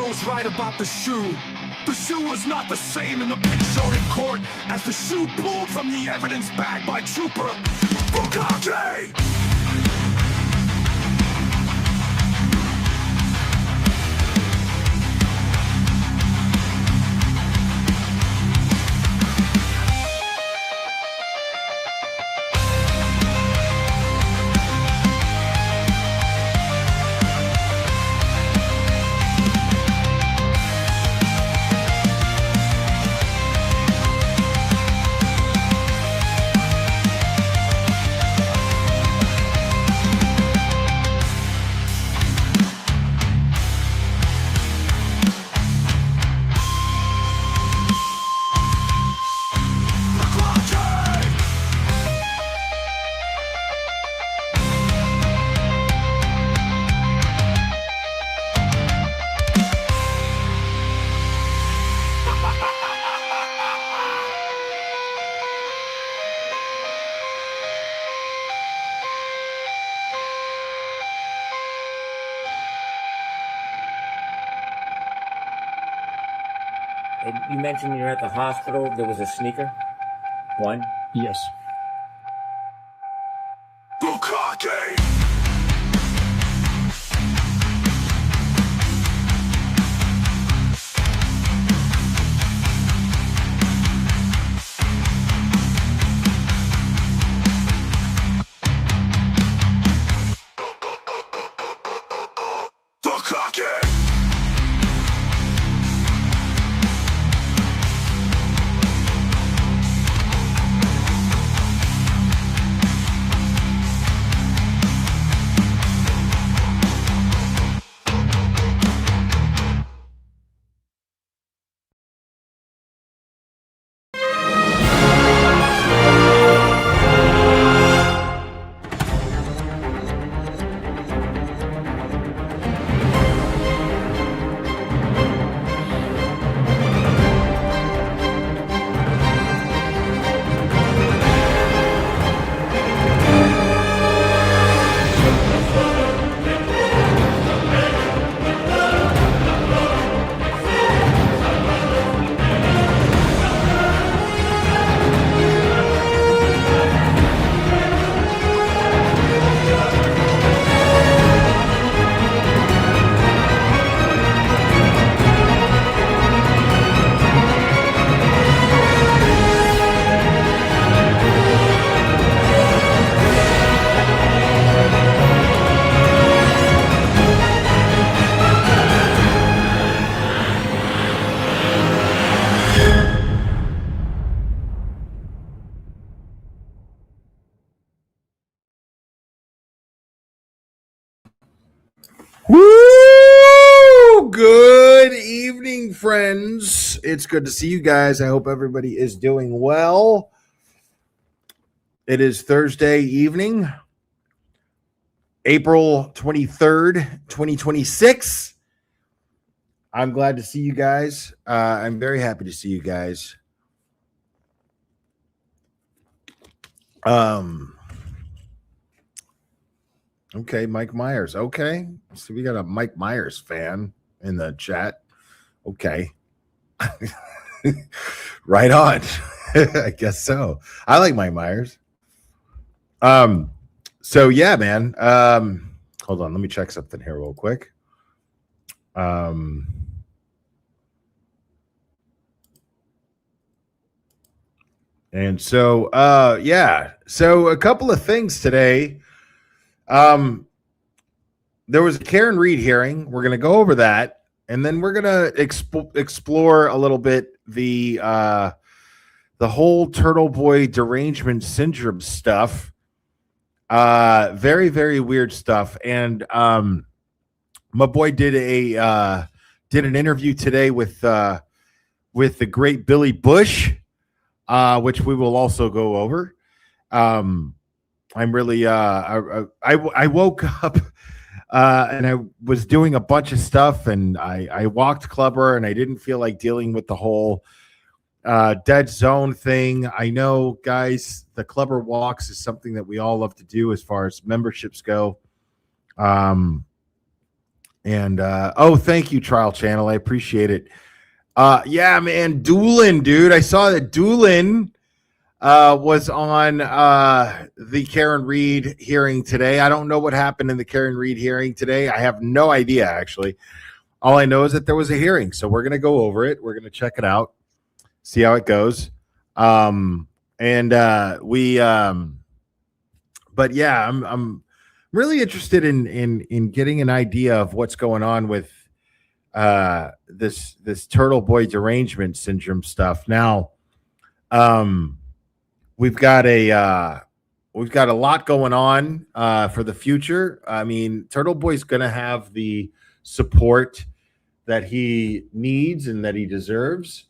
Melo's right about the shoe. The shoe was not the same in the pic shown in court as the shoe pulled from the evidence bag by Trooper Proctor. And you mentioned you're at the hospital. There was a sneaker. One. Yes. Proctor. Woo! Good evening, friends. It's good to see you guys. I hope everybody is doing well. It is Thursday evening, April 23rd, 2026. I'm glad to see you guys. I'm very happy to see you guys. Okay, Mike Myers. Okay. So we got a Mike Myers fan in the chat. Okay. Right on. I guess so. I like Mike Myers. So yeah, man. Hold on, let me check something here real quick. And so yeah. So a couple of things today. There was a Karen Reed hearing. We're going to go over that, and then we're going to explore a little bit the whole Turtle Boy derangement syndrome stuff. Very, very weird stuff. And my boy did an interview today with the great Billy Bush, which we will also go over. I'm really I woke up and I was doing a bunch of stuff, and I walked Clubber, and I didn't feel like dealing with the whole dead zone thing. I know, guys, the Clubber walks is something that we all love to do as far as memberships go. And thank you, Trial Channel. I appreciate it. Yeah, man, Doolin, dude. I saw that Doolin was on the Karen Reed hearing today. I don't know what happened in the Karen Reed hearing today. I have no idea, actually. All I know is that there was a hearing, so we're gonna go over it. We're gonna check it out, see how it goes. But yeah, I'm really interested in getting an idea of what's going on with this Turtle Boy derangement syndrome stuff. Now, we've got a lot going on for the future. I mean, Turtle Boy's gonna have the support that he needs and that he deserves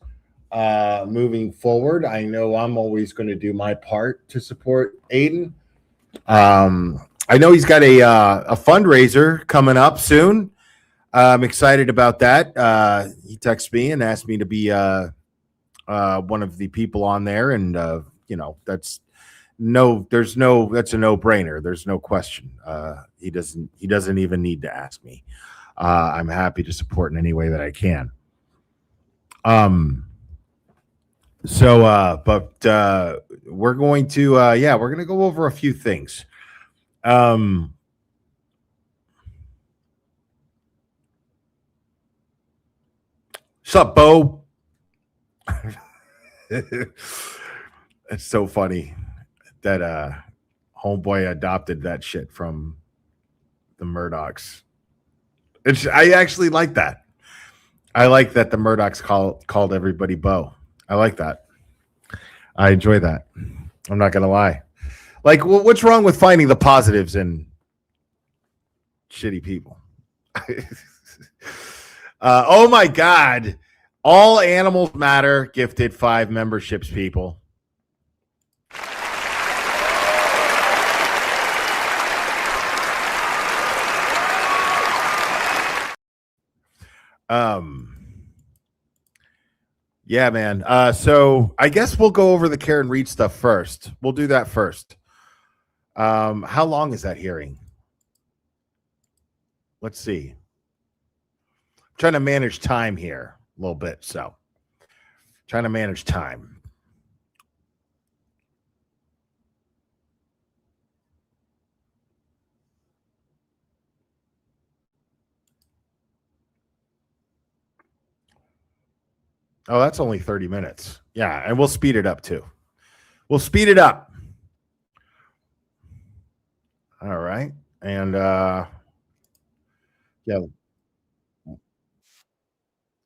moving forward. I know I'm always going to do my part to support Aiden. I know he's got a fundraiser coming up soon. I'm excited about that. He texted me and asked me to be one of the people on there, and that's a no-brainer. There's no question. He doesn't even need to ask me. I'm happy to support in any way that I can. But we're going to we're going to go over a few things. What's up, Bo? It's so funny that homeboy adopted that shit from the Murdochs. I actually like that. I like that the Murdochs called everybody Bo. I like that. I enjoy that. I'm not gonna lie. Like, what's wrong with finding the positives in shitty people? Oh my God! All Animals Matter gifted 5 memberships, people. Yeah, man. So I guess we'll go over the Karen Reed stuff first. We'll do that first. How long is that hearing? Let's see. I'm trying to manage time here a little bit. So trying to manage time. Oh, that's only 30 minutes. Yeah, and we'll speed it up too. We'll speed it up. All right. And yeah.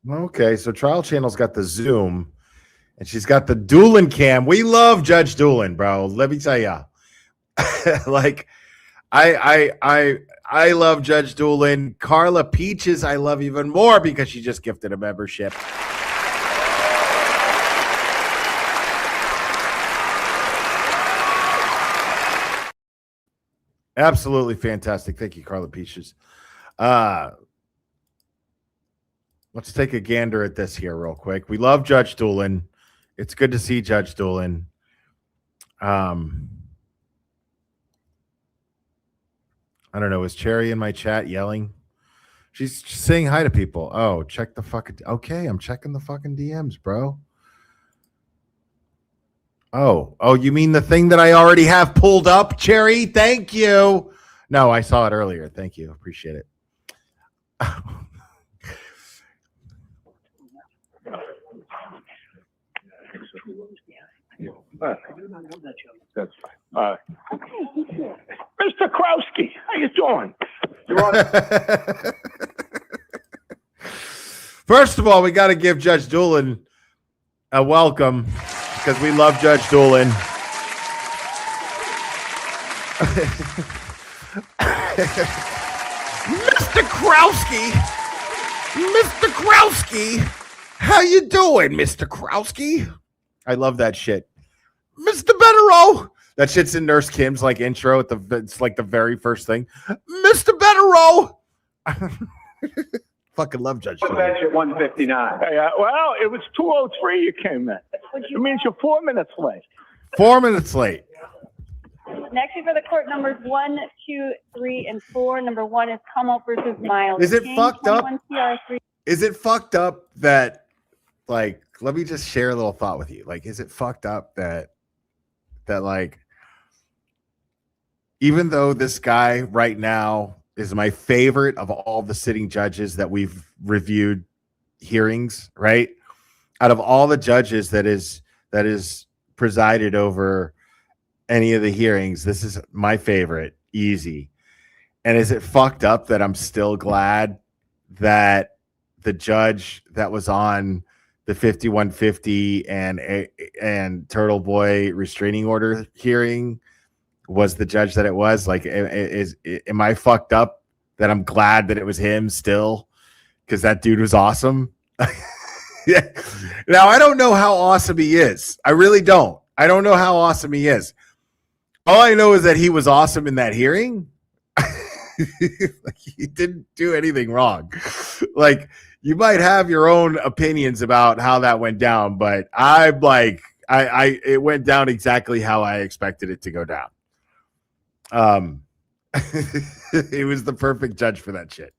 Okay, so Trial Channel's got the Zoom and she's got the Doolin cam. We love Judge Doolin, bro. Let me tell you. Like I love Judge Doolin. Carla Peaches, I love even more because she just gifted a membership. Absolutely fantastic. Thank you, Carla Peaches. Let's take a gander at this here real quick. We love Judge Doolin. It's good to see Judge Doolin. I don't know. Is Cherry in my chat yelling? She's saying hi to people. Oh, check the fucking... Okay, I'm checking the fucking DMs, bro. Oh, you mean the thing that I already have pulled up, Cherry? Thank you. No, I saw it earlier. Thank you. Appreciate it. That's fine. Mr. Krowski, how you doing? First of all, we got to give Judge Doolin a welcome because we love Judge Doolin. Mr. Krowski, how you doing, Mr. Krowski? I love that shit. Mr. Bettero. That shit's in Nurse Kim's like intro it's like the very first thing. Mr. Bettero. Fucking love Judge Doolin. At 1:59. Well, it was 2:03 you came in. It means you're 4 minutes late. 4 minutes late. Next for the court, numbers 1, 2, 3, and 4. Number 1 is Counsel versus Melo. Is it King, fucked up? 21 CR3. Is it fucked up that, like, let me just share a little thought with you. Like, is it fucked up that like, even though this guy right now is my favorite of all the sitting judges that we've reviewed hearings, right? Out of all the judges that is presided over any of the hearings, this is my favorite, easy. And is it fucked up that I'm still glad that the judge that was on the 5150 and Turtle Boy restraining order hearing was the judge that it was? Like, am I fucked up that I'm glad that it was him still? Because that dude was awesome. Yeah. Now, I don't know how awesome he is. I really don't. I don't know how awesome he is. All I know is that he was awesome in that hearing. Like, he didn't do anything wrong. Like, you might have your own opinions about how that went down, but I'm like, it went down exactly how I expected it to go down. He was the perfect judge for that shit.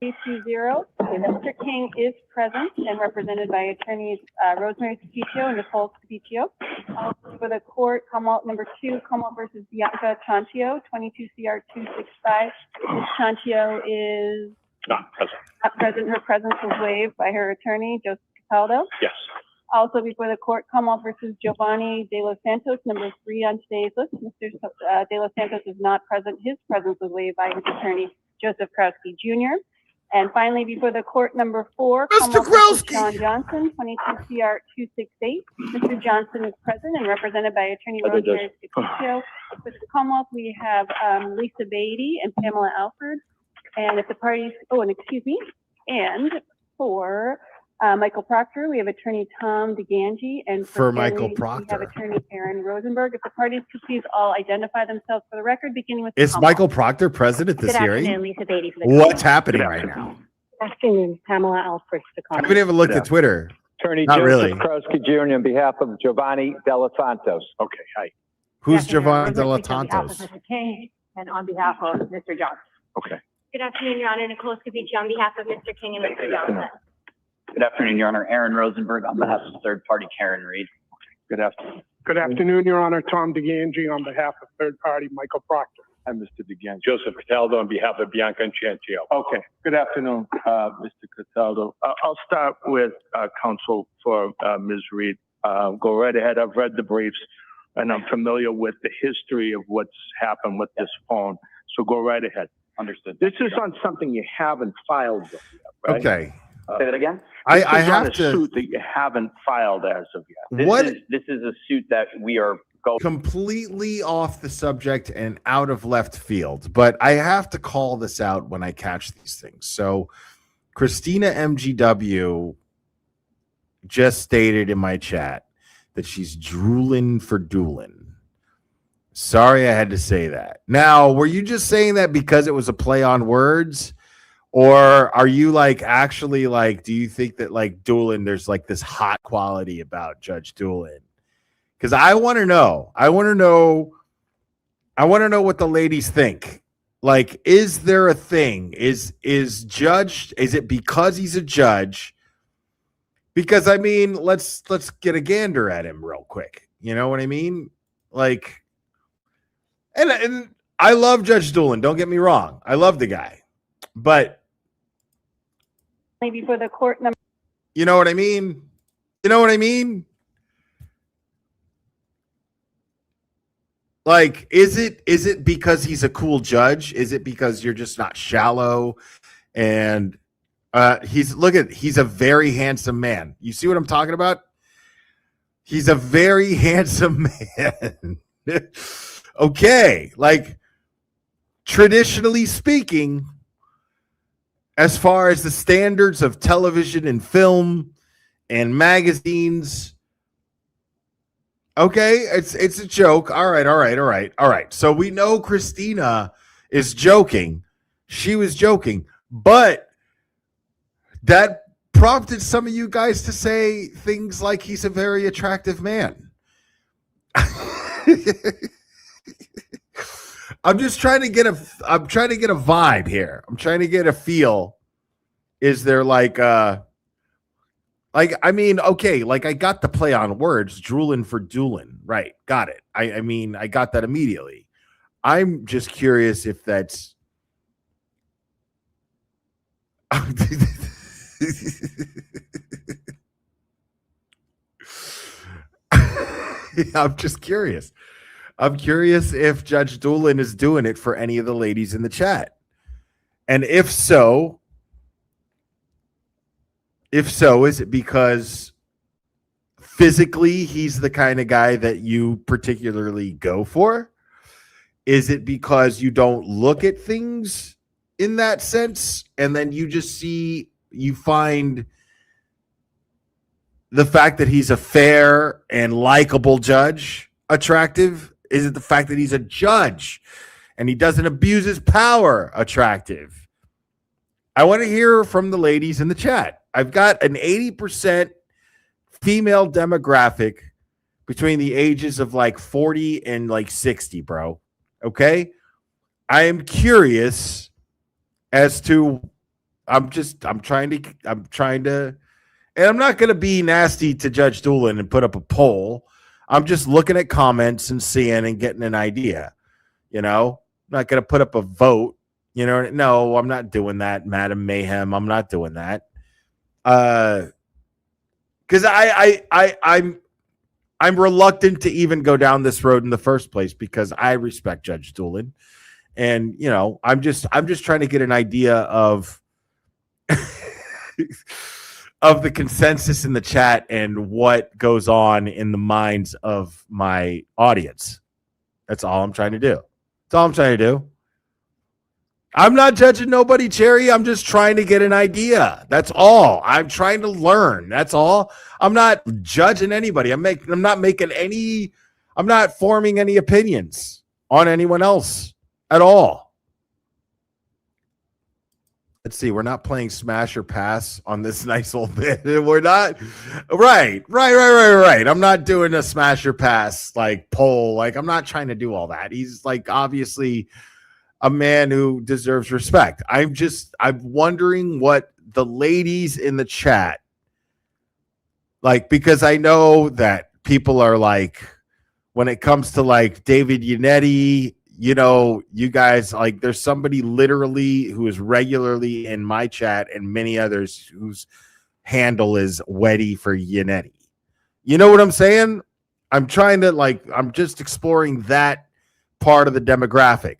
320. Mr. King is present and represented by attorneys Rosemary Scapiccio and Nicole Scapiccio. Also for the court, Counsel number 2, Counsel versus Bianca Chantio, 22 CR 265. Ms. Chantio is Not present. not present. Her presence was waived by her attorney, Joseph Cataldo. Yes. Also before the court, Counsel versus Giovanni De Los Santos, number 3 on today's list. Mr. De Los Santos is not present. His presence was waived by his attorney, Joseph Krowski Jr. And finally, before the court, number 4, Mr. Krowski. Sean Johnson, 22 CR 268. Mr. Johnson is present and represented by attorney Rosemary Scapiccio. For the Commonwealth, we have Lisa Beatty and Pamela Alford. And if the parties, and for Michael Proctor, we have attorney Tom DeGangi, and For Stanley, Michael we Proctor. have attorney Aaron Rosenberg. If the parties could please all identify themselves for the record, beginning with Is Commonwealth. Michael Proctor present at this Good hearing? afternoon, Lisa Beatty for the What's happening right now? Good afternoon, Pamela Alford for the I comment. haven't even looked at Twitter. Attorney Not Joseph really. Krowski Jr. on behalf of Giovanni De Los Santos. Okay, hi. Who's Good afternoon, Giovanni De Rosemary Los Scapiccio on behalf Santos? of Mr. King and on behalf of Mr. Johnson. Okay. Good afternoon, Your Honor, Nicole Scapiccio on behalf of Mr. King and Mr. Johnson. Good afternoon, Your Honor. Aaron Rosenberg on behalf of third party Karen Reed. Good afternoon. Good afternoon, Your Honor. Tom DeGangi on behalf of third party Michael Proctor. I'm Mr. DeGan. Joseph Cataldo on behalf of Bianca and Chantio. Okay. Good afternoon, Mr. Cataldo. I'll start with counsel for Ms. Reed. Go right ahead. I've read the briefs and I'm familiar with the history of what's happened with this phone. So go right ahead. Understood. This is on something you haven't filed yet, right? Okay. Say that again? I This is on have a to suit that you haven't filed as of yet. This is a suit that we are going. completely off the subject and out of left field, but I have to call this out when I catch these things. So Christina MGW just stated in my chat that she's drooling for dueling. Sorry I had to say that. Now, were you just saying that because it was a play on words? Or are you like actually like, do you think that like Doolin, there's like this hot quality about Judge Doolin? Because I want to know. I want to know what the ladies think. Like, is there a thing? Is it because he's a judge? Because I mean, let's get a gander at him real quick. You know what I mean? Like, and I love Judge Doolin. Don't get me wrong. I love the guy. But Maybe for the court, number you know what I mean? You know what I mean? Like, is it because he's a cool judge? Is it because you're just not shallow? And he's a very handsome man. You see what I'm talking about? He's a very handsome man. Okay, like traditionally speaking, as far as the standards of television and film and magazines, okay, it's a joke. All right. So we know Christina is joking. She was joking, but that prompted some of you guys to say things like he's a very attractive man. I'm just trying to get a vibe here. I'm trying to get a feel. Is there like I mean, okay, like I got the play on words, drooling for dueling. Right. Got it. I mean, I got that immediately. I'm just curious if that's I'm just curious. I'm curious if Judge Doolin is doing it for any of the ladies in the chat. And if so, is it because physically he's the kind of guy that you particularly go for? Is it because you don't look at things in that sense and then you find the fact that he's a fair and likable judge attractive? Is it the fact that he's a judge and he doesn't abuse his power attractive? I want to hear from the ladies in the chat. I've got an 80% female demographic between the ages of like 40 and like 60, bro. Okay? I am curious as to I'm trying to and I'm not going to be nasty to Judge Doolin and put up a poll. I'm just looking at comments and seeing and getting an idea. You know, I'm not going to put up a vote. You know, no, I'm not doing that, Madam Mayhem. I'm not doing that. Because I'm reluctant to even go down this road in the first place because I respect Judge Doolin, and you know, I'm just trying to get an idea of of the consensus in the chat and what goes on in the minds of my audience. That's all I'm trying to do. That's all I'm trying to do. I'm not judging nobody, Cherry. I'm just trying to get an idea. That's all. I'm trying to learn. That's all. I'm not judging anybody. I'm not forming any opinions on anyone else at all. Let's see. We're not playing smash or pass on this nice old bit. We're not. Right. I'm not doing a smash or pass like poll. Like I'm not trying to do all that. He's like obviously a man who deserves respect. I'm wondering what the ladies in the chat like, because I know that people are like, when it comes to like David Yannetti, you know, you guys like, there's somebody literally who is regularly in my chat and many others whose handle is Weddy for Yannetti. You know what I'm saying? I'm just exploring that part of the demographic.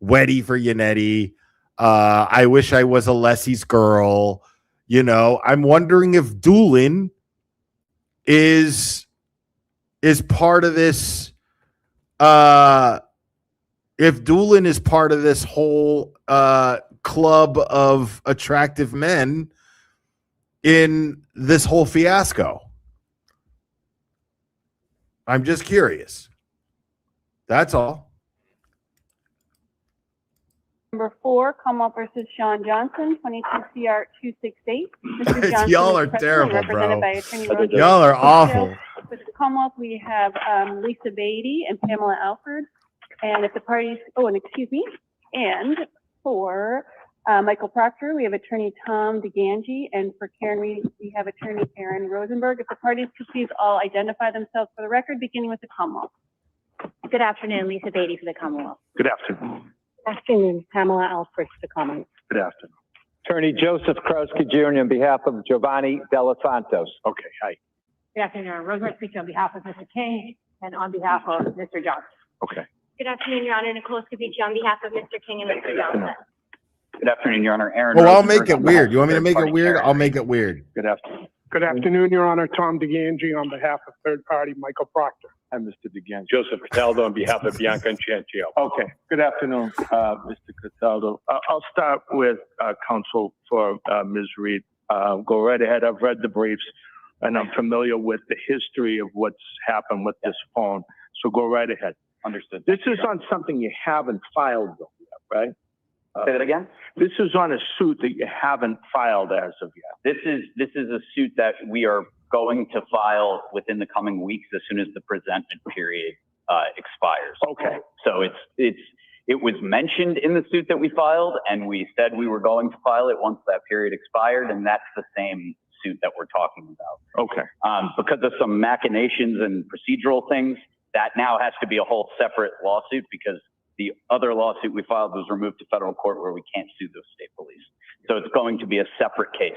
Weddy for Yannetti. I wish I was a Leslie's girl. You know, I'm wondering if Doolin is part of this. If Doolin is part of this whole club of attractive men in this whole fiasco. I'm just curious. That's all. Number 4, Commonwealth versus Sean Johnson, 22 CR 268. Mr. Johnson Y'all are is present and terrible, represented bro. by Attorney Rosemary Y'all are awful. With the Commonwealth, we have Lisa Beatty and Pamela Alford. And if the parties, and for Michael Proctor, we have Attorney Tom DeGangi, and for Karen Reed, we have Attorney Aaron Rosenberg. If the parties could please all identify themselves for the record, beginning with the Commonwealth. Good afternoon, Lisa Beatty for the Commonwealth. Good afternoon. Afternoon, Pamela Alford for the Commonwealth. Good afternoon. Attorney Joseph Krowski Jr. on behalf of Giovanni Della Santos. Okay, hi. Good afternoon, Rosemary speaking on behalf of Mr. King and on behalf of Mr. Johnson. Okay. Good afternoon, Your Honor. Nicole Scavici on behalf of Mr. King and Mr. Johnson. Good afternoon, Your Honor. Aaron Well, I'll Rosenberg make it on behalf weird. of You want me to make it third-party weird? Karen I'll Reed. make it weird. Good afternoon. Good afternoon, Your Honor. Tom DeGangi on behalf of third party Michael Proctor. Hi, Mr. DeGan. Joseph Cataldo on behalf of Bianca Infancio. Okay. Good afternoon, Mr. Cataldo. I'll start with counsel for Ms. Reed. Go right ahead. I've read the briefs and I'm familiar with the history of what's happened with this phone. So go right ahead. Understood. This is on something you haven't filed though, right? Say that again? This is on a suit that you haven't filed as of yet. This is a suit that we are going to file within the coming weeks as soon as the presentment period expires. Okay. So It was mentioned in the suit that we filed, and we said we were going to file it once that period expired, and that's the same suit that we're talking about. Okay. Because of some machinations and procedural things, that now has to be a whole separate lawsuit because the other lawsuit we filed was removed to federal court where we can't sue those state police. So it's going to be a separate case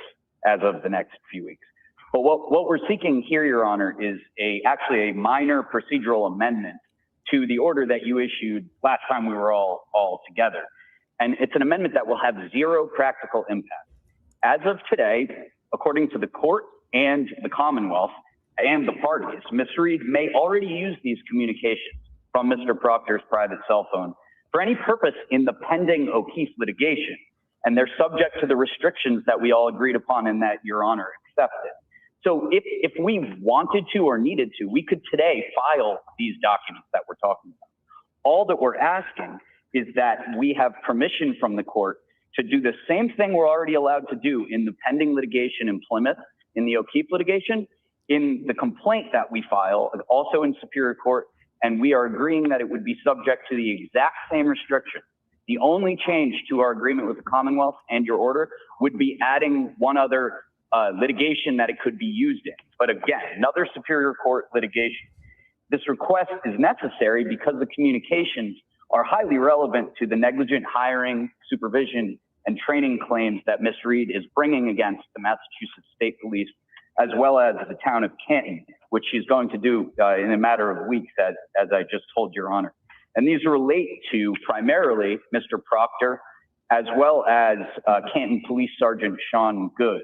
as of the next few weeks. But what we're seeking here, Your Honor, is actually a minor procedural amendment to the order that you issued last time we were all together. And it's an amendment that will have zero practical impact. As of today, according to the court and the Commonwealth and the parties, Ms. Reed may already use these communications from Mr. Proctor's private cell phone for any purpose in the pending O'Keefe litigation. And they're subject to the restrictions that we all agreed upon and that Your Honor accepted. So if we wanted to or needed to, we could today file these documents that we're talking about. All that we're asking is that we have permission from the court to do the same thing we're already allowed to do in the pending litigation in Plymouth, in the O'Keefe litigation, in the complaint that we file, also in Superior Court, and we are agreeing that it would be subject to the exact same restriction. The only change to our agreement with the Commonwealth and your order would be adding one other litigation that it could be used in. But again, another Superior Court litigation. This request is necessary because the communications are highly relevant to the negligent hiring, supervision, and training claims that Ms. Reed is bringing against the Massachusetts State Police, as well as the town of Canton, which she's going to do in a matter of weeks, as I just told Your Honor. And these relate to primarily Mr. Proctor, as well as Canton Police Sergeant Sean Good.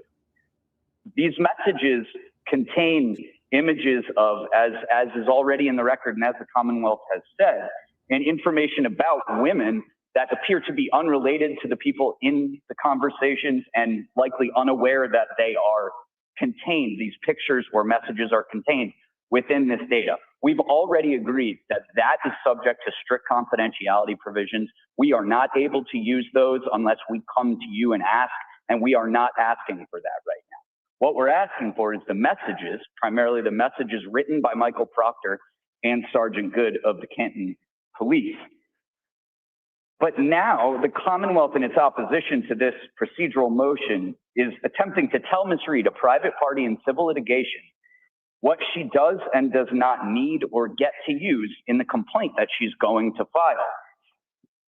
These messages contain images of, as is already in the record and as the Commonwealth has said, and information about women that appear to be unrelated to the people in the conversations and likely unaware that they are contained, these pictures or messages are contained within this data. We've already agreed that that is subject to strict confidentiality provisions. We are not able to use those unless we come to you and ask, and we are not asking for that right now. What we're asking for is the messages, primarily the messages written by Michael Proctor and Sergeant Good of the Canton Police. But now the Commonwealth, in its opposition to this procedural motion, is attempting to tell Ms. Reed, a private party in civil litigation, what she does and does not need or get to use in the complaint that she's going to file.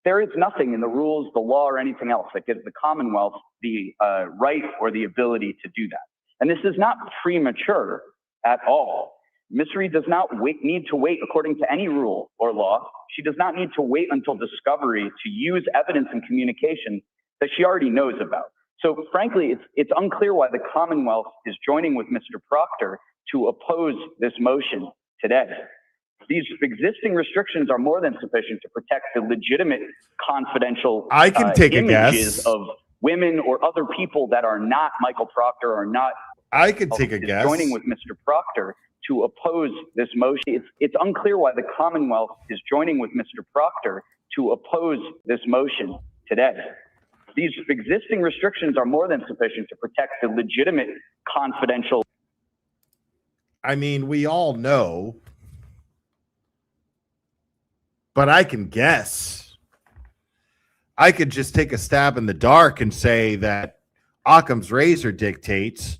There is nothing in the rules, the law, or anything else that gives the Commonwealth the right or the ability to do that. And this is not premature at all. Ms. Reed does not need to wait according to any rule or law. She does not need to wait until discovery to use evidence and communication that she already knows about. So frankly, it's unclear why the Commonwealth is joining with Mr. Proctor to oppose this motion today. These existing restrictions are more than sufficient to protect the legitimate confidential I can take images a guess of women or other people that are not Michael Proctor or not. I could take a guess. Joining with Mr. Proctor to oppose this motion. It's unclear why the Commonwealth is joining with Mr. Proctor to oppose this motion today. These existing restrictions are more than sufficient to protect the legitimate confidential. I mean, we all know, but I can guess. I could just take a stab in the dark and say that Occam's razor dictates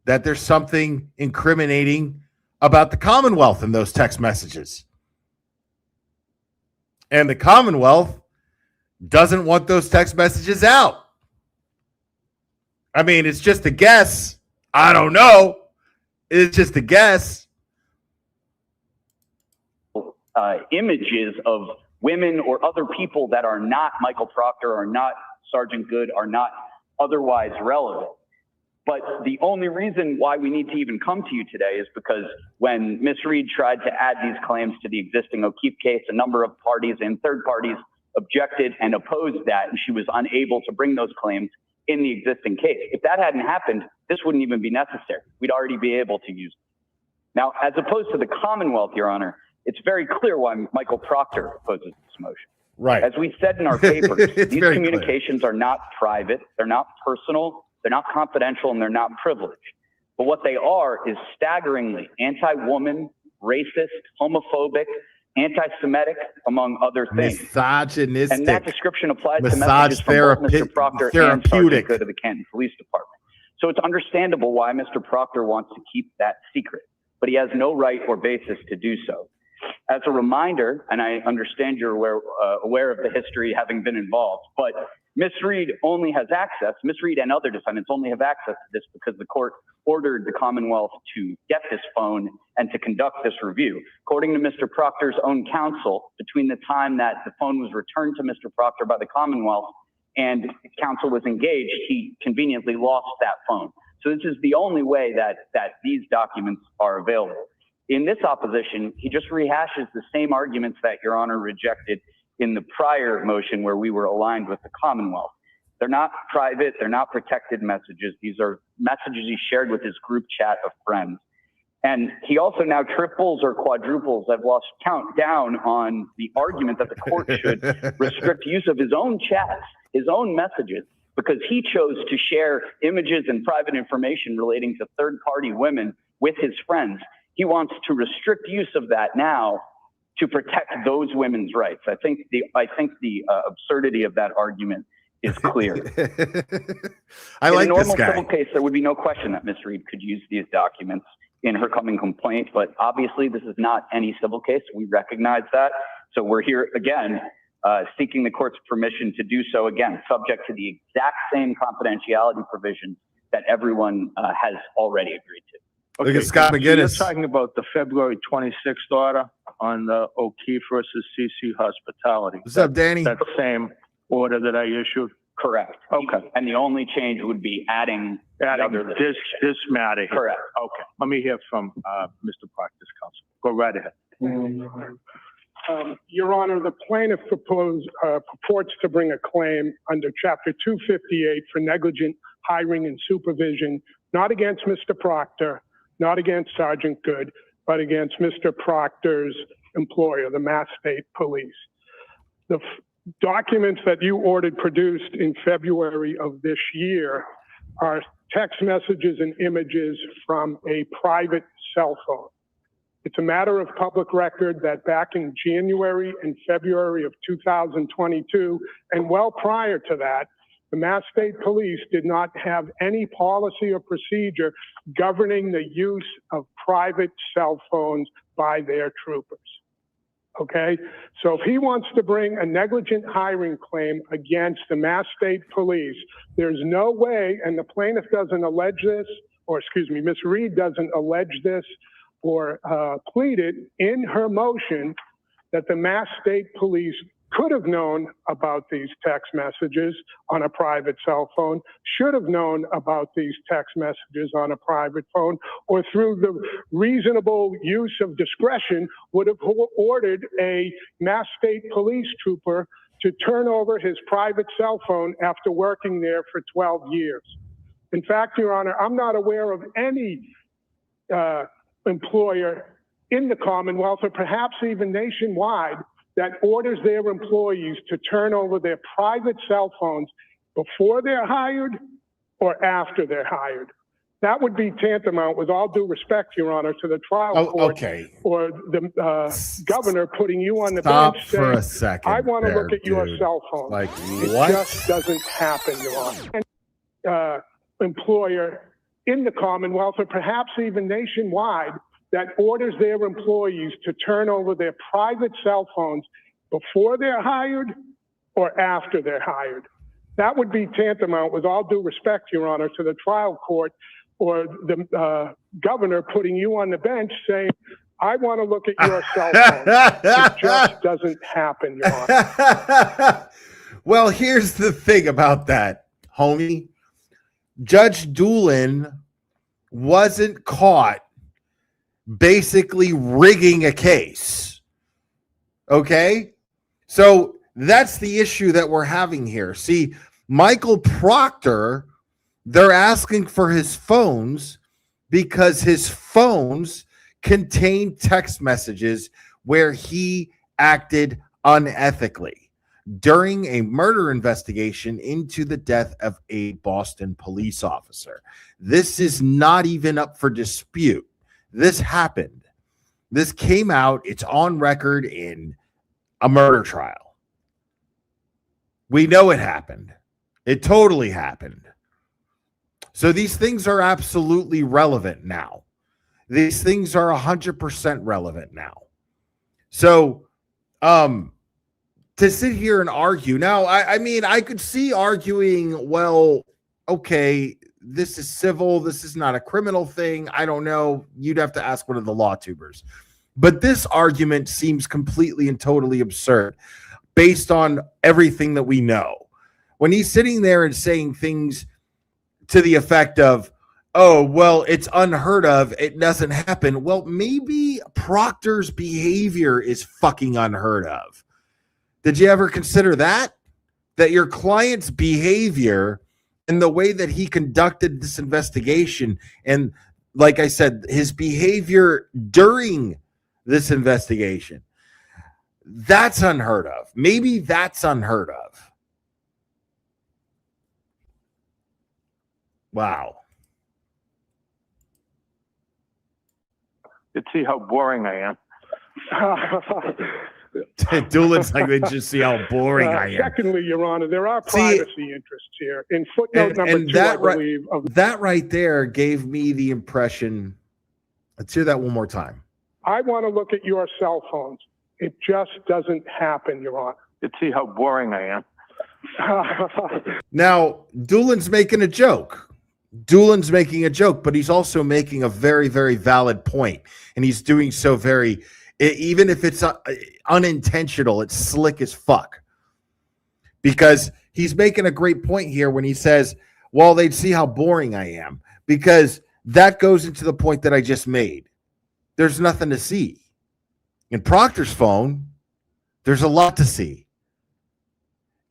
that there's something incriminating about the Commonwealth in those text messages. And the Commonwealth doesn't want those text messages out. I mean, it's just a guess. I don't know. It's just a guess. Images of women or other people that are not Michael Proctor, are not Sergeant Good, are not otherwise relevant. But the only reason why we need to even come to you today is because when Ms. Reed tried to add these claims to the existing O'Keefe case, a number of parties and third parties objected and opposed that, and she was unable to bring those claims in the existing case. If that hadn't happened, this wouldn't even be necessary. We'd already be able to use it. Now, as opposed to the Commonwealth, Your Honor, it's very clear why Michael Proctor opposes this motion. Right. As we said in our papers, these very communications are not private, they're not personal, they're not confidential, and they're not privileged. But what they are is staggeringly anti-woman, racist, homophobic, anti-Semitic, among other things. Misogynistic. And that description applies to messages from both Mr. Proctor and Sergeant Good of the Canton Police Department. So it's understandable why Mr. Proctor wants to keep that secret, but he has no right or basis to do so. As a reminder, and I understand you're aware of the history having been involved, but Ms. Reed only has access, Ms. Reed and other defendants only have access to this because the court ordered the Commonwealth to get this phone and to conduct this review. According to Mr. Proctor's own counsel, between the time that the phone was returned to Mr. Proctor by the Commonwealth and counsel was engaged, he conveniently lost that phone. So this is the only way that these documents are available. In this opposition, he just rehashes the same arguments that Your Honor rejected in the prior motion where we were aligned with the Commonwealth. They're not private, they're not protected messages. These are messages he shared with his group chat of friends. And he also now triples or quadruples, I've lost count, down on the argument that the court should restrict use of his own chats, his own messages, because he chose to share images and private information relating to third-party women with his friends. He wants to restrict use of that now to protect those women's rights. I think the absurdity of that argument is clear. I like this guy. In a normal civil case, there would be no question that Ms. Reed could use these documents in her coming complaint, but obviously this is not any civil case. We recognize that. So we're here again, seeking the court's permission to do so again, subject to the exact same confidentiality provisions that everyone has already agreed to. Okay, Look at Scott McGinnis. So you're talking about the February 26th order on the O'Keefe versus CC Hospitality. What's up, Danny? That same order that I issued? Correct. Okay. And the only change would be adding this matter here. Correct. Okay. Let me hear from Mr. Proctor's counsel. Go right ahead. Your Honor, the plaintiff purports to bring a claim under Chapter 258 for negligent hiring and supervision, not against Mr. Proctor, not against Sergeant Good, but against Mr. Proctor's employer, the Mass State Police. The documents that you ordered produced in February of this year are text messages and images from a private cell phone. It's a matter of public record that back in January and February of 2022, and well prior to that, the Mass State Police did not have any policy or procedure governing the use of private cell phones by their troopers. Okay? So if he wants to bring a negligent hiring claim against the Mass State Police, there's no way, and the plaintiff doesn't allege this, or excuse me, Ms. Reed doesn't allege this or plead it in her motion, that the Mass State Police could have known about these text messages on a private cell phone, should have known about these text messages on a private phone, or through the reasonable use of discretion would have ordered a Mass State Police trooper to turn over his private cell phone after working there for 12 years. In fact, Your Honor, I'm not aware of any employer in the Commonwealth, or perhaps even nationwide, that orders their employees to turn over their private cell phones before they're hired or after they're hired. That would be tantamount, with all due respect, Your Honor, to the trial court or the governor putting you on the bench for saying, a second. I want to look at your cell phone. Like, it what? just doesn't happen, Your Honor. And, employer in the Commonwealth, or perhaps even nationwide, that orders their employees to turn over their private cell phones before they're hired or after they're hired. That would be tantamount, with all due respect, Your Honor, to the trial court or the governor putting you on the bench saying, I want to look at your cell phone. It just doesn't happen, Your Honor. Well, here's the thing about that, homie. Judge Doolin wasn't caught basically rigging a case. Okay? So that's the issue that we're having here. See, Michael Proctor, they're asking for his phones because his phones contain text messages where he acted unethically during a murder investigation into the death of a Boston police officer. This is not even up for dispute. This happened. This came out. It's on record in a murder trial. We know it happened. It totally happened. So these things are absolutely relevant now. These things are 100% relevant now. So, to sit here and argue now, I mean, I could see arguing, well, okay, this is civil. This is not a criminal thing. I don't know. You'd have to ask one of the law tubers. But this argument seems completely and totally absurd based on everything that we know. When he's sitting there and saying things to the effect of, oh, well, it's unheard of. It doesn't happen. Well, maybe Proctor's behavior is fucking unheard of. Did you ever consider that? That your client's behavior and the way that he conducted this investigation, and like I said, his behavior during this investigation, that's unheard of. Maybe that's unheard of. Wow. Let's see how boring I am. Doolin's like, they just see how boring I am. Secondly, Your Honor, there are privacy interests here. In footnote number 2, I believe. That right there gave me the impression. Let's hear that one more time. I want to look at your cell phones. It just doesn't happen, Your Honor. Let's see how boring I am. Now, Doolin's making a joke. Doolin's making a joke, but he's also making a very, very valid point. And he's doing so very, even if it's unintentional, it's slick as fuck. Because he's making a great point here when he says, well, they'd see how boring I am. Because that goes into the point that I just made. There's nothing to see. In Proctor's phone, there's a lot to see.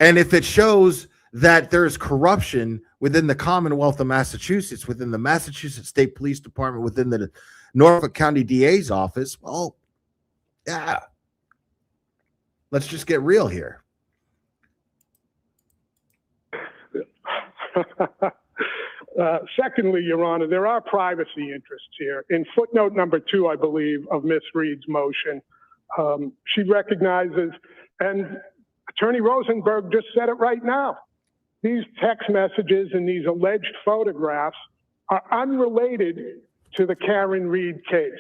And if it shows that there's corruption within the Commonwealth of Massachusetts, within the Massachusetts State Police Department, within the Norfolk County DA's office, well, yeah. Let's just get real here. Secondly, Your Honor, there are privacy interests here. In footnote number 2, I believe, of Ms. Reed's motion, she recognizes, and Attorney Rosenberg just said it right now, these text messages and these alleged photographs are unrelated to the Karen Reed case.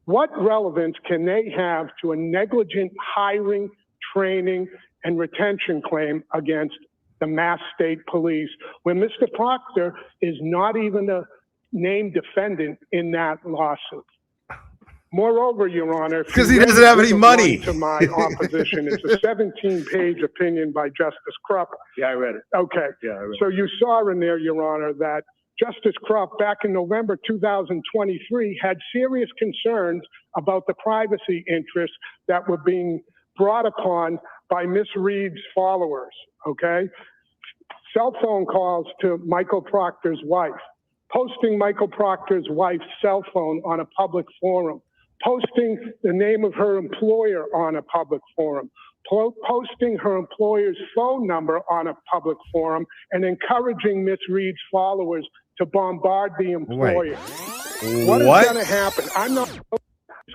What relevance can they have to a negligent hiring, training, and retention claim against the Mass State Police when Mr. Proctor is not even a named defendant in that lawsuit? Moreover, Your Honor, because he doesn't have any money. To my opposition, it's a 17-page opinion by Justice Krupp. Yeah, I read it. Okay. Yeah, I read it. So you saw in there, Your Honor, that Justice Krupp back in November 2023 had serious concerns about the privacy interests that were being brought upon by Ms. Reed's followers, okay? Cell phone calls to Michael Proctor's wife, posting Michael Proctor's wife's cell phone on a public forum, posting the name of her employer on a public forum, posting her employer's phone number on a public forum, and encouraging Ms. Reed's followers to bombard the employer. What is going to happen? I'm not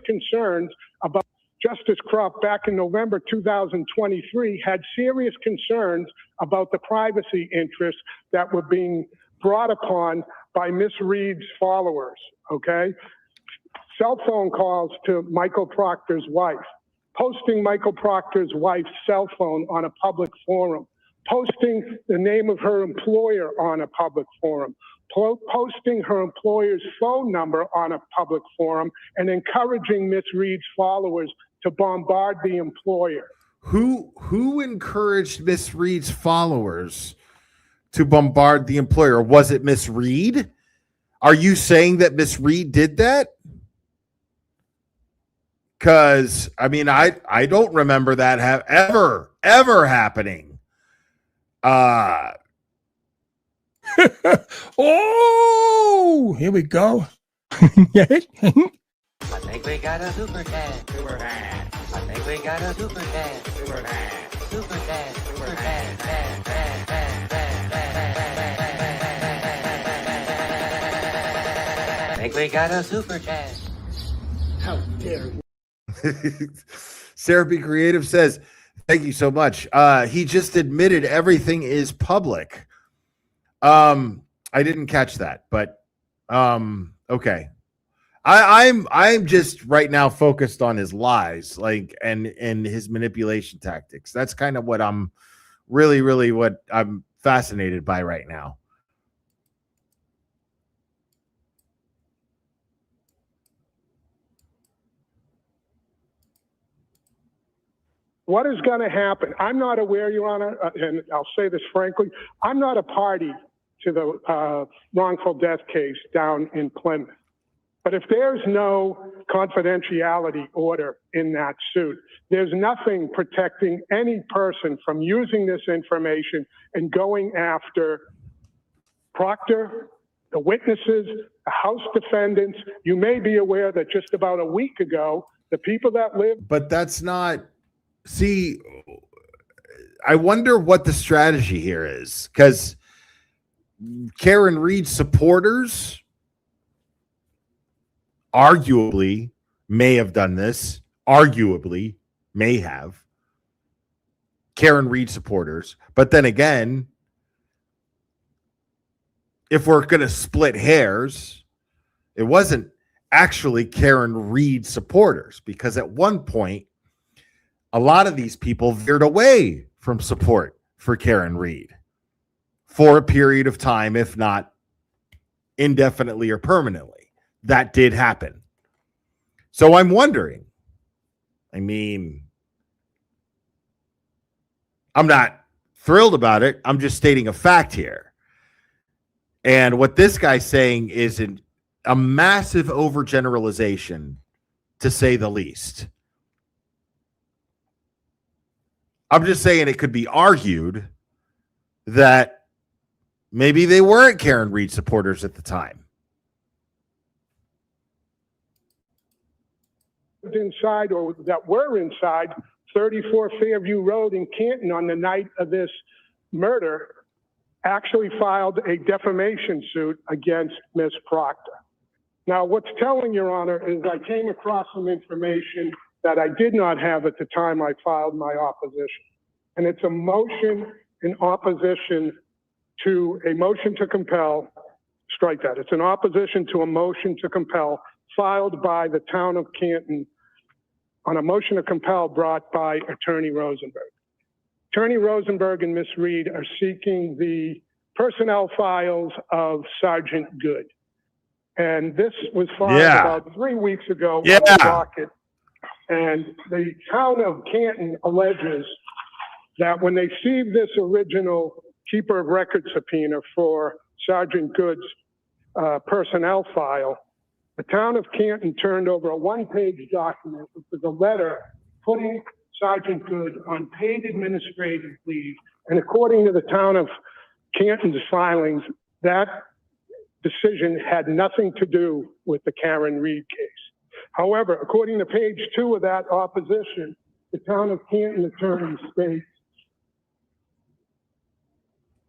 concerned about Justice Krupp back in November 2023 had serious concerns about the privacy interests that were being brought upon by Ms. Reed's followers, okay? Cell phone calls to Michael Proctor's wife, posting Michael Proctor's wife's cell phone on a public forum, posting the name of her employer on a public forum, posting her employer's phone number on a public forum, and encouraging Ms. Reed's followers to bombard the employer. Who encouraged Miss Reed's followers to bombard the employer? Was it Miss Reed? Are you saying that Miss Reed did that? Because I mean, I don't remember that ever happening. Oh, here we go. I think we got a super cat. Super cat. I think we got a super cat. Super cat. Super cat. Super cat. I think we got a super cat. How dare you? Sarah B. Creative says, thank you so much. He just admitted everything is public. I didn't catch that, but okay. I'm just right now focused on his lies, like and his manipulation tactics. That's kind of what I'm really what I'm fascinated by right now. What is going to happen? I'm not aware, Your Honor, and I'll say this frankly, I'm not a party to the wrongful death case down in Plymouth. But if there's no confidentiality order in that suit, there's nothing protecting any person from using this information and going after Proctor, the witnesses, the House defendants. You may be aware that just about a week ago, the people that live. But that's not, see, I wonder what the strategy here is, because Karen Reed supporters arguably may have done this, arguably may have. Karen Reed supporters. But then again, if we're going to split hairs, it wasn't actually Karen Reed supporters, because at one point, a lot of these people veered away from support for Karen Reed for a period of time, if not indefinitely or permanently. That did happen. So I'm wondering, I mean, I'm not thrilled about it. I'm just stating a fact here. And what this guy's saying is a massive overgeneralization, to say the least. I'm just saying it could be argued that maybe they weren't Karen Reed supporters at the time. Inside, or that were inside 34 Fairview Road in Canton on the night of this murder actually filed a defamation suit against Ms. Proctor. Now, what's telling, Your Honor, is I came across some information that I did not have at the time I filed my opposition. And it's a motion in opposition to a motion to compel, strike that. It's an opposition to a motion to compel filed by the town of Canton on a motion to compel brought by Attorney Rosenberg. Attorney Rosenberg and Ms. Reed are seeking the personnel files of Sergeant Good. And this was filed about 3 weeks ago on the docket. And the town of Canton alleges that when they received this original keeper of record subpoena for Sergeant Good's personnel file, the town of Canton turned over a one-page document, which was a letter putting Sergeant Good on paid administrative leave. And according to the town of Canton's filings, that decision had nothing to do with the Karen Reed case. However, according to page 2 of that opposition, the town of Canton attorney states,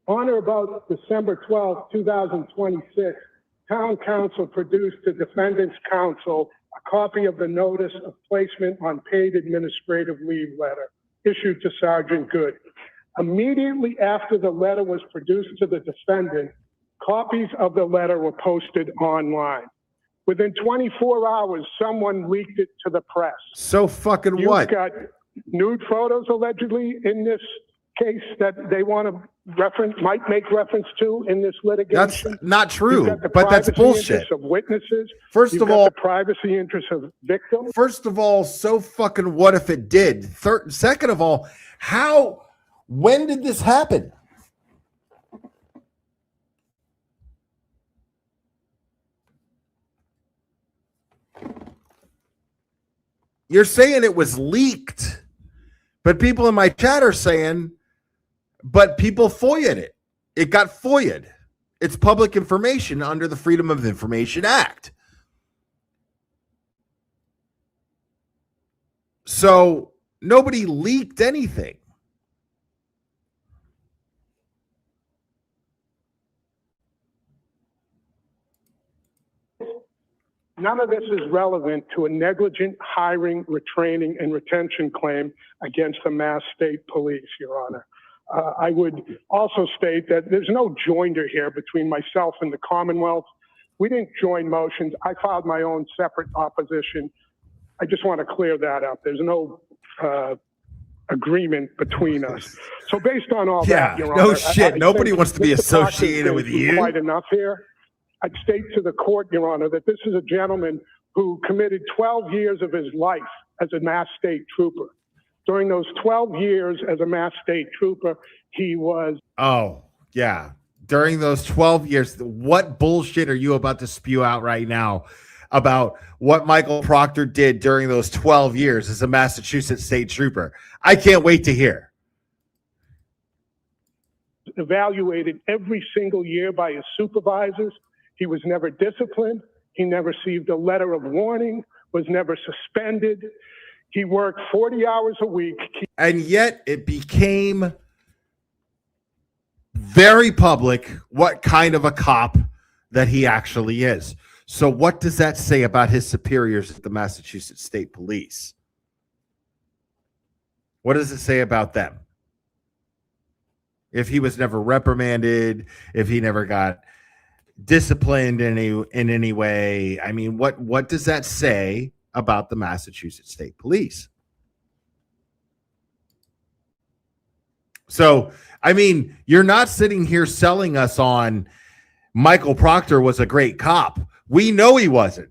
on or about December 12, 2026, Town Council produced to Defendant's Counsel a copy of the notice of placement on paid administrative leave letter issued to Sergeant Good. Immediately after the letter was produced to the defendant, copies of the letter were posted online. Within 24 hours, someone leaked it to the press. So fucking You've what? got nude photos allegedly in this case that they want to reference, might make reference to in this litigation. That's not true, You've got the but that's privacy bullshit. interests of witnesses. First You've of got all, the privacy interests of victims. First of all, so fucking what if it did? Second of all, when did this happen? You're saying it was leaked, but people in my chat are saying, but people FOIA'd it. It got FOIA'd. It's public information under the Freedom of Information Act. So nobody leaked anything. None of this is relevant to a negligent hiring, retraining, and retention claim against the Mass State Police, Your Honor. I would also state that there's no joinder here between myself and the Commonwealth. We didn't join motions. I filed my own separate opposition. I just want to clear that up. There's no agreement between us. So based on all that, Your Honor, no shit. Nobody wants to be Mr. Proctor associated with you. Quite enough here. I'd state to the court, Your Honor, that this is a gentleman who committed 12 years of his life as a Mass State Trooper. During those 12 years as a Mass State Trooper, he was... Oh, yeah. During those 12 years, what bullshit are you about to spew out right now about what Michael Proctor did during those 12 years as a Massachusetts State Trooper? I can't wait to hear. Evaluated every single year by his supervisors. He was never disciplined. He never received a letter of warning, was never suspended. He worked 40 hours a week. And yet it became very public what kind of a cop that he actually is. So what does that say about his superiors at the Massachusetts State Police? What does it say about them? If he was never reprimanded, if he never got disciplined in any way, I mean, what does that say about the Massachusetts State Police? So, I mean, you're not sitting here selling us on Michael Proctor was a great cop. We know he wasn't.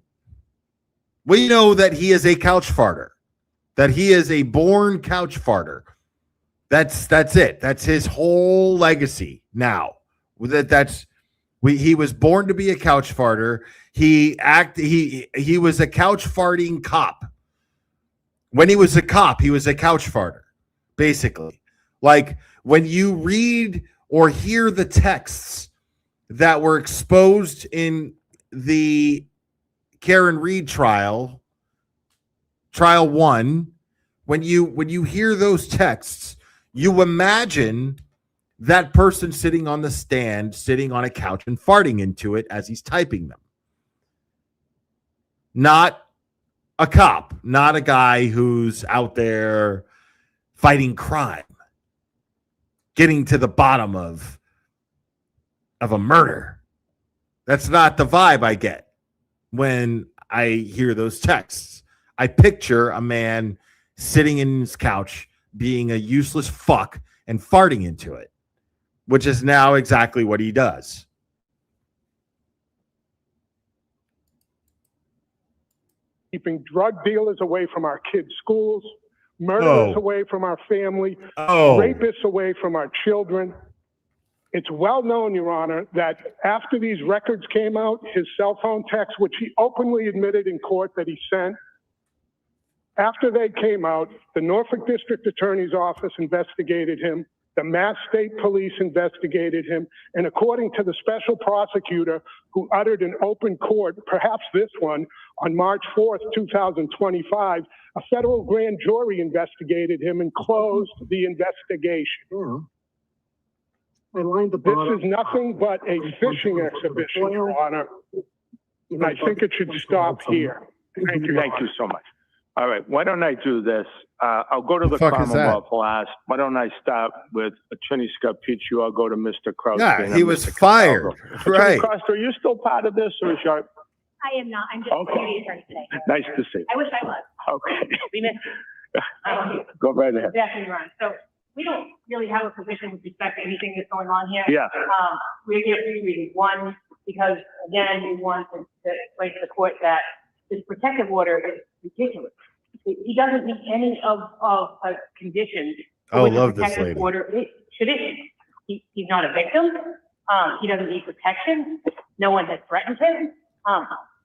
We know that he is a couch farter, that he is a born couch farter. That's it. That's his whole legacy now. He was born to be a couch farter. He was a couch farting cop. When he was a cop, he was a couch farter, basically. Like when you read or hear the texts that were exposed in the Karen Reed trial 1, when you hear those texts, you imagine that person sitting on the stand, sitting on a couch and farting into it as he's typing them. Not a cop, not a guy who's out there fighting crime, getting to the bottom of a murder. That's not the vibe I get when I hear those texts. I picture a man sitting in his couch being a useless fuck and farting into it, which is now exactly what he does. Keeping drug dealers away from our kids' schools, murderers away from our family, rapists away from our children. It's well known, Your Honor, that after these records came out, his cell phone texts, which he openly admitted in court that he sent, after they came out, the Norfolk District Attorney's Office investigated him, the Mass State Police investigated him, and according to the special prosecutor who uttered in open court, perhaps this one, on March 4th, 2025, a federal grand jury investigated him and closed the investigation. This is nothing but a fishing exhibition, Your Honor. And I think it should stop here. Thank you. Thank you so much. All right, why don't I do this? I'll go to the Commonwealth last. Why don't I start with Attorney Scarpiccio? I'll go to Mr. Krause. Yeah, he was fired. Right. Attorney Krause, are you still part of this, or is your... I am not. I'm just the attorney today. Nice to see you. I wish I was. Okay. We missed. Go right ahead. Definitely wrong. So we don't really have a position with respect to anything that's going on here. Yeah. We're here for 3 reasons. One, because again, we want to explain to the court that this protective order is ridiculous. He doesn't meet any of the conditions. Love this lady. Order should issue. He's not a victim. He doesn't need protection. No one has threatened him.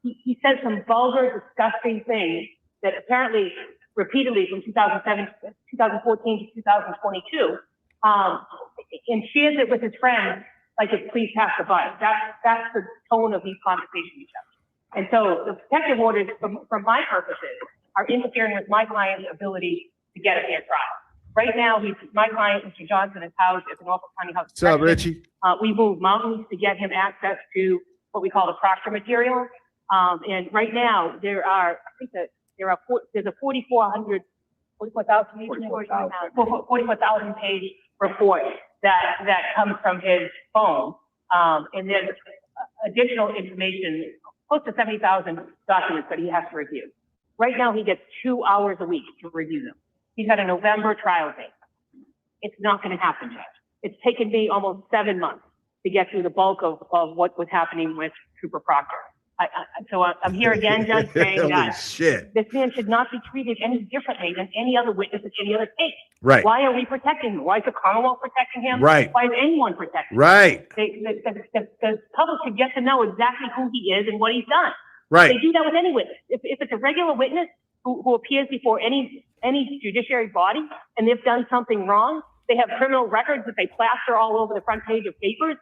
He said some vulgar, disgusting things that apparently repeatedly from 2014 to 2022, and shares it with his friends like it's please pass the buck. That's the tone of these conversations. And so the protective orders, from my purposes, are interfering with my client's ability to get a fair trial. Right now, my client, Mr. Johnson, is housed at the Norfolk County House. What's up, Richie? We moved mountains to get him access to what we call the Proctor material. And right now, there's a 44,000 page report that comes from his phone. And then additional information, close to 70,000 documents that he has to review. Right now, he gets 2 hours a week to review them. He's got a November trial date. It's not going to happen, Judge. It's taken me almost 7 months to get through the bulk of what was happening with Trooper Proctor. So I'm here again, Judge, saying that this man should not be treated any differently than any other witness in any other case. Right. Why are we protecting him? Why is the Commonwealth protecting him? Right. Why is anyone protecting him? Right. The public should get to know exactly who he is and what he's done. Right. They do that with any witness. If it's a regular witness who appears before any judiciary body and they've done something wrong, they have criminal records that they plaster all over the front page of papers.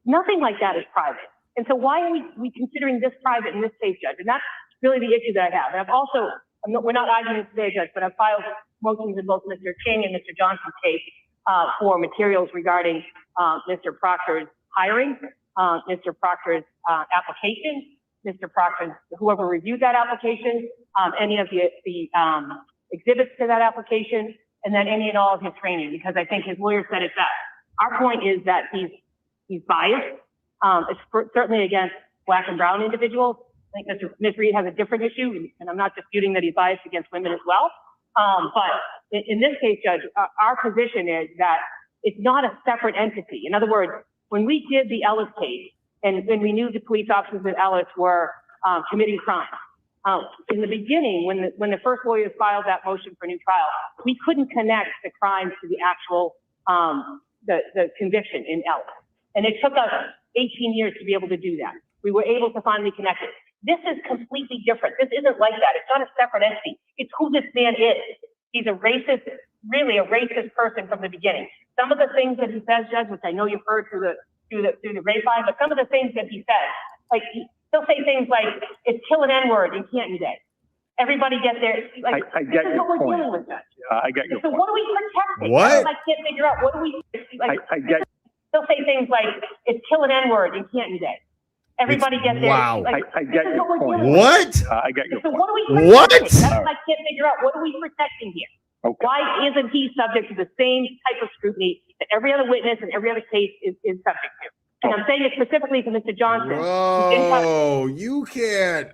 Nothing like that is private. And so why are we considering this private in this case, Judge? And that's really the issue that I have. And I've also, we're not arguing today, Judge, but I've filed motions in both Mr. King and Mr. Johnson's case for materials regarding Mr. Proctor's hiring, Mr. Proctor's application, Mr. Proctor's, whoever reviewed that application, any of the exhibits to that application, and then any and all of his training, because I think his lawyer said it best. Our point is that he's biased. It's certainly against Black and brown individuals. I think Ms. Reed has a different issue, and I'm not disputing that he's biased against women as well. But in this case, Judge, our position is that it's not a separate entity. In other words, when we did the Ellis case, and when we knew the police officers at Ellis were committing crimes, in the beginning, when the first lawyers filed that motion for new trial, we couldn't connect the crimes to the actual the conviction in Ellis. And it took us 18 years to be able to do that. We were able to finally connect it. This is completely different. This isn't like that. It's not a separate entity. It's who this man is. He's a racist, really a racist person from the beginning. Some of the things that he says, Judge, which I know you've heard through the grapevine, but some of the things that he says, like he'll say things like, "It's kill an N-word in Canton Day." Everybody get there. Like, I get this is your what we're point. dealing with, Judge. I get your So point. what are we protecting? What? I can't figure out. What do we like? I get. They'll say things like, "It's kill an N-word in Canton Day." Everybody get there. Wow. Like, I get this is your what we're point. dealing with. What? I get your So point. what are we protecting? What? That's what I can't figure out. What are we protecting here? Okay. Why isn't he subject to the same type of scrutiny that every other witness and every other case is subject to? And I'm saying it specifically to Mr. Johnson. Bro, you can't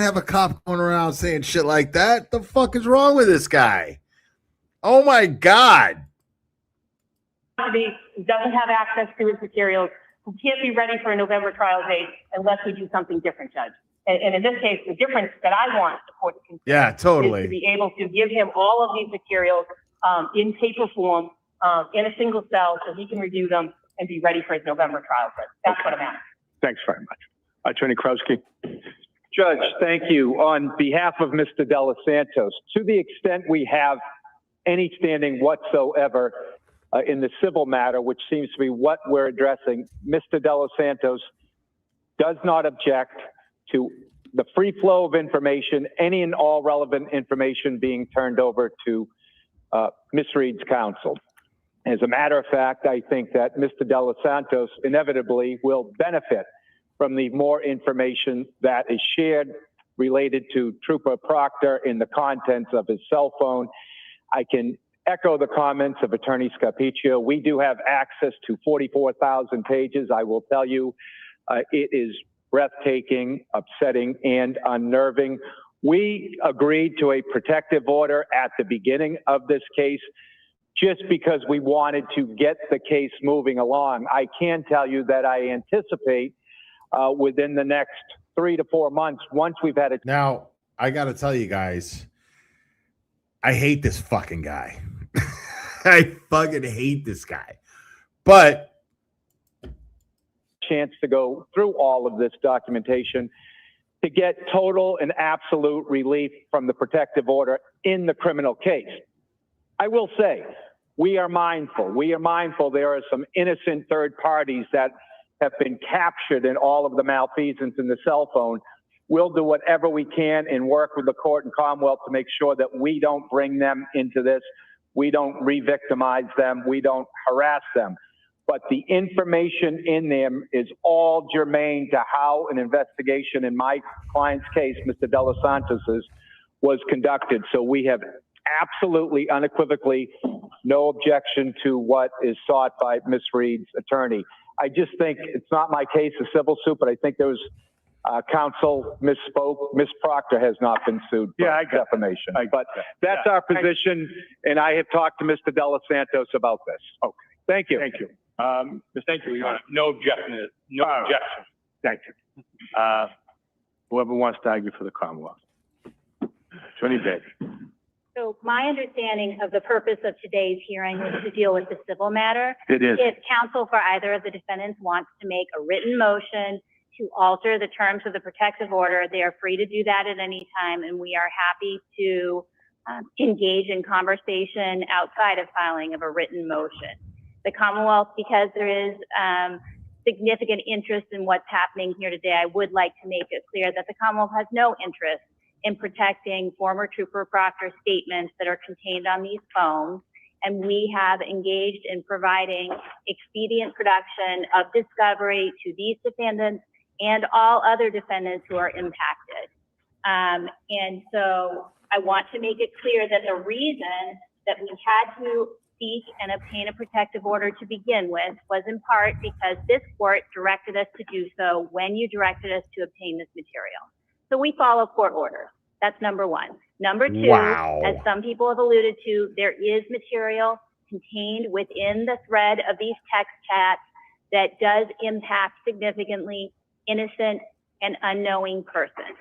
have a cop going around saying shit like that. The fuck is wrong with this guy? Oh my God. Who doesn't have access to his materials, who can't be ready for a November trial date unless we do something different, Judge. And in this case, the difference that I want the court to consider Yeah, is totally. to be able to give him all of these materials in paper form, in a single cell, so he can review them and be ready for his November trial. That's what I'm asking. Thanks very much. Attorney Krowski. Judge, thank you. On behalf of Mr. De Los Santos, to the extent we have any standing whatsoever in the civil matter, which seems to be what we're addressing, Mr. De Los Santos does not object to the free flow of information, any and all relevant information being turned over to Ms. Reed's counsel. As a matter of fact, I think that Mr. De Los Santos inevitably will benefit from the more information that is shared related to Trooper Proctor in the contents of his cell phone. I can echo the comments of Attorney Scarpiccio. We do have access to 44,000 pages. I will tell you, it is breathtaking, upsetting, and unnerving. We agreed to a protective order at the beginning of this case just because we wanted to get the case moving along. I can tell you that I anticipate within the next 3 to 4 months, once we've had it. Now, I got to tell you guys, I hate this fucking guy. I fucking hate this guy. But chance to go through all of this documentation to get total and absolute relief from the protective order in the criminal case. I will say, we are mindful there are some innocent third parties that have been captured in all of the malfeasance in the cell phone. We'll do whatever we can and work with the court and Commonwealth to make sure that we don't bring them into this. We don't re-victimize them. We don't harass them. but the information in them is all germane to how an investigation in my client's case, Mr. De Los Santos's, was conducted. So we have absolutely unequivocally no objection to what is sought by Ms. Reed's attorney. I just think it's not my case, a civil suit, but I think there was counsel misspoke. Ms. Proctor has not been sued for defamation. But that's our position, and I have talked to Mr. De Los Santos about this. Okay. Thank you. Thank you. Thank you, Your Honor. No objection. No objection. Thank you. Whoever wants to argue for the Commonwealth. Attorney Bailey. So my understanding of the purpose of today's hearing was to deal with the civil matter. It is. If counsel for either of the defendants wants to make a written motion to alter the terms of the protective order, they are free to do that at any time, and we are happy to engage in conversation outside of filing of a written motion. The Commonwealth, because there is significant interest in what's happening here today, I would like to make it clear that the Commonwealth has no interest in protecting former Trooper Proctor statements that are contained on these phones. And we have engaged in providing expedient production of discovery to these defendants and all other defendants who are impacted. And so I want to make it clear that the reason that we had to seek and obtain a protective order to begin with was in part because this court directed us to do so when you directed us to obtain this material. So we follow court orders. That's number one. Number two, as some people have alluded to, there is material contained within the thread of these text chats that does impact significantly innocent and unknowing persons.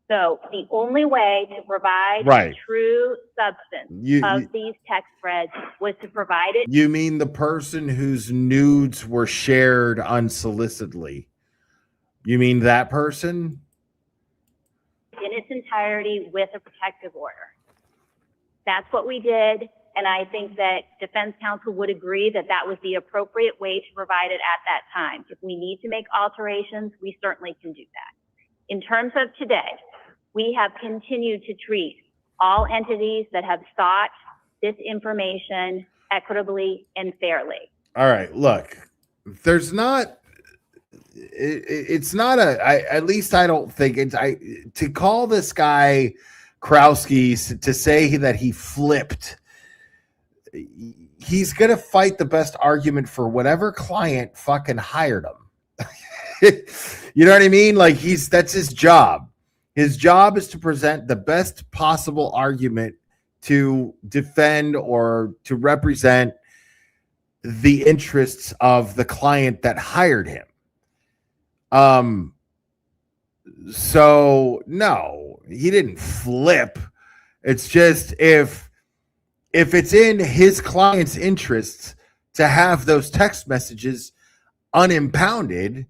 So the only way to provide the true substance of these text threads was to provide it. You mean the person whose nudes were shared unsolicitedly? You mean that person? In its entirety with a protective order. That's what we did, and I think that defense counsel would agree that that was the appropriate way to provide it at that time. If we need to make alterations, we certainly can do that. In terms of today, we have continued to treat all entities that have sought this information equitably and fairly. All right, look, there's not, it's not at least I don't think it's, to call this guy Krowski to say that he flipped, he's going to fight the best argument for whatever client fucking hired him. You know what I mean? Like that's his job. His job is to present the best possible argument to defend or to represent the interests of the client that hired him. So no, he didn't flip. It's just if it's in his client's interests to have those text messages unimpounded,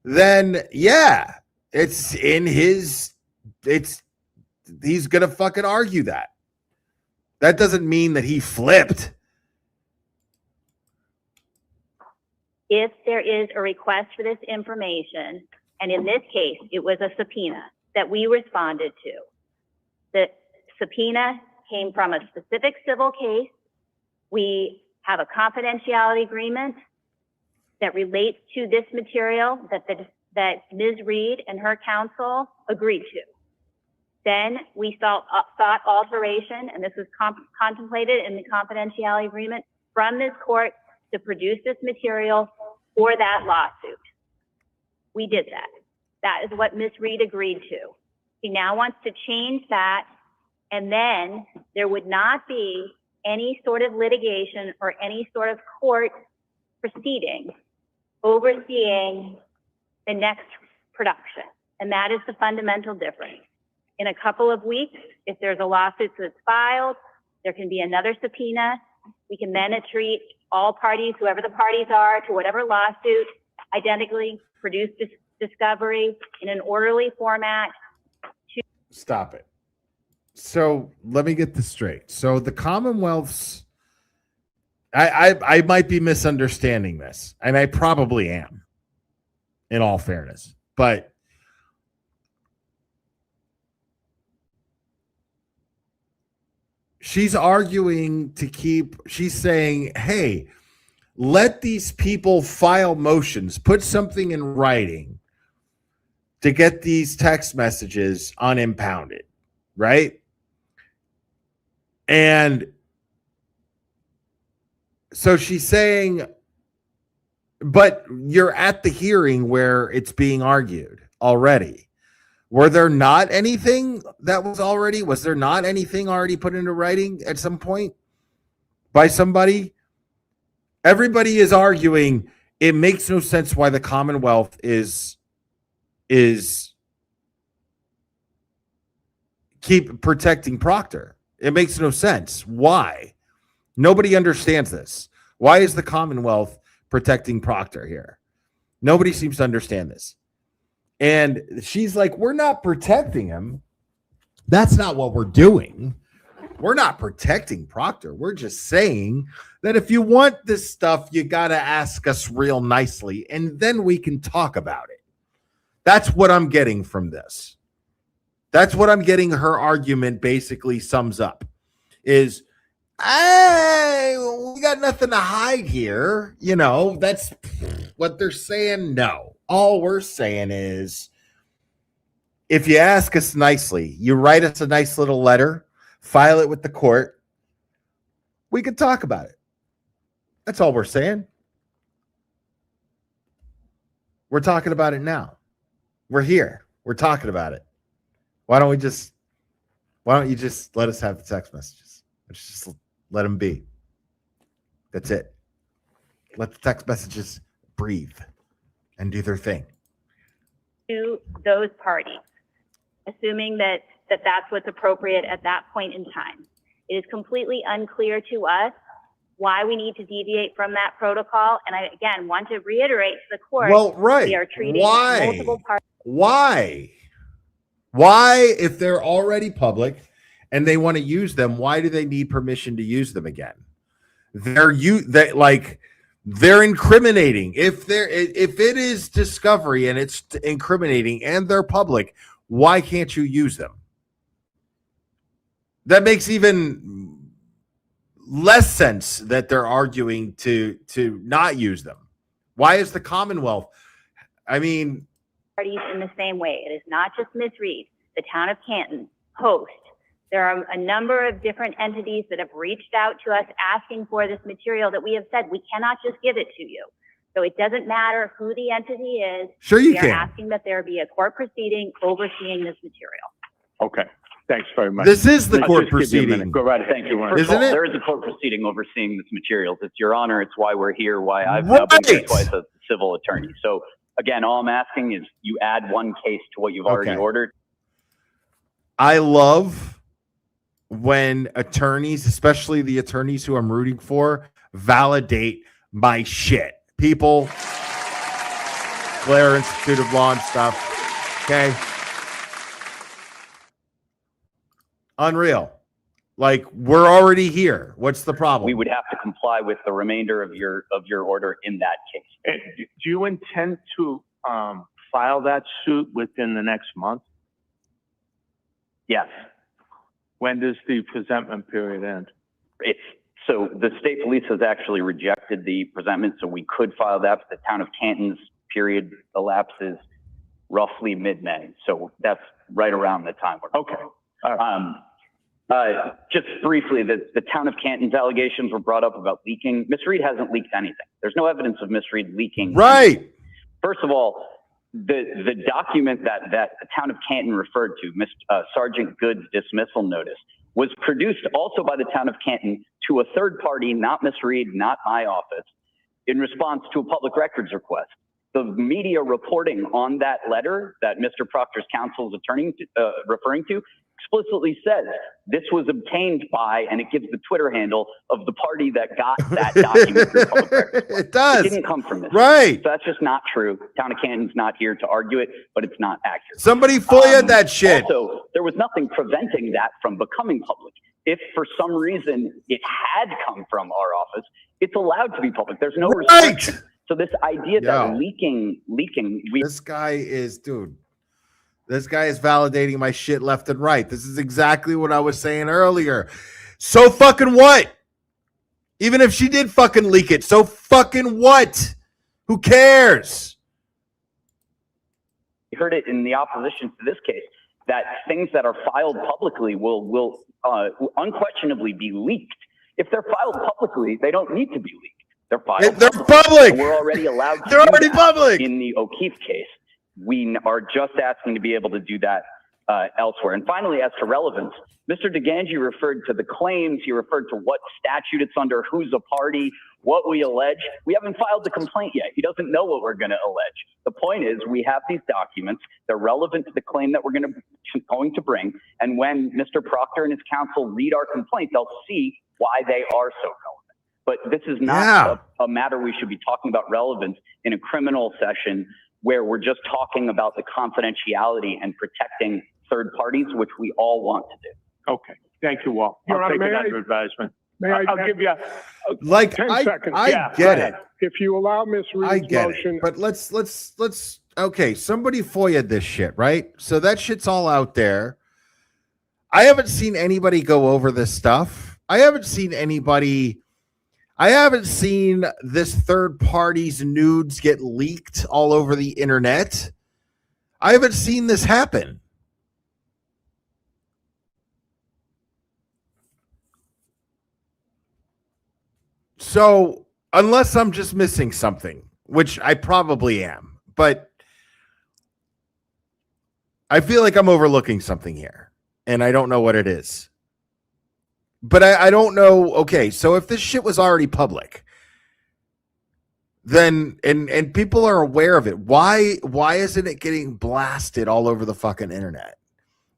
then yeah, it's in his, he's going to fucking argue that. That doesn't mean that he flipped. If there is a request for this information, and in this case, it was a subpoena that we responded to. The subpoena came from a specific civil case. We have a confidentiality agreement that relates to this material that Ms. Reed and her counsel agreed to. Then we sought alteration, and this was contemplated in the confidentiality agreement from this court to produce this material for that lawsuit. We did that. That is what Ms. Reed agreed to. She now wants to change that, and then there would not be any sort of litigation or any sort of court proceeding overseeing the next production. And that is the fundamental difference. In a couple of weeks, if there's a lawsuit that's filed, there can be another subpoena. We can then treat all parties, whoever the parties are, to whatever lawsuit, identically produce discovery in an orderly format. Stop it. So let me get this straight. So the Commonwealth's, I might be misunderstanding this, and I probably am, in all fairness, but she's arguing to keep, she's saying, hey, let these people file motions, put something in writing to get these text messages unimpounded, right? And so she's saying, but you're at the hearing where it's being argued already. Was there not anything already put into writing at some point by somebody? Everybody is arguing it makes no sense why the Commonwealth is keep protecting Proctor. It makes no sense. Why? Nobody understands this. Why is the Commonwealth protecting Proctor here? Nobody seems to understand this. And she's like, we're not protecting him. That's not what we're doing. We're not protecting Proctor. We're just saying that if you want this stuff, you got to ask us real nicely, and then we can talk about it. That's what I'm getting from this. That's what I'm getting. Her argument basically sums up is, hey, we got nothing to hide here. You know, that's what they're saying. No, all we're saying is, if you ask us nicely, you write us a nice little letter, file it with the court, we can talk about it. That's all we're saying. We're talking about it now. We're here. We're talking about it. Why don't you just let us have the text messages? Let's just let them be. That's it. Let the text messages breathe and do their thing. To those parties, assuming that that's what's appropriate at that point in time. It is completely unclear to us why we need to deviate from that protocol. And I, again, want to reiterate to the court, well, right. We are treating multiple parties. Why, if they're already public and they want to use them, why do they need permission to use them again? They're incriminating. If it is discovery and it's incriminating and they're public, why can't you use them? That makes even less sense that they're arguing to not use them. Why is the Commonwealth? I mean, Parties in the same way. It is not just Ms. Reed, the town of Canton, Host. There are a number of different entities that have reached out to us asking for this material that we have said we cannot just give it to you. So it doesn't matter who the entity is. Sure you can. We are asking that there be a court proceeding overseeing this material. Okay. Thanks very much. This is the court proceeding. Go right ahead. Thank you. Isn't First of all, it? there is a court proceeding overseeing this materials. It's your honor. It's why we're here, why I've now been here twice as a civil attorney. So again, all I'm asking is you add one case to what you've already ordered. I love when attorneys, especially the attorneys who I'm rooting for, validate my shit. People, Blair Institute of Law and stuff. Okay. Unreal. Like, we're already here. What's the problem? We would have to comply with the remainder of your order in that case. Do you intend to file that suit within the next month? Yes. When does the presentment period end? So the state police has actually rejected the presentment, so we could file that. But the town of Canton's period elapses roughly mid-May. So that's right around the time. Okay. All right. Just briefly, the town of Canton's allegations were brought up about leaking. Ms. Reed hasn't leaked anything. There's no evidence of Ms. Reed leaking. Right. Anything. First of all, the document that the town of Canton referred to, Sergeant Good's dismissal notice, was produced also by the town of Canton to a third party, not Ms. Reed, not my office, in response to a public records request. The media reporting on that letter that Mr. Proctor's counsel is referring to explicitly says this was obtained by, and it gives the Twitter handle of the party that got that document through public records. It does. It didn't come from this. Right. So that's just not true. Town of Canton's not here to argue it, but it's not accurate. Somebody FOIA'd that shit. Also, there was nothing preventing that from becoming public. If for some reason it had come from our office, it's allowed to be public. There's no restriction. So this idea that leaking, this guy is validating my shit left and right. This is exactly what I was saying earlier. So fucking what? Even if she did fucking leak it, so fucking what? Who cares? We heard it in the opposition to this case, that things that are filed publicly will unquestionably be leaked. If they're filed publicly, they don't need to be leaked. They're filed. They're public. We're already allowed to They're do already that public. in the O'Keefe case. We are just asking to be able to do that elsewhere. And finally, as to relevance, Mr. DeGangi referred to the claims. He referred to what statute it's under, who's a party, what we allege. We haven't filed the complaint yet. He doesn't know what we're going to allege. The point is, we have these documents. They're relevant to the claim that we're going to bring. And when Mr. Proctor and his counsel read our complaint, they'll see why they are so relevant. But this is not a matter we should be talking about relevance in a criminal session where we're just talking about the confidentiality and protecting third parties, which we all want to do. Okay. Thank you, Walt. I'll take it under advisement. May I? I'll give you Like 10 seconds. I get it. If you allow Ms. I Reed's get motion. it. But let's okay, somebody FOIA'd this shit, right? So that shit's all out there. I haven't seen anybody go over this stuff. I haven't seen this third party's nudes get leaked all over the internet. I haven't seen this happen. So, unless I'm just missing something, which I probably am, but I feel like I'm overlooking something here, and I don't know what it is. But I don't know. Okay, so if this shit was already public, then and people are aware of it, why isn't it getting blasted all over the fucking internet?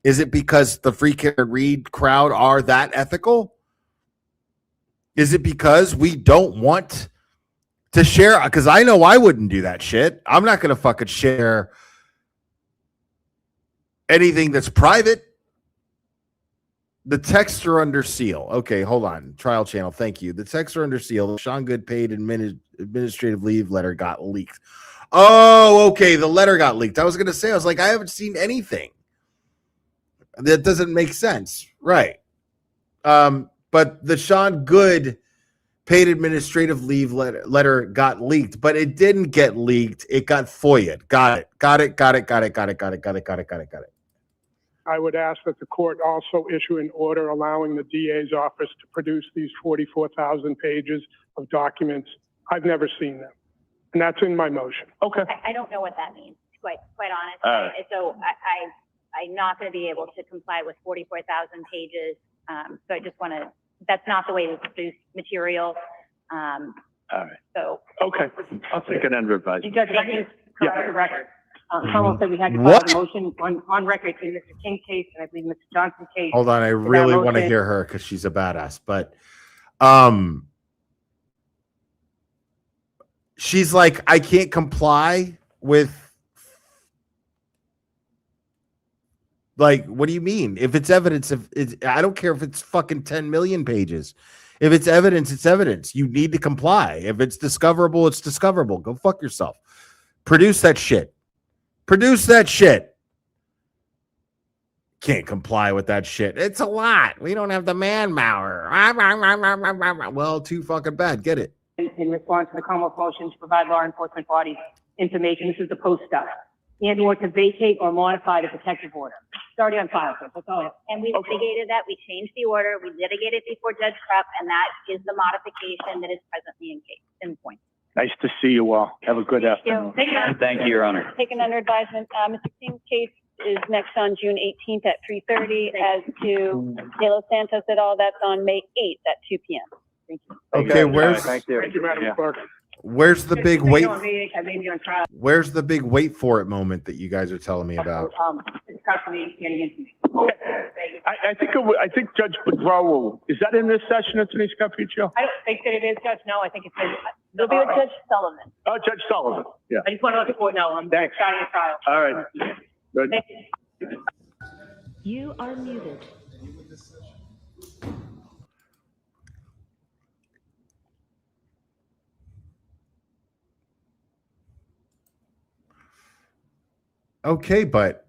Is it because the Free Care Read crowd are that ethical? Is it because we don't want to share? Because I know I wouldn't do that shit. I'm not going to fucking share anything that's private. The texts are under seal. Okay, hold on. Trial channel, thank you. The texts are under seal. The Sean Good paid administrative leave letter got leaked. Oh, okay. The letter got leaked. I was going to say, I haven't seen anything. That doesn't make sense. Right. But the Sean Good paid administrative leave letter got leaked, but it didn't get leaked. It got FOIA'd. Got it. I would ask that the court also issue an order allowing the DA's office to produce these 44,000 pages of documents. I've never seen them. And that's in my motion. Okay. I don't know what that means, quite honestly. So I'm not going to be able to comply with 44,000 pages. So I just want to, that's not the way we produce material. All right. So. Okay. I'll take it under advisement. Judge, I can correct the record. Counsel said we had to file the motion on record in Mr. King's case, and I believe Mr. Johnson's case. Hold on, I really want to hear her because she's a badass. But she's like, I can't comply with. Like, what do you mean? If it's evidence, I don't care if it's fucking 10 million pages. If it's evidence, it's evidence. You need to comply. If it's discoverable, it's discoverable. Go fuck yourself. Produce that shit. Can't comply with that shit. It's a lot. We don't have the manpower. Well, too fucking bad. Get it. In response to the Commonwealth motion to provide law enforcement bodies information, this is the post stuff, and or to vacate or modify the protective order. It's already on file, so that's all. And we litigated that. We changed the order. We litigated before Judge Krupp, and that is the modification that is presently in point. Nice to see you all. Have a good afternoon. Thank you, Your Honor. Taken under advisement. Mr. King's case is next on June 18th at 3:30. As to Melo Santos et al., that's on May 8th at 2 p.m. Thank you. Okay, where's Thank you, Madam Clerk. where's the big wait? I may be on trial. Where's the big wait for it moment that you guys are telling me about? It's custody getting into me. I think Judge Pedro, is that in this session, Attorney Scarpiccio? I don't think that it is, Judge. No, I think it's. It'll be with Judge Sullivan. Oh, Judge Sullivan. Yeah. I just want to let the court know I'm starting a trial. All right. Good. Thank you. You are muted. Okay, but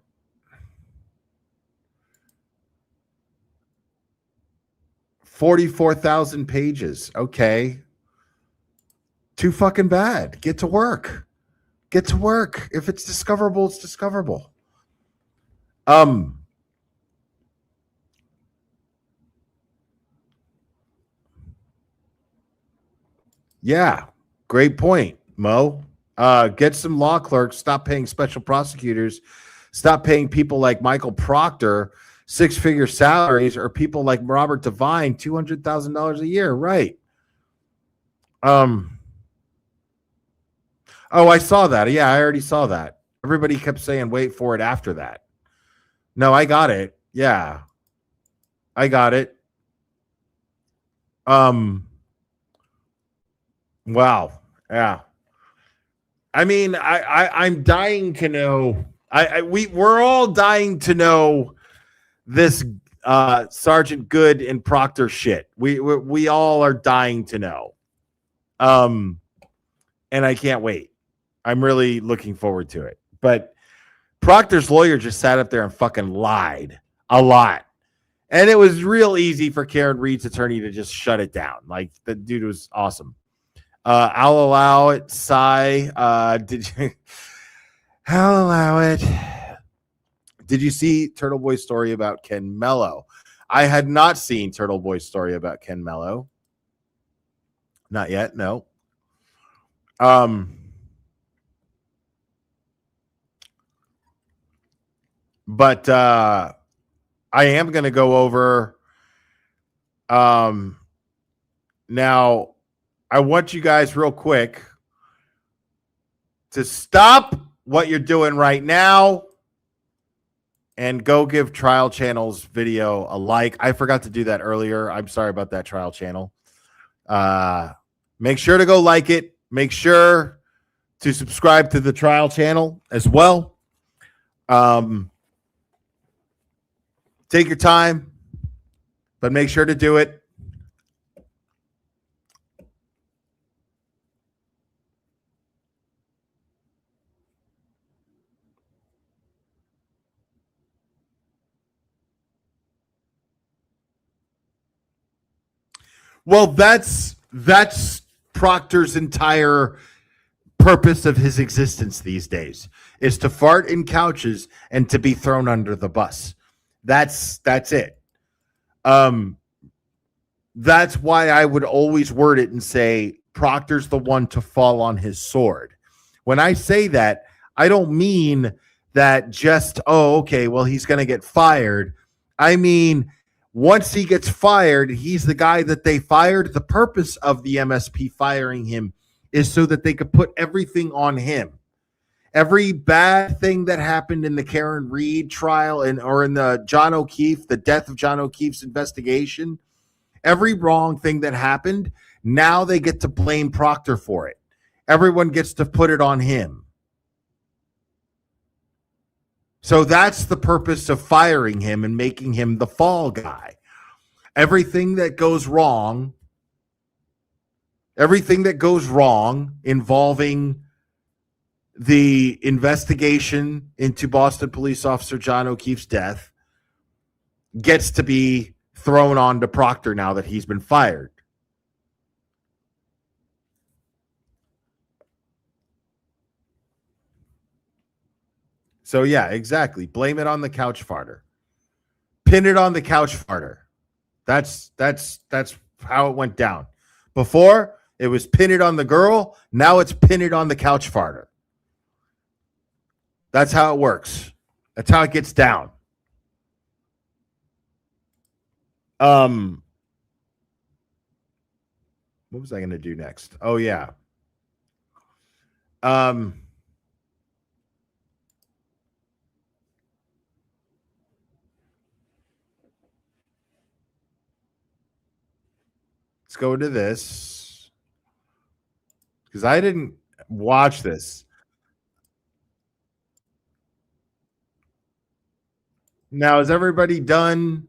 44,000 pages. Okay. Too fucking bad. Get to work. Get to work. If it's discoverable, it's discoverable. Yeah. Great point, Mo. Get some law clerks. Stop paying special prosecutors. Stop paying people like Michael Proctor six-figure salaries, or people like Robert Devine $200,000 a year. Right. Oh, I saw that. Yeah, I already saw that. Everybody kept saying, wait for it after that. No, I got it. Yeah. I got it. Wow. Yeah. I mean, I'm dying to know. We're all dying to know this Sergeant Good and Proctor shit. We all are dying to know. And I can't wait. I'm really looking forward to it. But Proctor's lawyer just sat up there and fucking lied a lot. And it was real easy for Karen Reed's attorney to just shut it down. Like, the dude was awesome. I'll allow it. Sigh. I'll allow it. Did you see Turtle Boy's story about Ken Melo? I had not seen Turtle Boy's story about Ken Melo. Not yet. No. But I am going to go over. Now, I want you guys real quick to stop what you're doing right now and go give Trial Channel's video a like. I forgot to do that earlier. I'm sorry about that, Trial Channel. Make sure to go like it. Make sure to subscribe to the Trial Channel as well. Take your time, but make sure to do it. Well, that's Proctor's entire purpose of his existence these days, is to fart in couches and to be thrown under the bus. That's it. That's why I would always word it and say Proctor's the one to fall on his sword. When I say that, I don't mean that just, oh, okay, well, he's going to get fired. I mean, once he gets fired, he's the guy that they fired. The purpose of the MSP firing him is so that they could put everything on him. Every bad thing that happened in the Karen Reed trial or in the John O'Keefe, the death of John O'Keefe's investigation, every wrong thing that happened, now they get to blame Proctor for it. Everyone gets to put it on him. So that's the purpose of firing him and making him the fall guy. Everything that goes wrong involving the investigation into Boston police officer John O'Keefe's death gets to be thrown on to Proctor now that he's been fired. So yeah, exactly. Blame it on the couch farter. Pin it on the couch farter. That's how it went down. Before, it was pin it on the girl. Now it's pin it on the couch farter. That's how it works. That's how it gets down. What was I going to do next? Oh, yeah. Let's go to this, because I didn't watch this. Now, is everybody done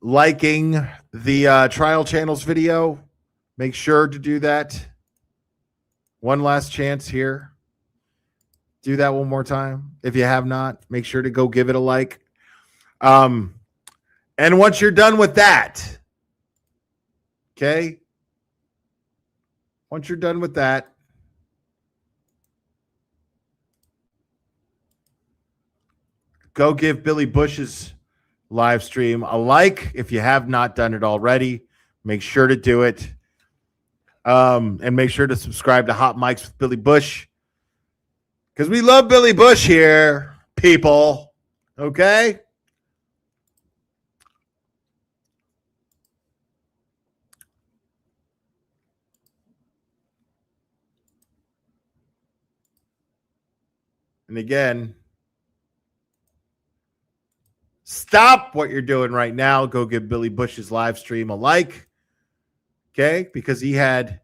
liking the Trial Channel's video? Make sure to do that. One last chance here. Do that one more time. If you have not, make sure to go give it a like. And once you're done with that, Okay. Once you're done with that, go give Billy Bush's live stream a like if you have not done it already. Make sure to do it. And make sure to subscribe to Hot Mics with Billy Bush. Because we love Billy Bush here, people. Okay? And again, stop what you're doing right now. Go give Billy Bush's live stream a like. Okay? Because he had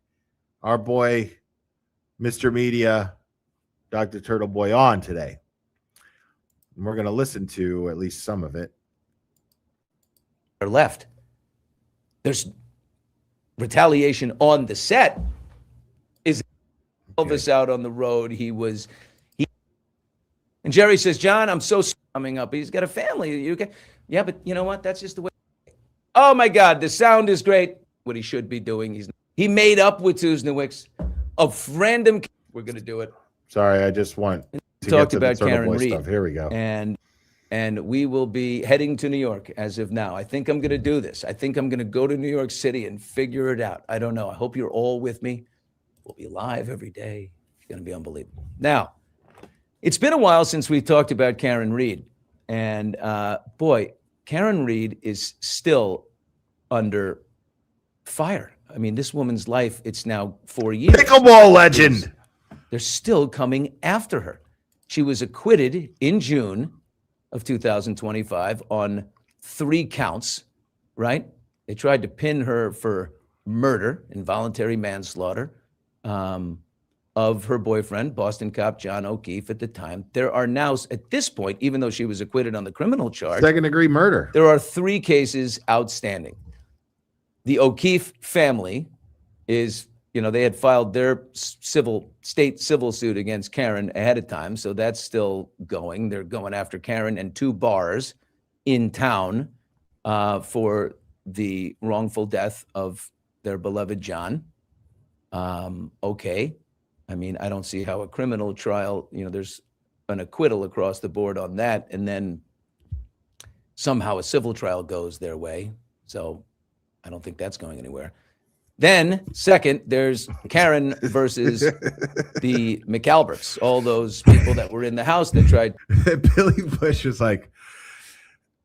our boy, Mr. Media, Dr. Turtle Boy on today. And we're going to listen to at least some of it. Or left. There's retaliation on the set. Is Elvis out on the road? And Jerry says, John, I'm so coming up. He's got a family. You can, yeah, but you know what? That's just the way. Oh my God, the sound is great. What he should be doing. He made up with Susnowicz of random. We're going to do it. Sorry, I just want to talk get about to the Karen Boy Reed. stuff. Here we go. And we will be heading to New York as of now. I think I'm going to do this. I think I'm going to go to New York City and figure it out. I don't know. I hope you're all with me. We'll be live every day. It's going to be unbelievable. Now, it's been a while since we talked about Karen Reed. And boy, Karen Reed is still under fire. I mean, this woman's life, it's now 4 years. Pickleball legend. They're still coming after her. She was acquitted in June of 2025 on 3 counts, right? They tried to pin her for murder, involuntary manslaughter, of her boyfriend, Boston cop John O'Keefe at the time. There are now, at this point, even though she was acquitted on the criminal charge, second-degree murder, there are 3 cases outstanding. The O'Keefe family is, they had filed their state civil suit against Karen ahead of time, so that's still going. They're going after Karen and 2 bars in town for the wrongful death of their beloved John. Okay. I mean, I don't see how a criminal trial, there's an acquittal across the board on that, and then somehow a civil trial goes their way. So I don't think that's going anywhere. Then, second, there's Karen versus the McAlberts, all those people that were in the house that tried. Billy Bush was like,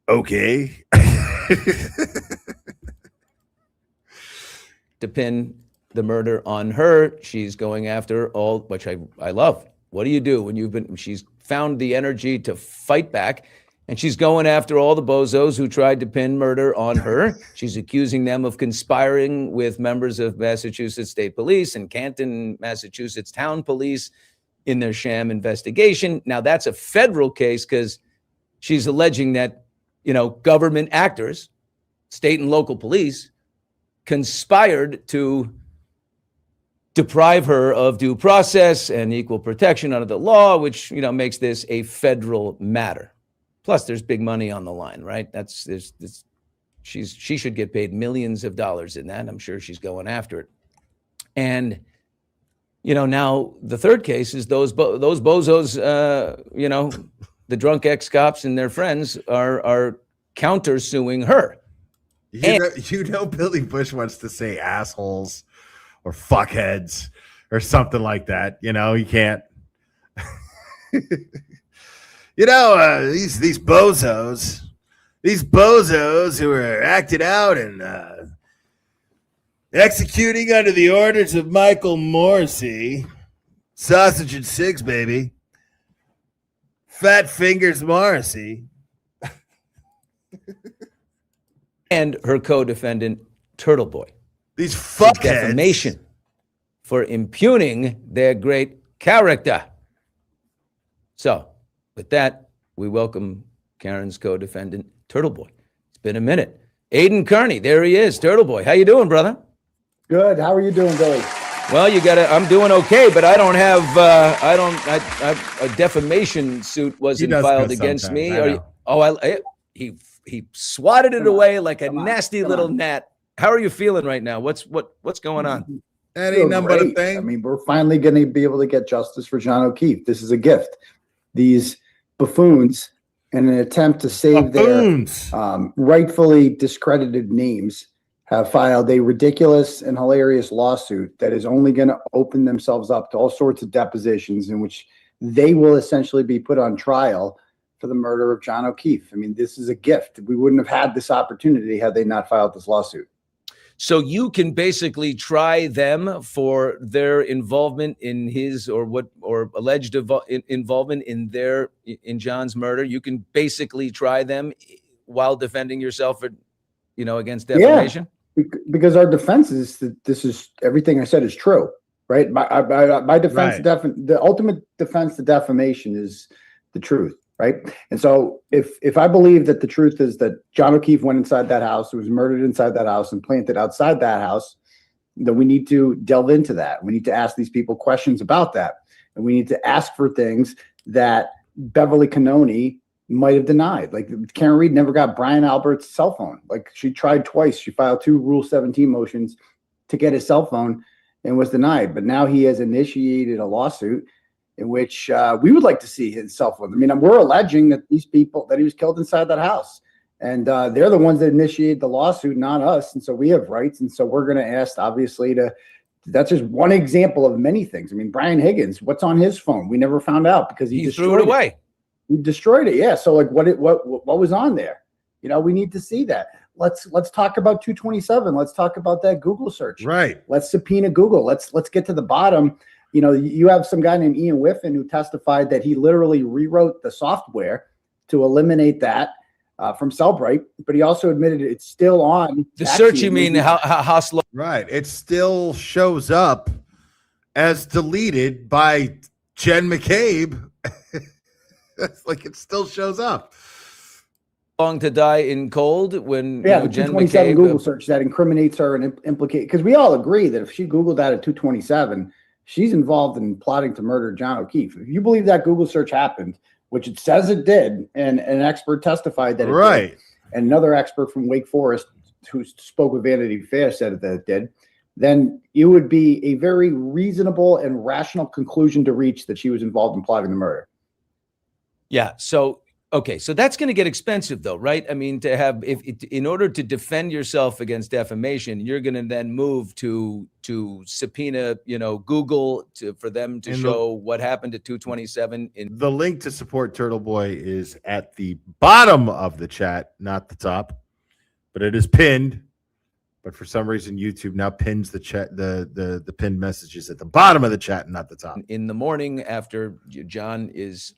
okay. To pin the murder on her. She's going after all, which I love. What do you do when she's found the energy to fight back, and she's going after all the bozos who tried to pin murder on her. She's accusing them of conspiring with members of Massachusetts State Police and Canton, Massachusetts Town Police in their sham investigation. Now that's a federal case because she's alleging that, government actors, state and local police, conspired to deprive her of due process and equal protection under the law, which, makes this a federal matter. Plus, there's big money on the line, right? She should get paid millions of dollars in that. I'm sure she's going after it. And, now the third case is those bozos, the drunk ex-cops and their friends are countersuing her. Billy Bush wants to say assholes or fuckheads or something like that. You can't. These bozos who are acted out and executing under the orders of Michael Morrissey, Sausage and Six, baby, Fat Fingers Morrissey, and her co-defendant Turtle Boy. These fuckheads. Defamation for impugning their great character. So, with that, we welcome Karen's co-defendant, Turtle Boy. It's been a minute. Aiden Kearney, there he is, Turtle Boy. How you doing, brother? Good. How are you doing, Billy? Well, I'm doing okay, but I don't have, a defamation suit wasn't filed against me. He swatted it away like a nasty little gnat How are you feeling right now? What's going on? That Feel ain't nothing but a great. thing. I mean, we're finally going to be able to get justice for John O'Keefe. This is a gift. These buffoons, in an attempt to save Buffoons. their rightfully discredited names, have filed a ridiculous and hilarious lawsuit that is only going to open themselves up to all sorts of depositions in which they will essentially be put on trial for the murder of John O'Keefe. I mean, this is a gift. We wouldn't have had this opportunity had they not filed this lawsuit. So you can basically try them for their involvement in his or alleged involvement in John's murder. You can basically try them while defending yourself, against defamation. Yeah, because our defense is that this is everything I said is true, right? My defense, Right. the ultimate defense to defamation is the truth. Right. And so if I believe that the truth is that John O'Keefe went inside that house, was murdered inside that house and planted outside that house, then we need to delve into that. We need to ask these people questions about that. And we need to ask for things that Beverly Cannoni might have denied. Like Karen Reed never got Brian Albert's cell phone. Like she tried twice. She filed 2 Rule 17 motions to get his cell phone and was denied. But now he has initiated a lawsuit in which we would like to see his cell phone. I mean, we're alleging that these people, that he was killed inside that house. And they're the ones that initiated the lawsuit, not us. And so we have rights. And so we're going to ask, obviously, that's just one example of many things. I mean, Brian Higgins, what's on his phone? We never found out because he threw it away. He destroyed it. Yeah. So like what was on there? We need to see that. Let's talk about 227. Let's talk about that Google search. Right. Let's subpoena Google. Let's get to the bottom. You have some guy named Ian Whiffen who testified that he literally rewrote the software to eliminate that from Cellbrite, but he also admitted it's still on. The search, you mean how slow? Right. It still shows up as deleted by Jen McCabe. Like it still shows up. Long to die in cold when the Jen 227 McCabe, Google search that incriminates her and implicate, because we all agree that if she Googled that at 227, she's involved in plotting to murder John O'Keefe. If you believe that Google search happened, which it says it did, and an expert testified that it did, and another expert from Wake Forest who spoke with Vanity Fair said that it did, then it would be a very reasonable and rational conclusion to reach that she was involved in plotting the murder. Yeah. So, okay. So that's going to get expensive though, right? I mean, in order to defend yourself against defamation, you're going to then move to subpoena, Google for them to show what happened at 227. The link to support Turtle Boy is at the bottom of the chat, not the top, but it is pinned. But for some reason, YouTube now pins the chat, the pinned messages at the bottom of the chat and not the top. In the morning after John is,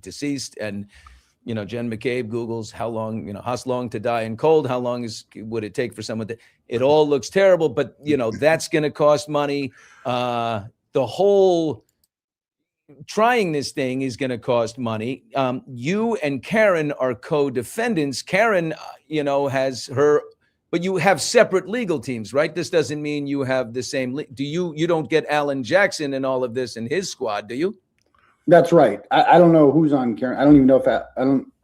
deceased, and Jen McCabe Googles how long to die in cold, how long would it take for someone to, it all looks terrible, but that's going to cost money. The whole trying this thing is going to cost money. You and Karen are co-defendants. Karen, has her, but you have separate legal teams, right? This doesn't mean you have the same. You don't get Alan Jackson and all of this in his squad, do you? That's right. I don't know who's on Karen. I don't even know if I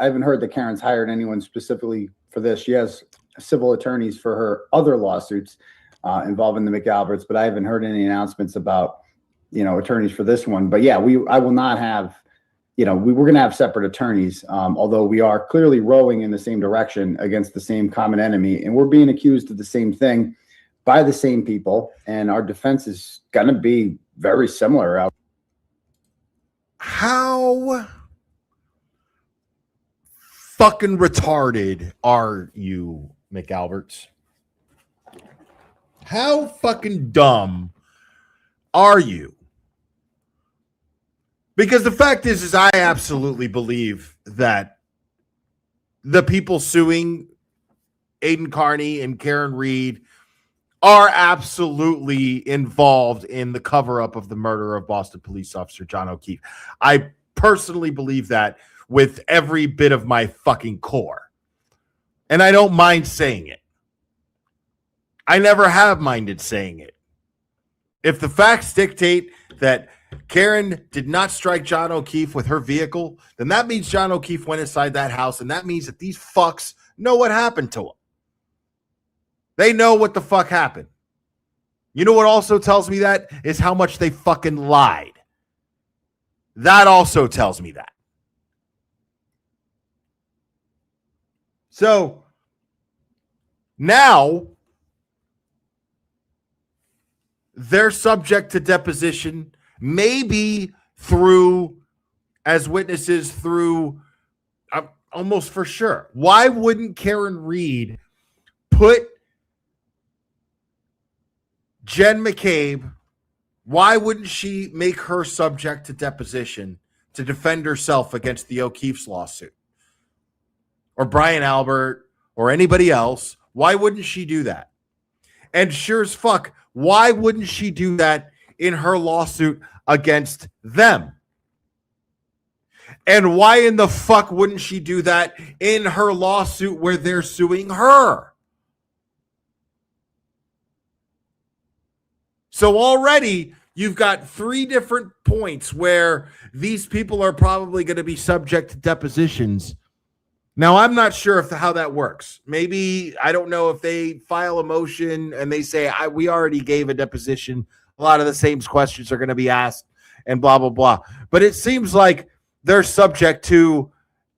haven't heard that Karen's hired anyone specifically for this. She has civil attorneys for her other lawsuits involving the McAlberts, but I haven't heard any announcements about, attorneys for this one. But yeah, I will not have, we're going to have separate attorneys, although we are clearly rowing in the same direction against the same common enemy. And we're being accused of the same thing by the same people. And our defense is going to be very similar. How fucking retarded are you, McAlberts? How fucking dumb are you? Because the fact is I absolutely believe that the people suing Aiden Carney and Karen Reed are absolutely involved in the cover-up of the murder of Boston police officer John O'Keefe. I personally believe that with every bit of my fucking core. And I don't mind saying it. I never have minded saying it. If the facts dictate that Karen did not strike John O'Keefe with her vehicle, then that means John O'Keefe went inside that house, and that means that these fucks know what happened to him. They know what the fuck happened. You know what also tells me that is how much they fucking lied. That also tells me that. So now they're subject to deposition, maybe through, as witnesses, through almost for sure. Why wouldn't Karen Reed put Jen McCabe, why wouldn't she make her subject to deposition to defend herself against the O'Keefe's lawsuit? Or Brian Albert or anybody else? Why wouldn't she do that? And sure as fuck, why wouldn't she do that in her lawsuit against them? And why in the fuck wouldn't she do that in her lawsuit where they're suing her? So already you've got 3 different points where these people are probably going to be subject to depositions. Now, I'm not sure how that works. Maybe, I don't know if they file a motion and they say, we already gave a deposition. A lot of the same questions are going to be asked and blah, blah, blah. But it seems like they're subject to,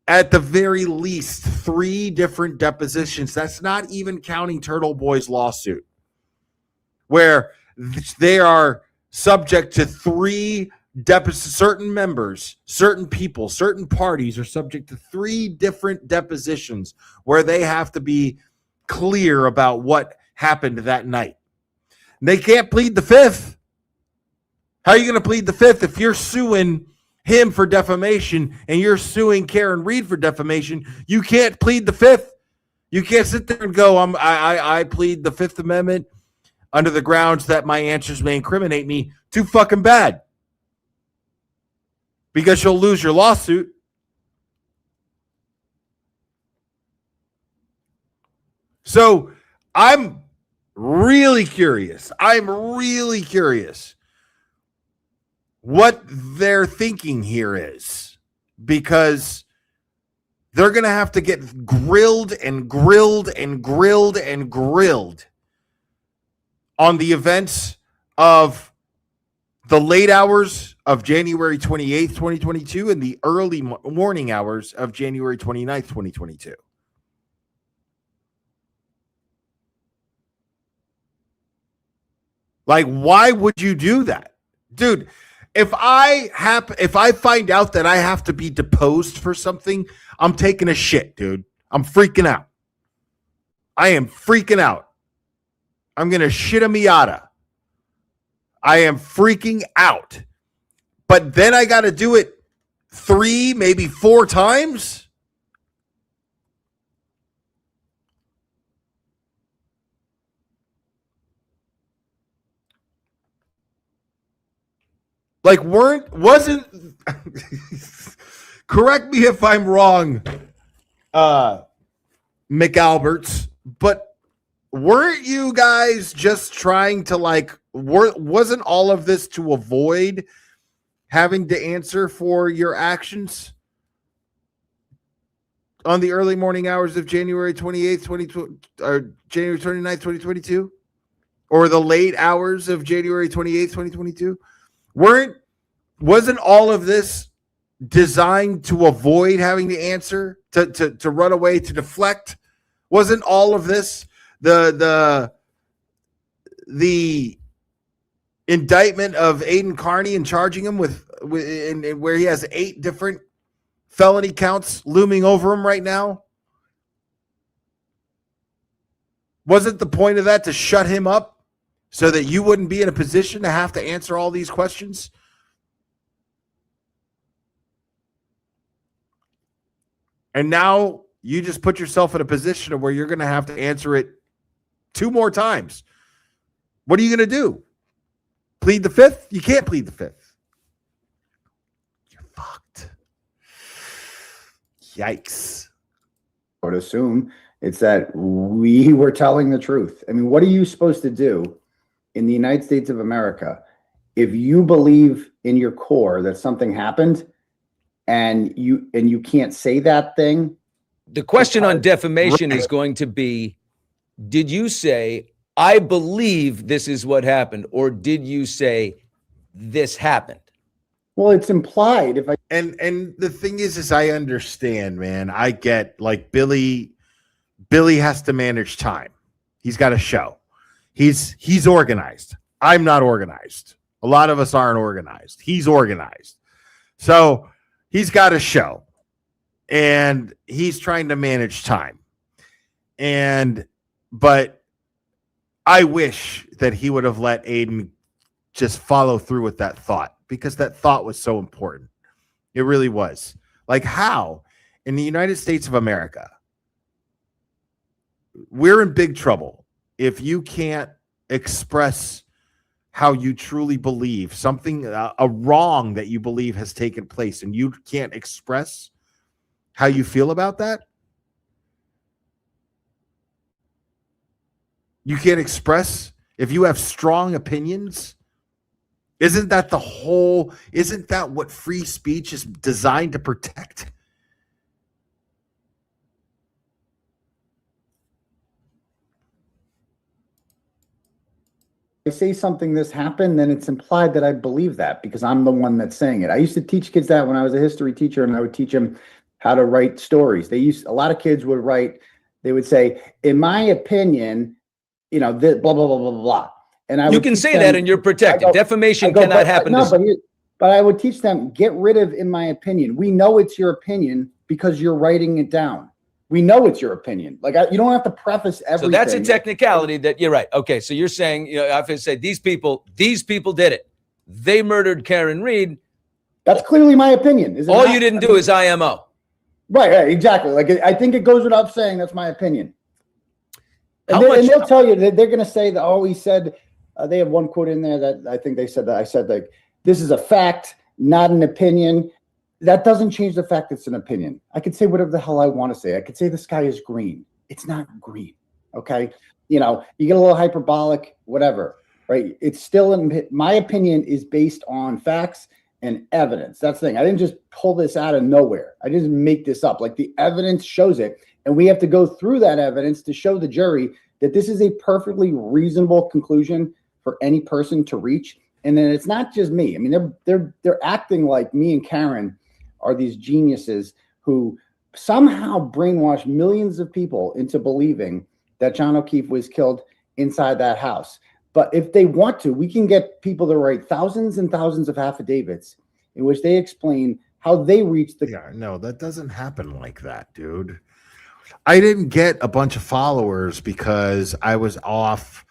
at the very least, 3 different depositions. That's not even counting Turtle Boy's lawsuit, where they are subject to 3 depositions. Certain members, certain people, certain parties are subject to 3 different depositions where they have to be clear about what happened that night. They can't plead the 5th. How are you going to plead the 5th if you're suing him for defamation and you're suing Karen Reed for defamation? You can't plead the 5th. You can't sit there and go, I plead the 5th Amendment under the grounds that my answers may incriminate me. Too fucking bad. Because you'll lose your lawsuit. So I'm really curious. What their thinking here is, because they're going to have to get grilled and grilled and grilled and grilled on the events of the late hours of January 28th, 2022 and the early morning hours of January 29th, 2022. Like, why would you do that? Dude, if I find out that I have to be deposed for something, I'm taking a shit, dude. I'm freaking out. I am freaking out. I'm going to shit a Miata. I am freaking out. But then I got to do it 3, maybe 4 times? Like, wasn't correct me if I'm wrong, McAlberts, but weren't you guys just trying to, like, wasn't all of this to avoid having to answer for your actions on the early morning hours of January 28th, 2020, or January 29th, 2022, or the late hours of January 28th, 2022? Wasn't all of this designed to avoid having to answer, to run away, to deflect? Wasn't all of this the indictment of Aiden Carney and charging him with where he has 8 different felony counts looming over him right now? Wasn't the point of that to shut him up so that you wouldn't be in a position to have to answer all these questions? And now you just put yourself in a position where you're going to have to answer it 2 more times. What are you going to do? Plead the 5th? You can't plead the 5th. You're fucked. Yikes. I would assume it's that we were telling the truth. I mean, what are you supposed to do in the United States of America if you believe in your core that something happened and you can't say that thing? The question on defamation is going to be, did you say, I believe this is what happened, or did you say this happened? Well, it's implied. If I And the thing is I understand, man. I get like Billy has to manage time. He's got a show. He's organized. I'm not organized. A lot of us aren't organized. He's organized. So he's got a show and he's trying to manage time. But I wish that he would have let Aiden just follow through with that thought, because that thought was so important. It really was. Like, how in the United States of America, we're in big trouble if you can't express how you truly believe something, a wrong that you believe has taken place, and you can't express how you feel about that. You can't express if you have strong opinions. Isn't that what free speech is designed to protect? say something this happened, then it's implied that I believe that because I'm the one that's saying it. I used to teach kids that when I was a history teacher, and I would teach them how to write stories. A lot of kids would write, they would say, in my opinion, blah, blah, blah, blah, blah, blah. And you can say that and you're protected. Defamation cannot happen. But I would teach them, get rid of in my opinion. We know it's your opinion because you're writing it down. We know it's your opinion. Like, you don't have to preface everything. So that's a technicality that you're right. Okay. So you're saying, I have to say these people did it. They murdered Karen Reed. That's clearly my opinion. All you didn't do is IMO. Right, exactly. Like, I think it goes without saying that's my opinion. And they'll tell you that they're going to say that, oh, he said, they have one quote in there that I think they said that I said, like, this is a fact, not an opinion. That doesn't change the fact it's an opinion. I could say whatever the hell I want to say. I could say the sky is green. It's not green. Okay. You get a little hyperbolic, whatever, right? It's still, my opinion is based on facts and evidence. That's the thing. I didn't just pull this out of nowhere. I didn't make this up. Like, the evidence shows it. And we have to go through that evidence to show the jury that this is a perfectly reasonable conclusion for any person to reach. And then it's not just me. I mean, they're acting like me and Karen are these geniuses who somehow brainwash millions of people into believing that John O'Keefe was killed inside that house. But if they want to, we can get people to write thousands and thousands of affidavits in which they explain how they reached the... Yeah, no, that doesn't happen like that, dude. I didn't get a bunch of followers because I was off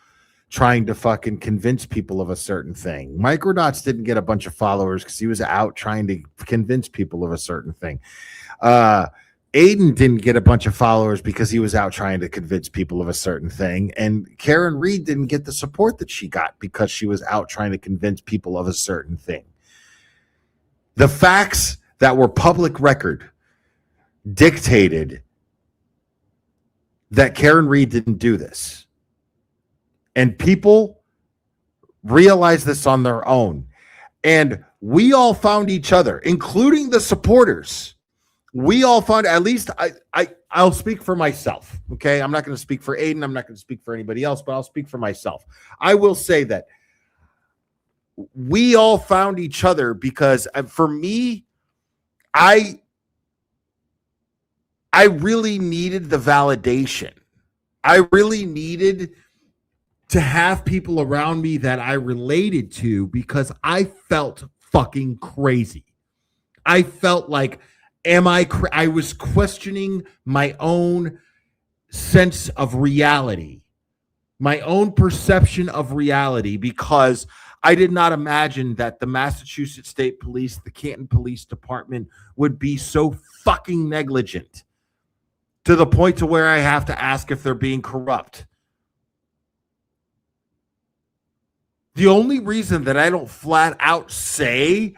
trying to fucking convince people of a certain thing. Microdot's didn't get a bunch of followers because he was out trying to convince people of a certain thing. Aiden didn't get a bunch of followers because he was out trying to convince people of a certain thing. And Karen Reed didn't get the support that she got because she was out trying to convince people of a certain thing. The facts that were public record dictated that Karen Reed didn't do this. And people realized this on their own. And we all found each other, including the supporters. We all found, at least I'll speak for myself. Okay. I'm not going to speak for Aiden. I'm not going to speak for anybody else, but I'll speak for myself. I will say that we all found each other because for me, I really needed the validation. I really needed to have people around me that I related to because I felt fucking crazy. I felt like, I was questioning my own sense of reality, my own perception of reality, because I did not imagine that the Massachusetts State Police, the Canton Police Department would be so fucking negligent to the point to where I have to ask if they're being corrupt. The only reason that I don't flat out say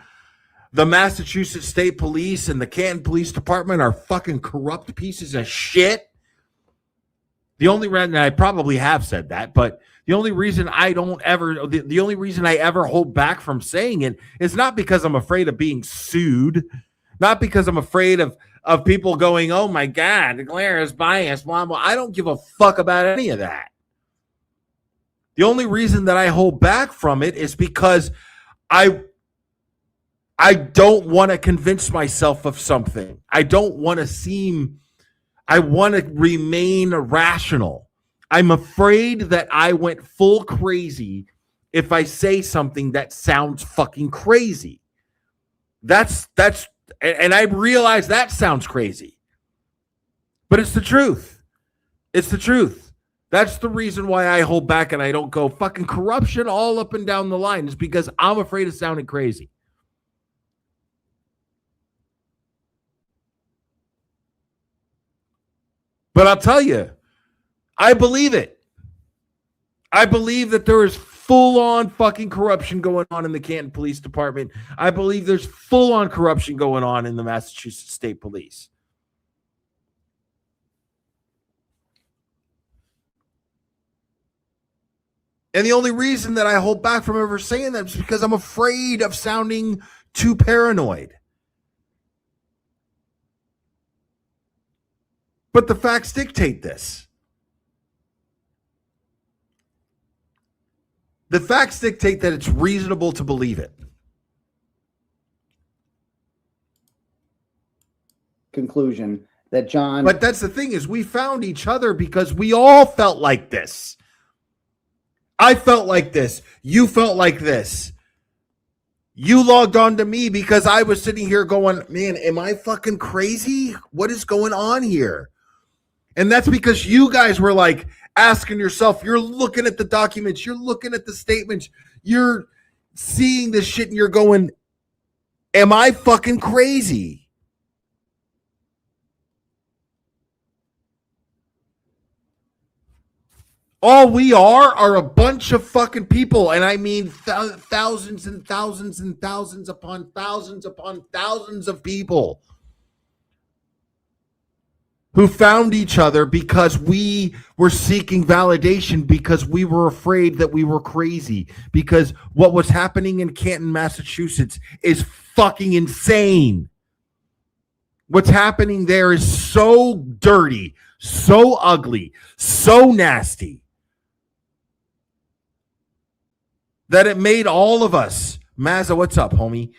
the Massachusetts State Police and the Canton Police Department are fucking corrupt pieces of shit. The only reason I probably have said that, but the only reason I ever hold back from saying it is not because I'm afraid of being sued. Not because I'm afraid of people going, oh my God, Claire is biased, blah, blah. I don't give a fuck about any of that. The only reason that I hold back from it is because I don't want to convince myself of something. I want to remain rational. I'm afraid that I went full crazy if I say something that sounds fucking crazy. And I realize that sounds crazy, but it's the truth. It's the truth. That's the reason why I hold back and I don't go fucking corruption all up and down the line, is because I'm afraid of sounding crazy. But I'll tell you, I believe it. I believe that there is full-on fucking corruption going on in the Canton Police Department. I believe there's full-on corruption going on in the Massachusetts State Police. And the only reason that I hold back from ever saying that is because I'm afraid of sounding too paranoid. But the facts dictate this. The facts dictate that it's reasonable to believe it. Conclusion that John. But that's the thing, is we found each other because we all felt like this. I felt like this. You felt like this. You logged on to me because I was sitting here going, man, am I fucking crazy? What is going on here? And that's because you guys were like asking yourself, you're looking at the documents, you're looking at the statements, you're seeing this shit and you're going, am I fucking crazy? All we are a bunch of fucking people. And I mean thousands and thousands and thousands upon thousands of people who found each other because we were seeking validation, because we were afraid that we were crazy, because what was happening in Canton, Massachusetts is fucking insane. What's happening there is so dirty, so ugly, so nasty, that it made all of us, Mazza, what's up, homie?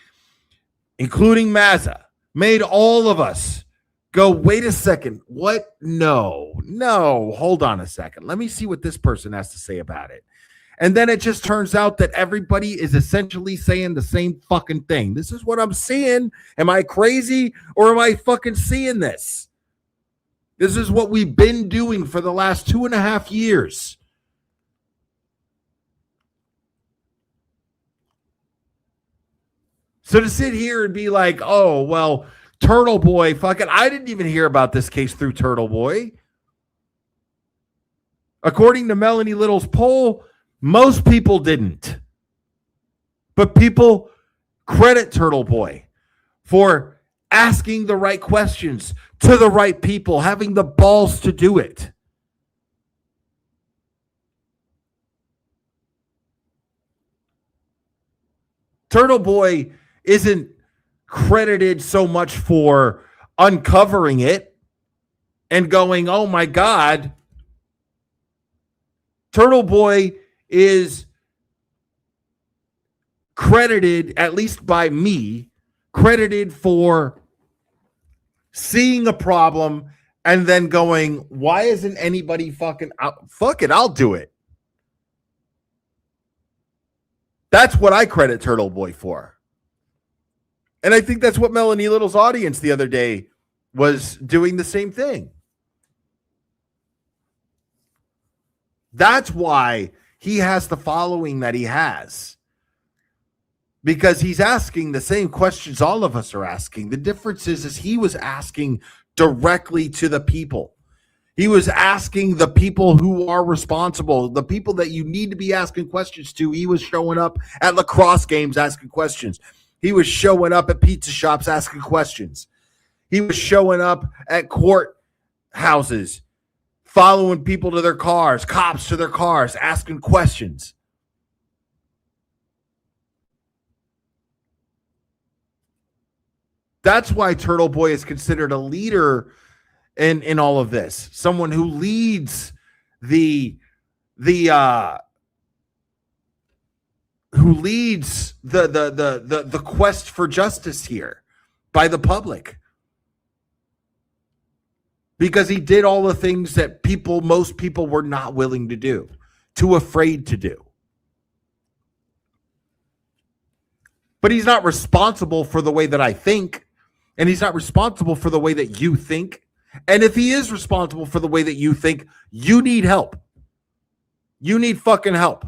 Including Mazza, made all of us go, wait a second, what? No, hold on a second. Let me see what this person has to say about it. And then it just turns out that everybody is essentially saying the same fucking thing. This is what I'm seeing. Am I crazy or am I fucking seeing this? This is what we've been doing for the last 2.5 years. So to sit here and be like, oh, well, Turtle Boy, fucking, I didn't even hear about this case through Turtle Boy. According to Melanie Little's poll, most people didn't. But people credit Turtle Boy for asking the right questions to the right people, having the balls to do it. Turtle Boy isn't credited so much for uncovering it and going, oh my God. Turtle Boy is credited, at least by me, credited for seeing a problem and then going, why isn't anybody fucking out? Fuck it, I'll do it. That's what I credit Turtle Boy for. And I think that's what Melanie Little's audience the other day was doing the same thing. That's why he has the following that he has. Because he's asking the same questions all of us are asking. The difference is he was asking directly to the people. He was asking the people who are responsible, the people that you need to be asking questions to. He was showing up at lacrosse games asking questions. He was showing up at pizza shops asking questions. He was showing up at court houses, following people to their cars, cops to their cars, asking questions. That's why Turtle Boy is considered a leader in all of this. Someone who leads the quest for justice here by the public. Because he did all the things that most people were not willing to do, too afraid to do. But he's not responsible for the way that I think, and he's not responsible for the way that you think. And if he is responsible for the way that you think, you need help. You need fucking help.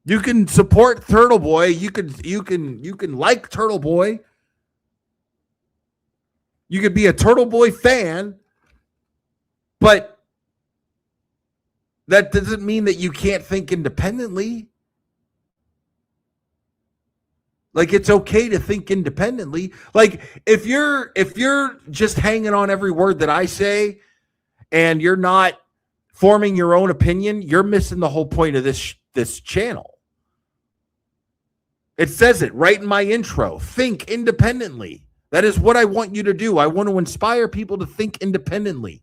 You can support Turtle Boy. You can like Turtle Boy. You could be a Turtle Boy fan, but that doesn't mean that you can't think independently. Like, it's okay to think independently. Like, if you're just hanging on every word that I say and you're not forming your own opinion, you're missing the whole point of this channel. It says it right in my intro. Think independently. That is what I want you to do. I want to inspire people to think independently.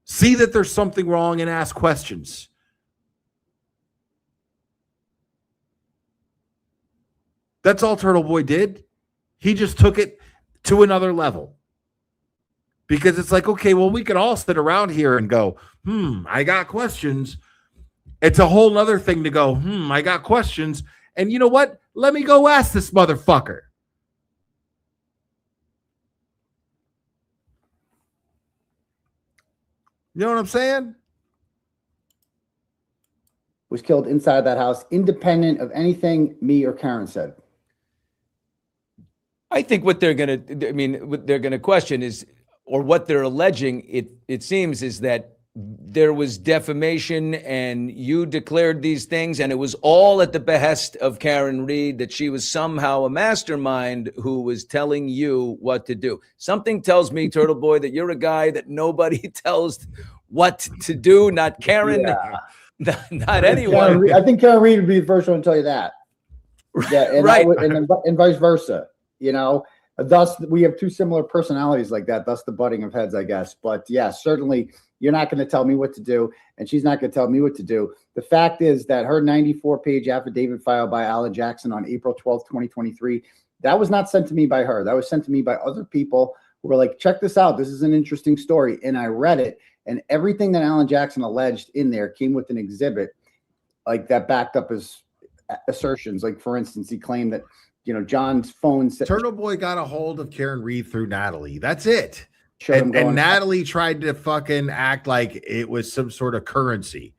See that there's something wrong and ask questions. That's all Turtle Boy did. He just took it to another level. Because it's like, okay, well, we can all sit around here and go, I got questions. It's a whole other thing to go, I got questions. And you know what? Let me go ask this motherfucker. You know what I'm saying? Was killed inside that house, independent of anything me or Karen said. I think what they're gonna question is, or what they're alleging, it seems, is that there was defamation and you declared these things, and it was all at the behest of Karen Reed, that she was somehow a mastermind who was telling you what to do. Something tells me, Turtle Boy, that you're a guy that nobody tells what to do, not Karen, not anyone. I think Karen Reed would be the first one to tell you that. Yeah, and right. And vice versa. You know, thus we have two similar personalities like that. Thus the butting of heads, I guess. But yeah, certainly you're not going to tell me what to do, and she's not going to tell me what to do. The fact is that her 94-page affidavit filed by Alan Jackson on April 12th, 2023, that was not sent to me by her. That was sent to me by other people who were like, check this out. This is an interesting story. And I read it, and everything that Alan Jackson alleged in there came with an exhibit like that backed up his assertions. Like, for instance, he claimed that, you know, John's phone said Turtle Boy got a hold of Karen Reed through Natalie. That's it. And Natalie tried to fucking act like it was some sort of currency.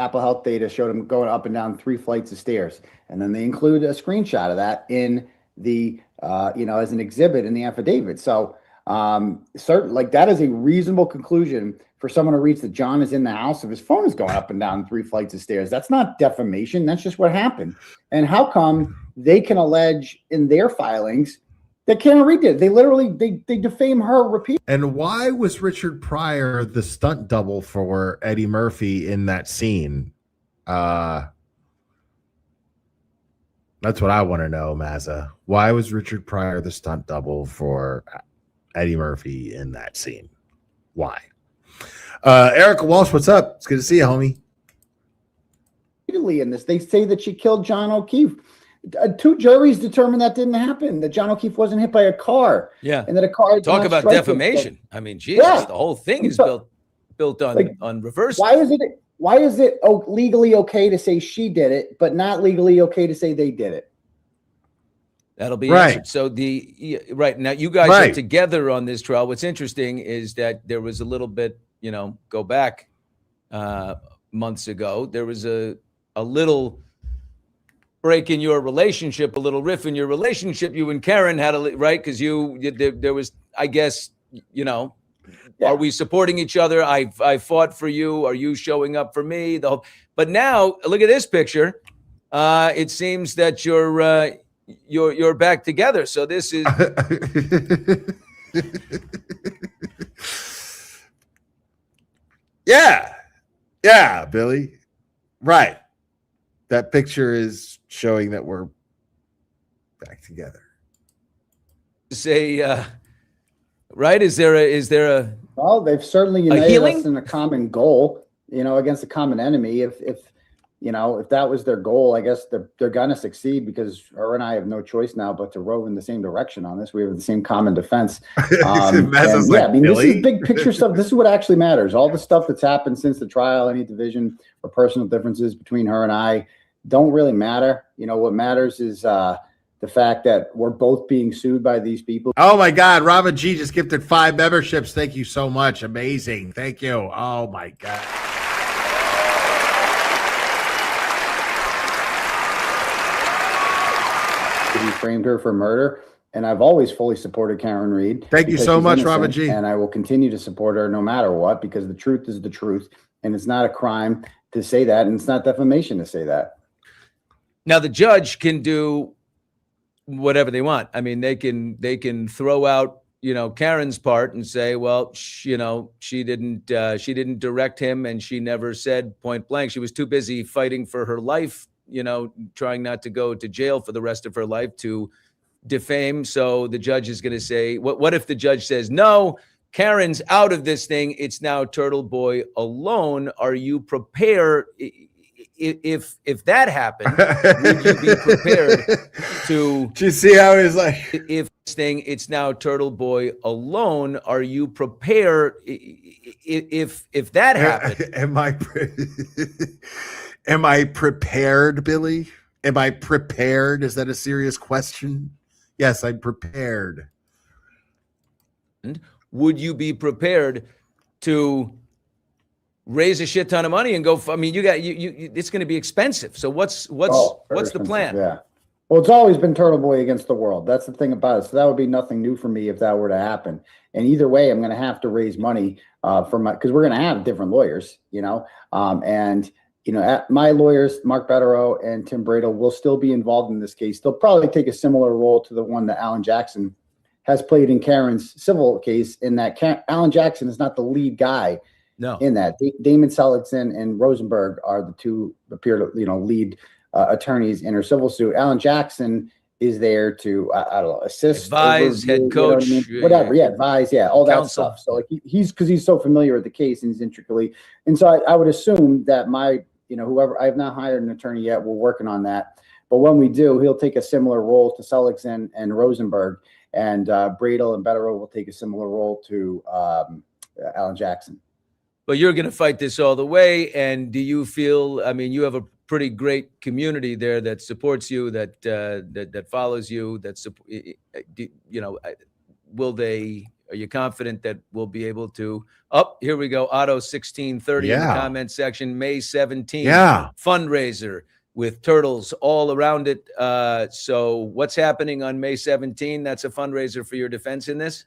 Apple Health data showed him going up and down 3 flights of stairs. And then they include a screenshot of that in the, as an exhibit in the affidavit. So certain, like, that is a reasonable conclusion for someone to reach that John is in the house if his phone is going up and down 3 flights of stairs. That's not defamation. That's just what happened. And how come they can allege in their filings that Karen Reed did? They literally, they defame her repeatedly. And why was Richard Pryor the stunt double for Eddie Murphy in that scene? That's what I want to know, Mazza. Why was Richard Pryor the stunt double for Eddie Murphy in that scene? Why? Erica Walsh, what's up? It's good to see you, homie. In this, they say that she killed John O'Keefe. 2 juries determined that didn't happen, that John O'Keefe wasn't hit by a car. Yeah. And that a car. Talk about defamation. I mean, Jesus, the whole thing is built on reverse. Why is it legally okay to say she did it, but not legally okay to say they did it? That'll be answered. So right now, you guys are together on this trial. What's interesting is that there was a little bit, go back months ago, there was a little break in your relationship, a little riff in your relationship. You and Karen had right? Because there was, I guess, are we supporting each other? I fought for you. Are you showing up for me? But now look at this picture. It seems that you're back together. So this is. Yeah, Billy. Right. That picture is showing that we're back together. Say, right? Is there a Well, they've certainly united healing? us in a common goal, against a common enemy. If that was their goal, I guess they're going to succeed, because her and I have no choice now but to row in the same direction on this. We have the same common defense. This is big picture stuff. This is what actually matters. All the stuff that's happened since the trial, any division or personal differences between her and I don't really matter. What matters is the fact that we're both being sued by these people. Oh my God, Robin G just gifted 5 memberships. Thank you so much. Amazing. Thank you. Oh my God. He framed her for murder, and I've always fully supported Karen Reed. Thank you so much, Robin G. And I will continue to support her no matter what, because the truth is the truth, and it's not a crime to say that, and it's not defamation to say that. Now the judge can do whatever they want. I mean, they can throw out, Karen's part and say, well, she didn't direct him, and she never said point blank. She was too busy fighting for her life, trying not to go to jail for the rest of her life, to defame. So the judge is going to say, what if the judge says, no, Karen's out of this thing. It's now Turtle Boy alone. Are you prepared? If that happened, would you be prepared to? Do you see how he's like? If this thing, it's now Turtle Boy alone. Are you prepared? If that happened, am I prepared, Billy? Am I prepared? Is that a serious question? Yes, I'm prepared. Would you be prepared to raise a shit ton of money and go? I mean, it's going to be expensive. So what's the plan? Yeah. Well, it's always been Turtle Boy against the world. That's the thing about it. So that would be nothing new for me if that were to happen. And either way, I'm going to have to raise money because we're going to have different lawyers, my lawyers, Mark Betterow and Tim Bradel, will still be involved in this case. They'll probably take a similar role to the one that Alan Jackson has played in Karen's civil case, in that Alan Jackson is not the lead guy. No. In that, Damon Seligson and Rosenberg are the two appear to lead attorneys in her civil suit. Alan Jackson is there to I don't know, assist, advise, head coach, whatever. Yeah, advise, all Counsel. that stuff. So like he's because he's so familiar with the case and he's intricately. And so I would assume that whoever, I have not hired an attorney yet. We're working on that. But when we do, he'll take a similar role to Seligson and Rosenberg, and Bradel and Betterow will take a similar role to Alan Jackson. But you're going to fight this all the way. And do you feel, I mean, you have a pretty great community there that supports you, that follows you, are you confident that we'll be able to, here we go, Otto 1630 in the comment section, May 17th, fundraiser with turtles all around it. So what's happening on May 17th? That's a fundraiser for your defense in this?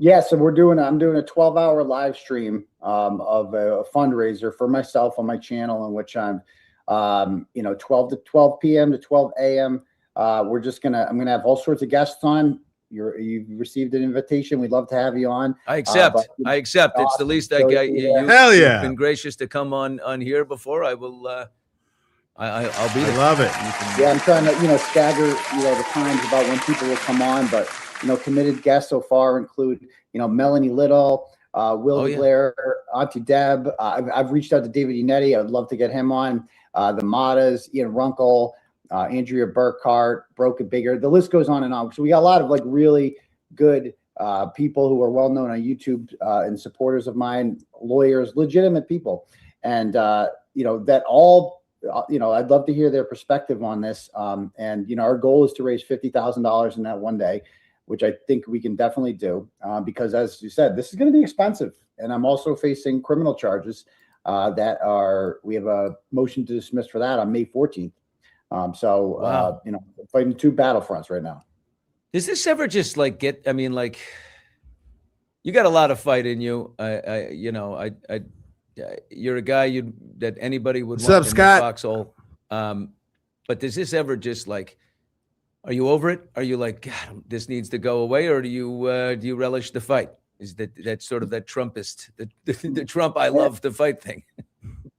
Yeah, so I'm doing a 12-hour live stream of a fundraiser for myself on my channel, in which I'm 12 p.m. to 12 a.m. I'm gonna have all sorts of guests on. You've received an invitation. We'd love to have you on. I accept. It's the least I got. Hell yeah! You've been gracious to come on here before. I will. I'll be there. I love it. I'm trying to stagger the times about when people will come on, but committed guests so far include Melanie Little, Will Blair, Auntie Deb. I've reached out to David Inetti. I'd love to get him on. The Matas, Ian Runkle, Andrea Burkhart, Broken Bigger. The list goes on and on. So we got a lot of really good people who are well known on YouTube and supporters of mine, lawyers, legitimate people, and that all. I'd love to hear their perspective on this. And our goal is to raise $50,000 in that one day, which I think we can definitely do because, as you said, this is going to be expensive. And I'm also facing criminal charges we have a motion to dismiss for that on May 14th. Fighting two battlefronts right now. Does this ever just you got a lot of fight in you. You're a guy that anybody would want in the foxhole. But does this ever just are you over it? Are you God, this needs to go away, or do you relish the fight? Is that sort of that Trumpist, the Trump I love the fight thing?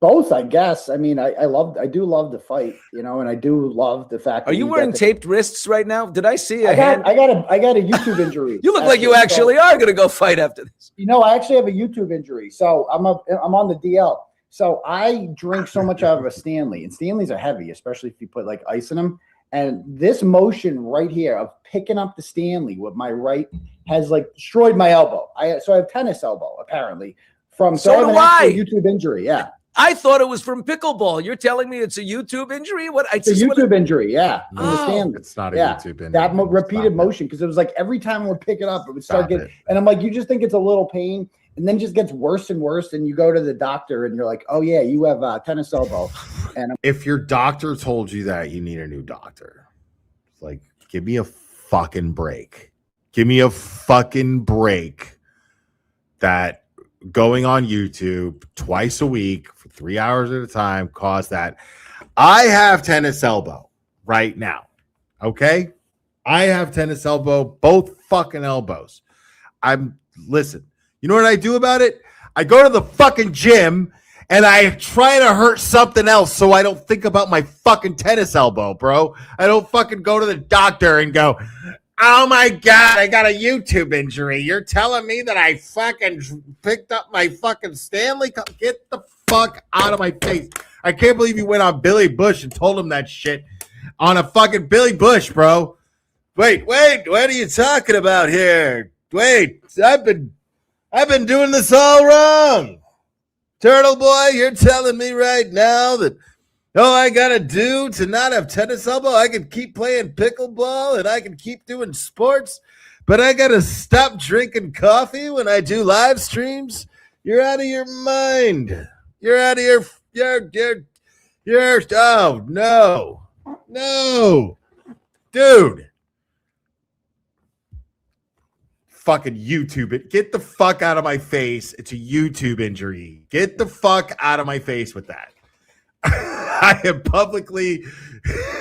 Both, I guess. I mean, I do love to fight, you know, and I do love the fact that Are you wearing taped wrists right now? Did I see a hand? I got a YouTube injury. You look like you actually are going to go fight after this. You know, I actually have a YouTube injury. So I'm on the DL. So I drink so much out of a Stanley, and Stanleys are heavy, especially if you put like ice in them. And this motion right here of picking up the Stanley with my right has like destroyed my elbow. So I have tennis elbow apparently from So I have do an I. actual YouTube injury. Yeah. I thought it was from pickleball. You're telling me it's a YouTube injury? What? It's a YouTube injury, yeah. From the Oh. Stanley. It's not a Yeah, YouTube injury. that repeated motion, because it was like every time I would pick it up, it would start Stop getting, it. and I'm like, you just think it's a little pain, and then it just gets worse and worse, and you go to the doctor, and you're like, oh yeah, you have tennis elbow, and If your doctor told you that, you need a new doctor. It's like, give me a fucking break. Give me a fucking break. That going on YouTube twice a week for 3 hours at a time caused that. I have tennis elbow right now. Okay? I have tennis elbow, both fucking elbows. Listen, you know what I do about it? I go to the fucking gym and I try to hurt something else so I don't think about my fucking tennis elbow, bro. I don't fucking go to the doctor and go, oh my God, I got a YouTube injury. You're telling me that I fucking picked up my fucking Stanley Cup? Get the fuck out of my face. I can't believe you went on Billy Bush and told him that shit on a fucking Billy Bush, bro. Wait, what are you talking about here? Wait, I've been doing this all wrong. Turtle Boy, you're telling me right now that all I gotta do to not have tennis elbow, I can keep playing pickleball and I can keep doing sports, but I gotta stop drinking coffee when I do live streams? You're out of your mind. You're out of your oh no, dude. Fucking YouTube it. Get the fuck out of my face. It's a YouTube injury. Get the fuck out of my face with that. I am publicly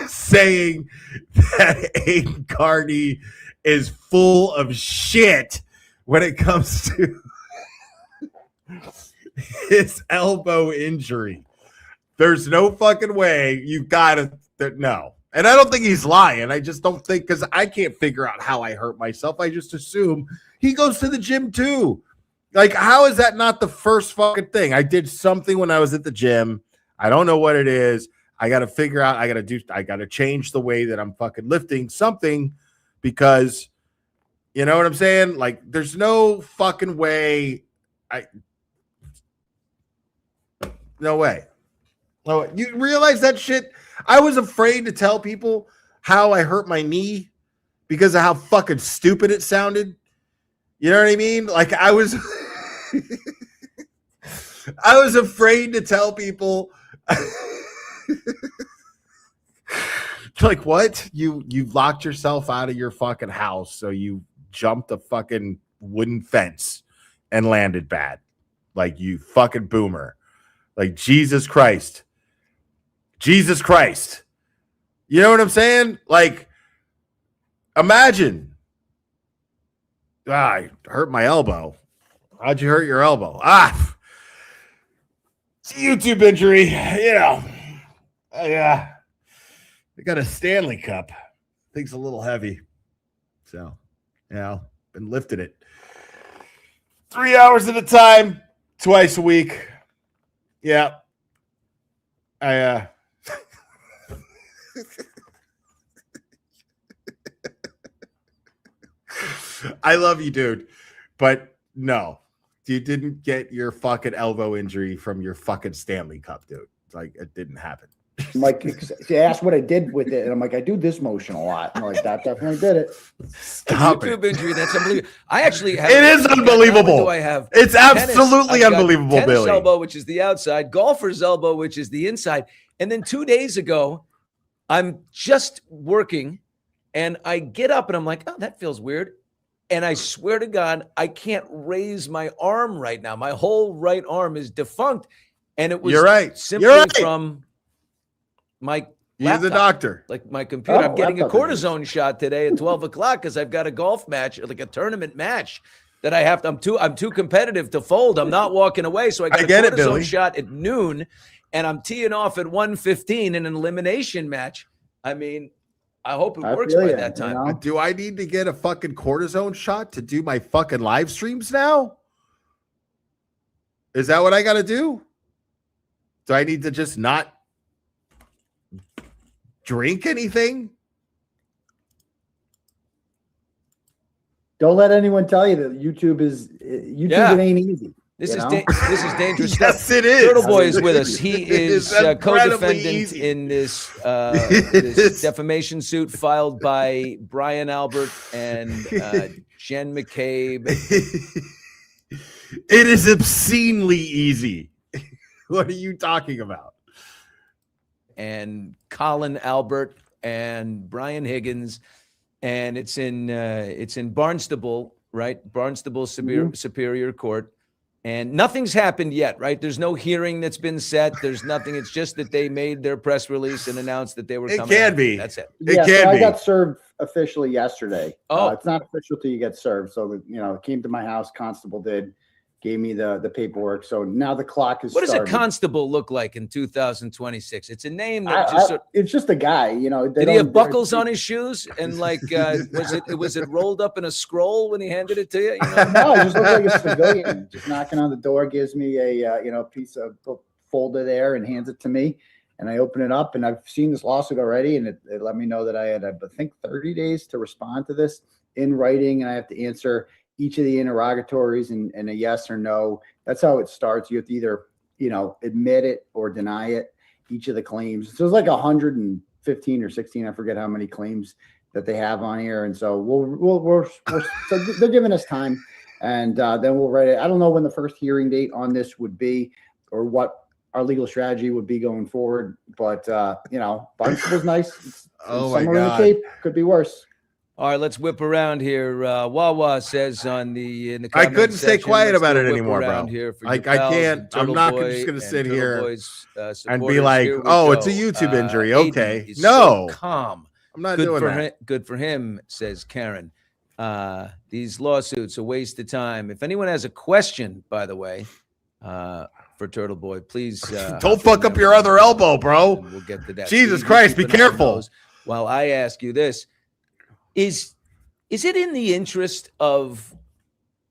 saying that Aiden Carney is full of shit when it comes to his elbow injury. There's no fucking way. You gotta no. And I don't think he's lying. I just don't think, because I can't figure out how I hurt myself. I just assume he goes to the gym too. Like, how is that not the first fucking thing? I did something when I was at the gym. I don't know what it is. I got to figure out. I got to change the way that I'm fucking lifting something, because you know what I'm saying? Like, there's no fucking way. No way. Oh, you realize that shit? I was afraid to tell people how I hurt my knee because of how fucking stupid it sounded. You know what I mean? Like, I was afraid to tell people. Like, what? You locked yourself out of your fucking house, so you jumped a fucking wooden fence and landed bad. Like, you fucking boomer. Like, Jesus Christ. Jesus Christ. You know what I'm saying? Like, imagine. I hurt my elbow. How'd you hurt your elbow? It's a YouTube injury. You know. I got a Stanley Cup. Thing's a little heavy. So, been lifting it 3 hours at a time, twice a week. Yeah. I love you, dude, but no, you didn't get your fucking elbow injury from your fucking Stanley Cup, dude. Like, it didn't happen. I'm like, she asked what I did with it, and I'm like, I do this motion a lot. And I'm like, that definitely did it. Stop YouTube it. injury. That's unbelievable. I actually have. It is unbelievable. Do I have? It's absolutely I've got unbelievable, tennis Billy. elbow, which is the outside, golfer's elbow, which is the inside. And then 2 days ago, I'm just working, and I get up, and I'm like, oh, that feels weird. And I swear to God, I can't raise my arm right now. My whole right arm is defunct. And it was You're right. simply You're right. from my You're the laptop, doctor. like my computer. I'm getting a laptop cortisone shot today at 12 o'clock because I've got a golf match, like a tournament match. that I have to. I'm too competitive to fold. I'm not walking away. So I got a cortisone shot at noon, and I'm teeing off at 1:15 in an elimination match. I mean, I hope it works by that time. You know? Do I need to get a fucking cortisone shot to do my fucking live streams now? Is that what I got to do? Do I need to just not drink anything? Don't let anyone tell you that YouTube it ain't easy. This is this is dangerous stuff. Yes, it is. Turtle Boy is with us. He is co-defendant easy. in this, this defamation suit filed by Brian Albert and Jen McCabe. It is obscenely easy. What are you talking about? And Colin Albert and Brian Higgins, and it's in Barnstable, right? Barnstable Superior Court. And nothing's happened yet, right? There's no hearing that's been set. There's nothing. It's just that they made their press release and announced that they were coming. It can be. That's it. I got served officially yesterday. Oh. It's not official till you get served. So, it came to my house. Constable gave me the paperwork. So now the clock is What does started. a constable look like in 2026? It's a name that it's just a guy, Did he have buckles on his shoes? And was it rolled up in a scroll when he handed it to you? No, he just looked like a civilian. Just knocking on the door, gives me a piece of folder there and hands it to me. And I open it up, and I've seen this lawsuit already, and it let me know that I had, I think, 30 days to respond to this in writing, and I have to answer each of the interrogatories and a yes or no. That's how it starts. You have to either, admit it or deny it, each of the claims. So it's like 115 or 16. I forget how many claims that they have on here. And so so they're giving us time, and then we'll write it. I don't know when the first hearing date on this would be or what our legal strategy would be going forward. But, Barnstable's nice. It's Oh my summer in the God. Cape. Could be worse. All right, let's whip around here. Wawa says in the I comment couldn't stay section, quiet let's about go it whip anymore, around bro. here for I your pals can't. and I'm Turtle not Boy just going to and sit Turtle here Boy's, and be supporters. like, Here we oh, it's a go. YouTube injury. Aiden Okay. is No. so calm. I'm not Good doing for that. Good for him, says Karen. These lawsuits a waste of time. If anyone has a question, by the way, for Turtle Boy, please Don't fuck up your other elbow, bro. and we'll get to that. Jesus Steve, you Christ, keep be an eye on careful. those. While I ask you this, is it in the interest of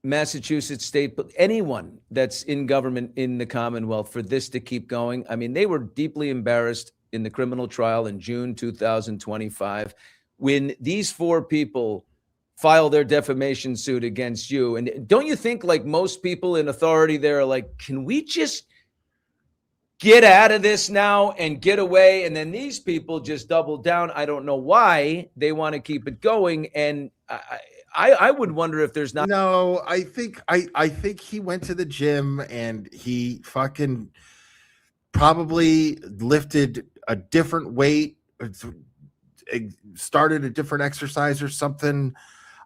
Massachusetts state, but anyone that's in government in the Commonwealth for this to keep going? I mean, they were deeply embarrassed in the criminal trial in June 2025 when these four people file their defamation suit against you. And don't you think, like most people in authority there are like, can we just get out of this now and get away? And then these people just double down. I don't know why they want to keep it going. And I would wonder if there's not. No, I think he went to the gym and he fucking probably lifted a different weight, started a different exercise or something.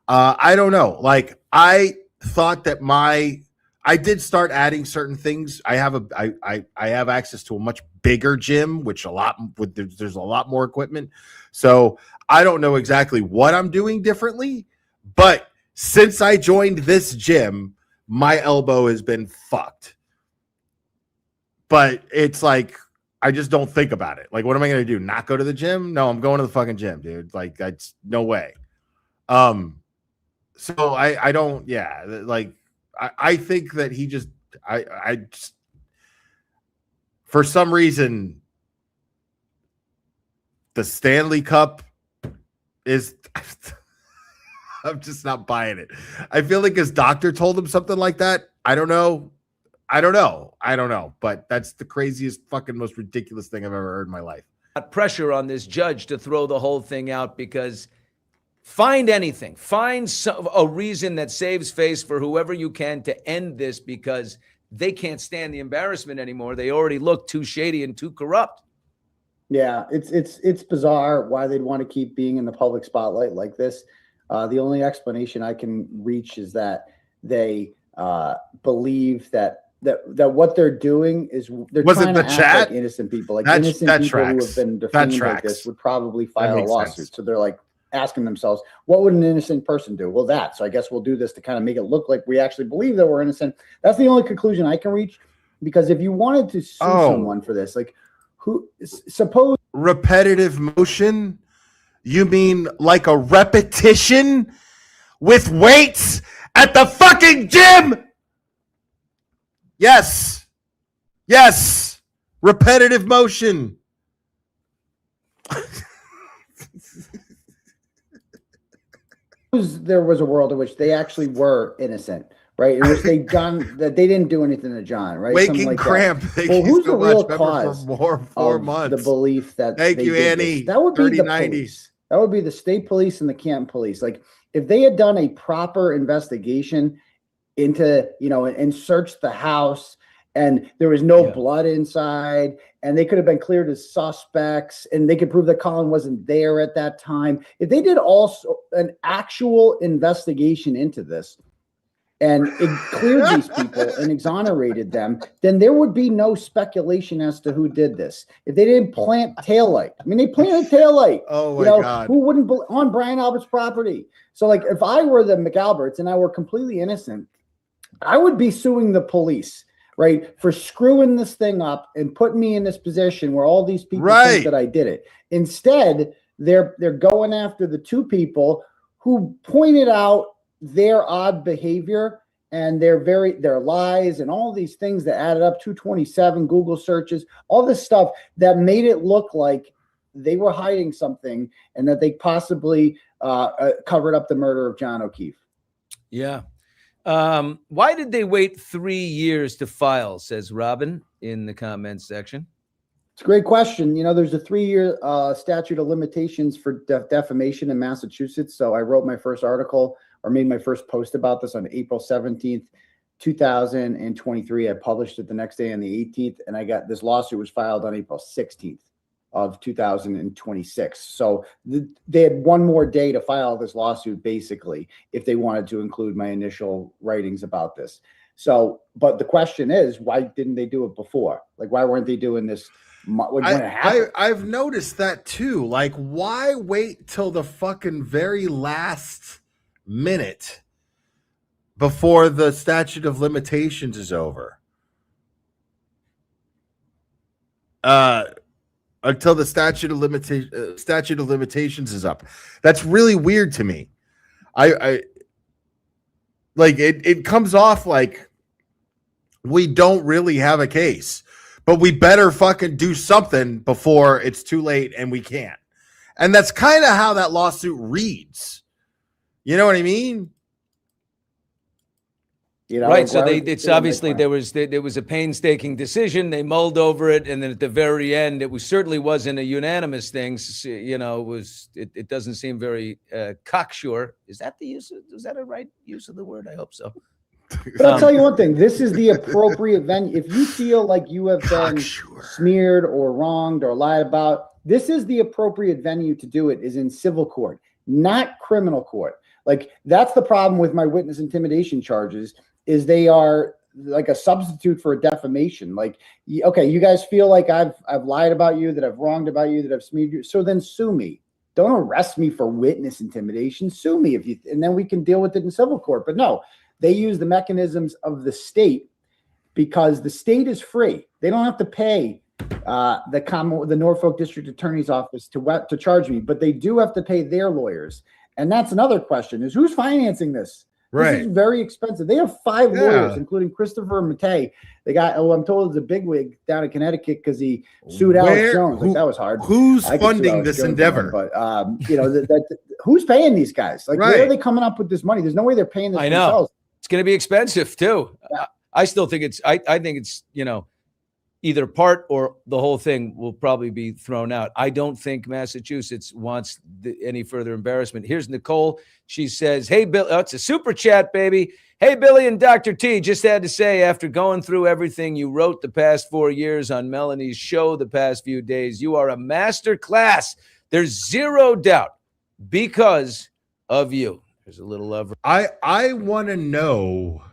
I don't know. Like, I thought that I did start adding certain things. I have access to a much bigger gym, which there's a lot more equipment. So I don't know exactly what I'm doing differently, but since I joined this gym, my elbow has been fucked. But it's like, I just don't think about it. Like, what am I going to do? Not go to the gym? No, I'm going to the fucking gym, dude. Like, that's no way. So I don't, yeah, like, I think that he just, I just, for some reason, the Stanley Cup is, I'm just not buying it. I feel like his doctor told him something like that. I don't know. But that's the craziest, fucking most ridiculous thing I've ever heard in my life. Pressure on this judge to throw the whole thing out, because find anything, find a reason that saves face for whoever you can to end this, because they can't stand the embarrassment anymore. They already look too shady and too corrupt. Yeah, it's bizarre why they'd want to keep being in the public spotlight like this. The only explanation I can reach is that they believe that what they're doing is they're trying to act like innocent people, like innocent people who have been defamed like this would probably file a lawsuit. So they're like, asking themselves, what would an innocent person do? Well, that. So I guess we'll do this to kind of make it look like we actually believe that we're innocent. That's the only conclusion I can reach. Because if you wanted to sue someone for this, like suppose repetitive motion, you mean like a repetition with weights at the fucking gym? Yes. Yes. Repetitive motion. there was a world in which they actually were innocent, right? In which they didn't do anything to John, right? Waking like cramp. Well, who's the real cause for 4 months? The belief that Thank you, Annie. This? That would be the police. That would be the state police and the Canton police. Like if they had done a proper investigation into, and searched the house and there was no blood inside and they could have been cleared as suspects and they could prove that Colin wasn't there at that time. If they did also an actual investigation into this and it cleared these people and exonerated them, then there would be no speculation as to who did this. If they didn't plant taillight, they planted taillight. Oh my God. Who wouldn't on Brian Albert's property? So like if I were the McAlberts and I were completely innocent, I would be suing the police, right, for screwing this thing up and putting me in this position where all these people think that I did it. Instead, they're going after the two people who pointed out their odd behavior and their lies and all these things that added up, 227 Google searches, all this stuff that made it look like they were hiding something and that they possibly covered up the murder of John O'Keefe. Yeah. Why did they wait 3 years to file, says Robin in the comments section? It's a great question. There's a 3-year statute of limitations for defamation in Massachusetts. So I wrote my first article or made my first post about this on April 17th, 2023. I published it the next day on the 18th, and I got this lawsuit was filed on April 16th of 2026. So they had one more day to file this lawsuit, basically, if they wanted to include my initial writings about this. So, but the question is, why didn't they do it before? Like, why weren't they doing this when it happened? I've noticed that too. Like, why wait till the fucking very last minute before the statute of limitations is over? Until the statute of limitations is up. That's really weird to me. I like it comes off like we don't really have a case, but we better fucking do something before it's too late and we can't. And that's kind of how that lawsuit reads. You know what I mean? Right. So it's obviously there was a painstaking decision. They mulled over it, and then at the very end, it certainly wasn't a unanimous thing. It doesn't seem very cocksure. Is that a right use of the word? I hope so. But I'll tell you one thing: this is the appropriate venue. If you feel like you have been smeared or wronged or lied about, this is the appropriate venue to do it. Is in civil court, not criminal court. Like that's the problem with my witness intimidation charges. Is they are like a substitute for a defamation. Like, okay, you guys feel like I've lied about you, that I've wronged about you, that I've smeared you. So then sue me. Don't arrest me for witness intimidation. Sue me and then we can deal with it in civil court. But no, they use the mechanisms of the state because the state is free. They don't have to pay the Norfolk District Attorney's Office to charge me, but they do have to pay their lawyers. And that's another question: is who's financing this? Right. This is very expensive. They have 5 lawyers, including Christopher Mattei. They got, I'm told, is a bigwig down in Connecticut because he sued Alex Jones. Like that was hard. Who's funding this endeavor? But who's paying these guys? Like, where are they coming up with this money? There's no way they're paying this themselves. It's going to be expensive too. Yeah. I still think I think it's either part or the whole thing will probably be thrown out. I don't think Massachusetts wants any further embarrassment. Here's Nicole. She says, hey, Bill, it's a super chat, baby. Hey, Billy and Dr. T, just had to say, after going through everything you wrote the past 4 years on Melanie's show the past few days, you are a master class. There's zero doubt because of you. There's a little love. I want to know.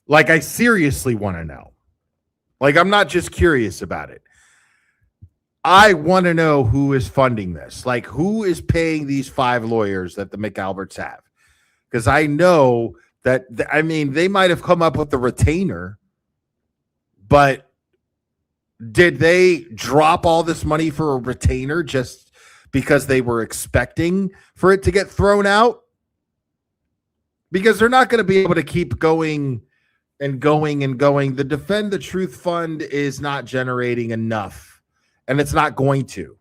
Like, I seriously want to know. Like, I'm not just curious about it. I want to know who is funding this. Like, who is paying these 5 lawyers that the McAlberts have? Because I know that, I mean, they might have come up with the retainer, but did they drop all this money for a retainer just because they were expecting for it to get thrown out? Because they're not going to be able to keep going and going and going. The Defend the Truth Fund is not generating enough. And it's not going to.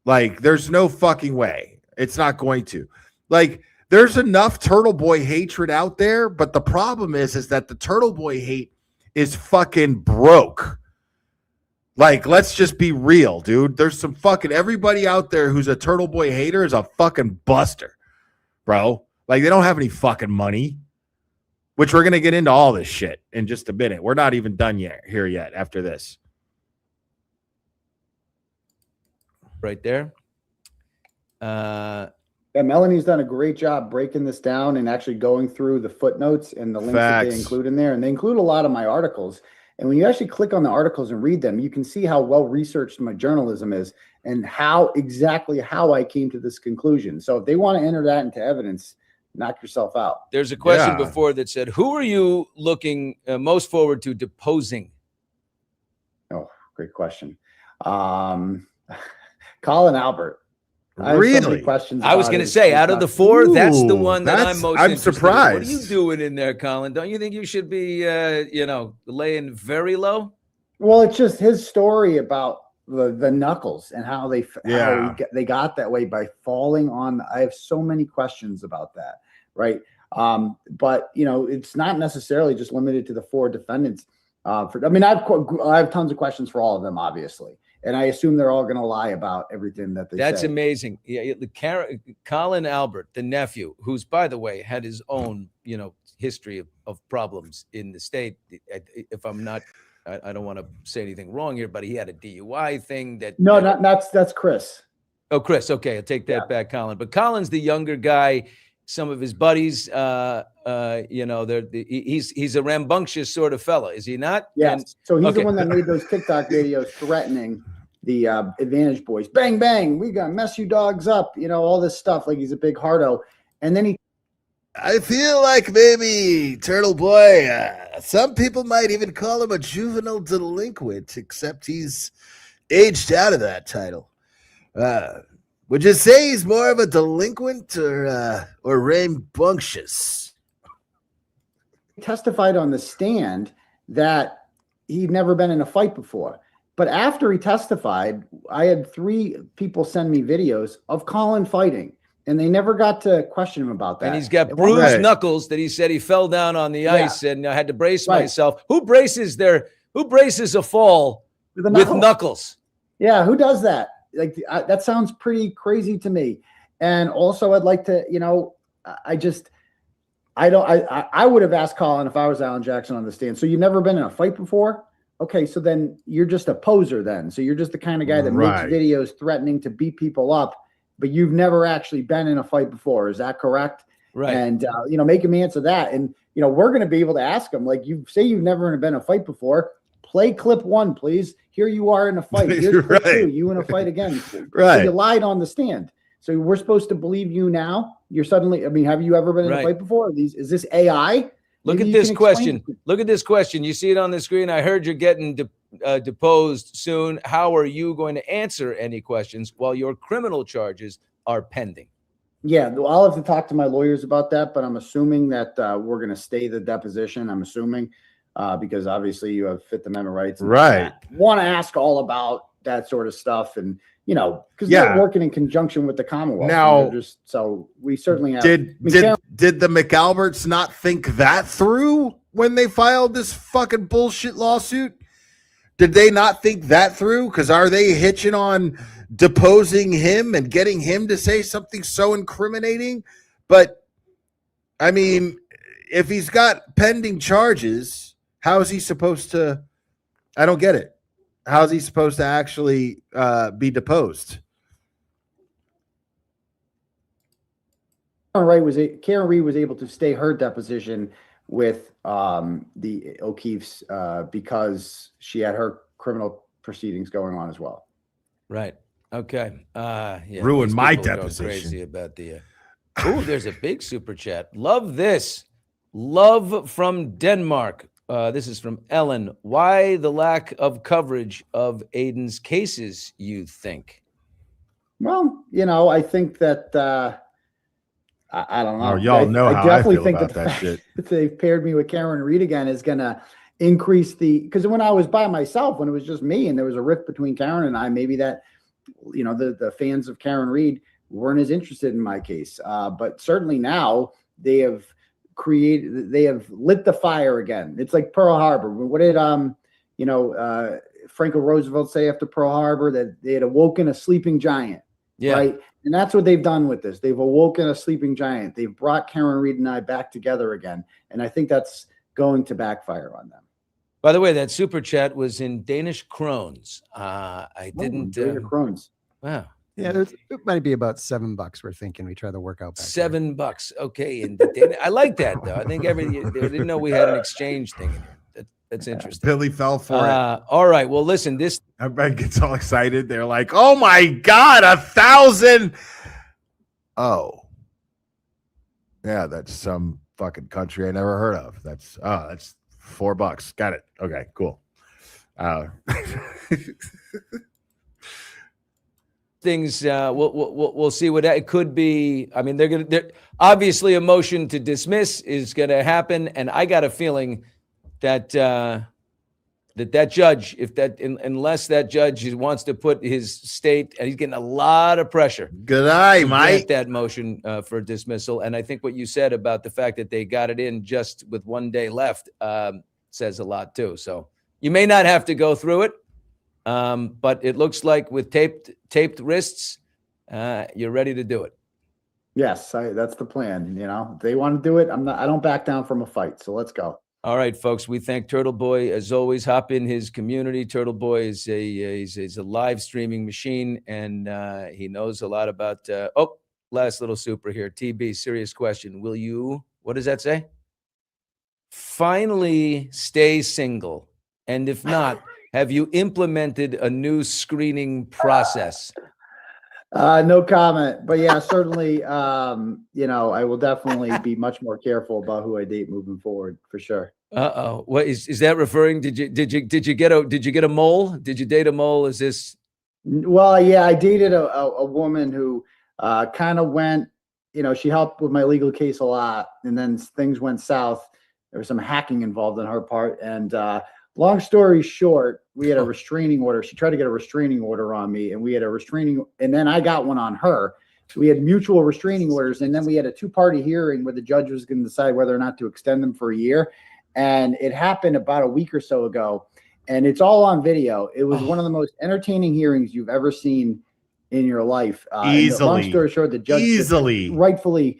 Like, there's no fucking way. It's not going to. Like, there's enough Turtle Boy hatred out there, but the problem is that the Turtle Boy hate is fucking broke. Like, let's just be real, dude. There's some fucking, everybody out there who's a Turtle Boy hater is a fucking buster, bro. Like, they don't have any fucking money, which we're going to get into all this shit in just a minute. We're not even done yet after this. Right there. Yeah, Melanie's done a great job breaking this down and actually going through the footnotes and the links that they include in there. And they include a lot of my articles. And when you actually click on the articles and read them, you can see how well researched my journalism is and exactly how I came to this conclusion. So if they want to enter that into evidence, knock yourself out. There's a question before that said, who are you looking most forward to deposing? Oh, great question. Colin Albert. Really? Questions. I was going to say, out of the 4, that's the one that I'm most interested surprised. In. What are you doing in there, Colin? Don't you think you should be, laying very low? Well, it's just his story about the knuckles and how they got that way by falling on. I have so many questions about that, right? But it's not necessarily just limited to the 4 defendants. I have tons of questions for all of them, obviously. And I assume they're all going to lie about everything that they say. That's amazing. Yeah, Colin Albert, the nephew, who's, by the way, had his own, history of problems in the state. If I'm not, I don't want to say anything wrong here, but he had a DUI thing that. No, that's Chris. Oh, Chris. Okay, I'll take that back, Colin. But Colin's the younger guy. Some of his buddies, he's a rambunctious sort of fella, is he not? Yes. So he's the one that made those TikTok videos threatening the Advantage boys. Bang, bang, we gonna mess you dogs up. All this stuff. Like, he's a big hardo. And then I feel like maybe Turtle Boy, some people might even call him a juvenile delinquent, except he's aged out of that title. Would you say he's more of a delinquent or rambunctious? He testified on the stand that he'd never been in a fight before. But after he testified, I had 3 people send me videos of Colin fighting, and they never got to question him about that. And he's got bruised knuckles that he said he fell down on the ice and I had to brace myself. Who braces a fall with knuckles? Yeah, who does that? Like, that sounds pretty crazy to me. And also, I'd like to, I would have asked Colin if I was Alan Jackson on the stand. So you've never been in a fight before? Okay, so then you're just a poser then. So you're just the kind of guy that makes videos threatening to beat people up, but you've never actually been in a fight before. Is that correct? Right. And, make him answer that. And, we're going to be able to ask him, like, you say you've never been in a fight before. Play clip 1, please. Here you are in a fight. Here's clip 2. You in a fight again. Right. So you lied on the stand. So we're supposed to believe you now. You're suddenly. Have you ever been in a fight before? Is this AI? Look at this question. Look at this question. You see it on the screen. I heard you're getting deposed soon. How are you going to answer any questions while your criminal charges are pending? Yeah, I'll have to talk to my lawyers about that, but I'm assuming that we're going to stay the deposition. I'm assuming. Because obviously you have Fifth Amendment rights. Right. Want to ask all about that sort of stuff. And, because they're working in conjunction with the Commonwealth. Now, so we certainly have. Did the McAlberts not think that through when they filed this fucking bullshit lawsuit? Did they not think that through? Because are they hitching on deposing him and getting him to say something so incriminating? But, I mean, if he's got pending charges, how is he supposed to? I don't get it. How is he supposed to actually be deposed? Karen Reed was able to stay her deposition with the O'Keefe's because she had her criminal proceedings going on as well. Right. Okay. Yeah. Ruined these my people are going deposition. Crazy about the. Oh, there's a big super chat. Love this. Love from Denmark. This is from Ellen. Why the lack of coverage of Aiden's cases, you think? Well, you know, I think that I don't know. Oh, y'all know I how I definitely feel think about that the that fact shit. that they've paired me with Karen Reed again is going to increase because when I was by myself, when it was just me and there was a rift between Karen and I, maybe that, you know, the fans of Karen Reed weren't as interested in my case. But certainly now they have lit the fire again. It's like Pearl Harbor. What did, Franklin Roosevelt say after Pearl Harbor? That they had awoken a sleeping giant. Yeah. Right. And that's what they've done with this. They've awoken a sleeping giant. They've brought Karen Reed and I back together again. And I think that's going to backfire on them. By the way, that super chat was in Danish krones. I didn't. Krones. Wow. Yeah, it might be about $7. We're thinking we try to work out back $7. Okay. And I like that, though. I think they didn't know we had an exchange thing in here. That's interesting. Billy fell for it. All right. Well, listen, this. Everybody gets all excited. They're like, oh my God, 1,000. Oh. Yeah, that's some fucking country I never heard of. That's $4. Got it. Okay, cool. Things we'll see what it could be. I mean, they're obviously a motion to dismiss is going to happen, and I got a feeling that that judge, unless that judge wants to put his state, and he's getting a lot of pressure. Good eye, Mike. That motion for dismissal, and I think what you said about the fact that they got it in just with 1 day left says a lot too. So you may not have to go through it, but it looks like with taped wrists, you're ready to do it. Yes, that's the plan. You know, if they want to do it, I don't back down from a fight. So let's go. All right, folks. We thank Turtle Boy as always. Hop in his community. Turtle Boy is he's a live streaming machine, and he knows a lot about. Last little super here. TB, serious question. Will you? What does that say? Finally, stay single, and if not, have you implemented a new screening process? No comment, but yeah, certainly, I will definitely be much more careful about who I date moving forward, for sure. What is that referring? Did you get a mole? Did you date a mole? Is this? Well, yeah, I dated a woman who kind of went, she helped with my legal case a lot, and then things went south. There was some hacking involved on her part, and long story short, we had a restraining order. She tried to get a restraining order on me, and we had a restraining, and then I got one on her. So we had mutual restraining orders, and then we had a two-party hearing where the judge was going to decide whether or not to extend them for a year. And it happened about a week or so ago, and it's all on video. It was one of the most entertaining hearings you've ever seen in your life. Easily. Long story short, the judge rightfully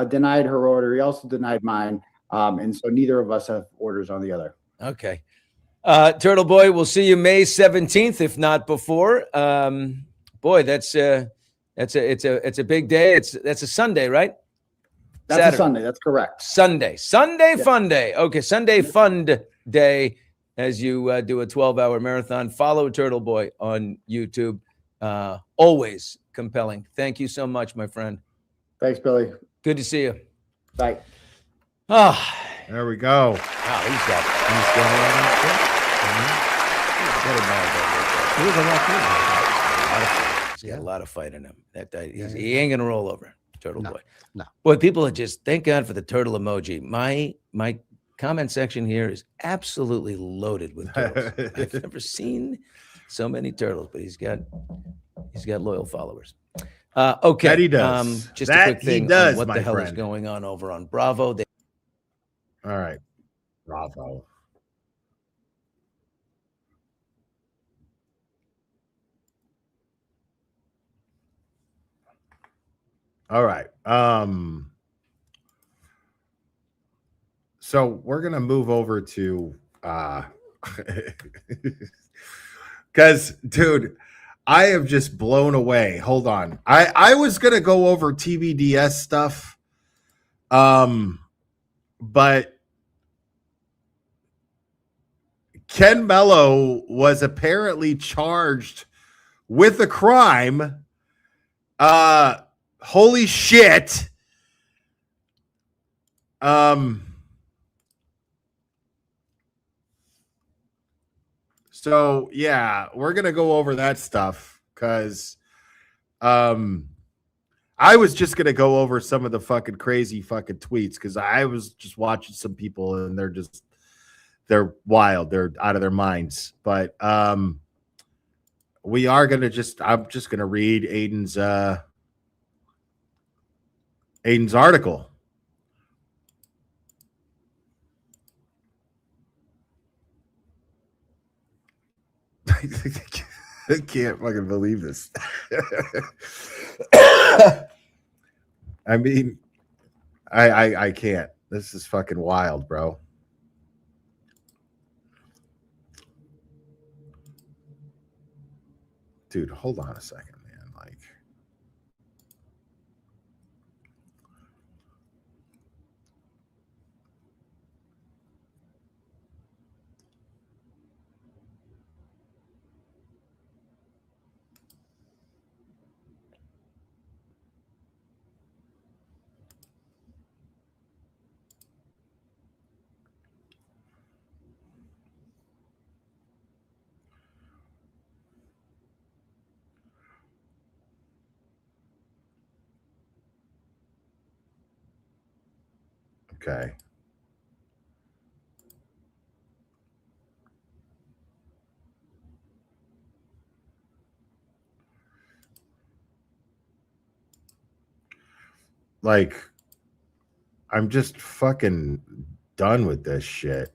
denied her order. He also denied mine. And so neither of us have orders on the other. Okay. Turtle Boy, we'll see you May 17th, if not before. Boy, it's a big day. That's a Sunday, right? That's Saturday. a Sunday. That's correct. Sunday, fun day. Okay. Sunday, fun day as you do a 12-hour marathon. Follow Turtle Boy on YouTube. Always compelling. Thank you so much, my friend. Thanks, Billy. Good to see you. Bye. There we go. Wow, he's got a lot of fight in him. He ain't gonna roll over, Turtle Boy. No. Boy, people are just, thank God for the turtle emoji. My comment section here is absolutely loaded with turtles. I've never seen so many turtles, but he's got loyal followers. Okay. That he does. Just That a quick thing he does, on what my the hell is friend. going on over on Bravo. All right. Bravo. All right. So we're gonna move over to because dude, I am just blown away. Hold on. I was gonna go over TBDS stuff. But Ken Melo was apparently charged with a crime. Holy shit. So yeah, we're gonna go over that stuff because I was just gonna go over some of the fucking crazy fucking tweets because I was just watching some people and they're wild, they're out of their minds. But we are gonna I'm just gonna read Aiden's article. I can't fucking believe this. I mean, I can't. This is fucking wild, bro. Dude, hold on a second, man. Like, okay. Like, I'm just fucking done with this shit.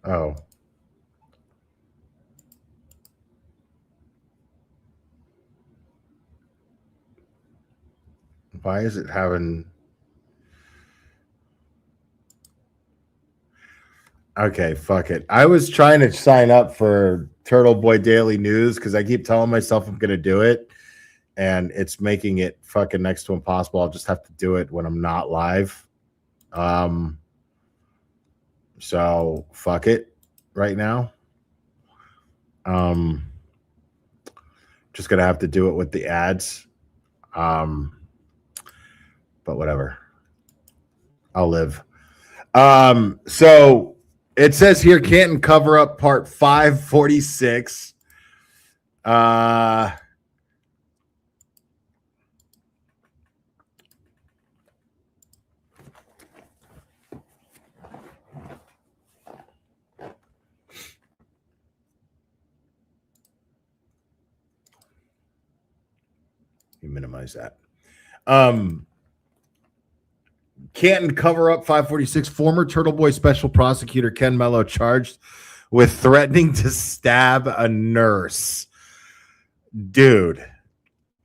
Oh. Why is it having... Okay, fuck it. I was trying to sign up for Turtle Boy Daily News because I keep telling myself I'm going to do it, and it's making it fucking next to impossible. I'll just have to do it when I'm not live. So fuck it right now. Just going to have to do it with the ads. But whatever. I'll live. So it says here, Canton cover up part 546. You minimize that. Canton cover up 546. Former Turtle Boy special prosecutor Ken Melo charged with threatening to stab a nurse. Dude.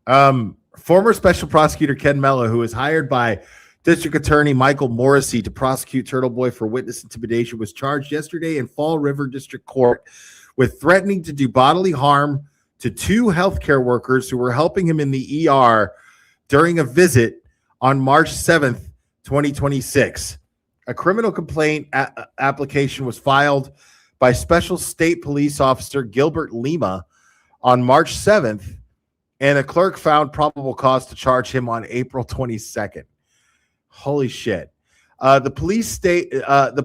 Former special prosecutor Ken Melo, who was hired by District Attorney Michael Morrissey to prosecute Turtle Boy for witness intimidation, was charged yesterday in Fall River District Court with threatening to do bodily harm to two healthcare workers who were helping him in the ER during a visit on March 7th, 2026. A criminal complaint application was filed by Special State Police Officer Gilbert Lima on March 7th, and a clerk found probable cause to charge him on April 22nd. Holy shit. The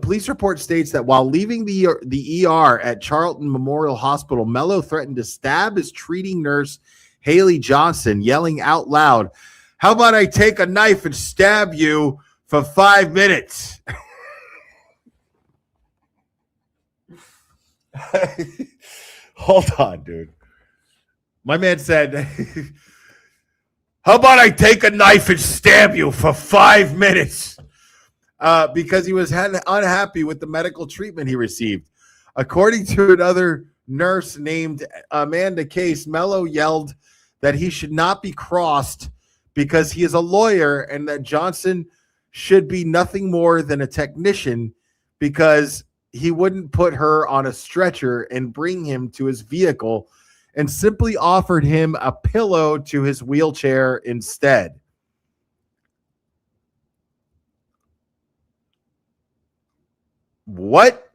police report states that while leaving the ER at Charlton Memorial Hospital, Melo threatened to stab his treating nurse, Haley Johnson, yelling out loud, "How about I take a knife and stab you for 5 minutes?" Hold on, dude. My man said, "How about I take a knife and stab you for 5 minutes?" because he was unhappy with the medical treatment he received. According to another nurse named Amanda Case, Melo yelled that he should not be crossed because he is a lawyer and that Johnson should be nothing more than a technician because he wouldn't put her on a stretcher and bring him to his vehicle and simply offered him a pillow to his wheelchair instead. What?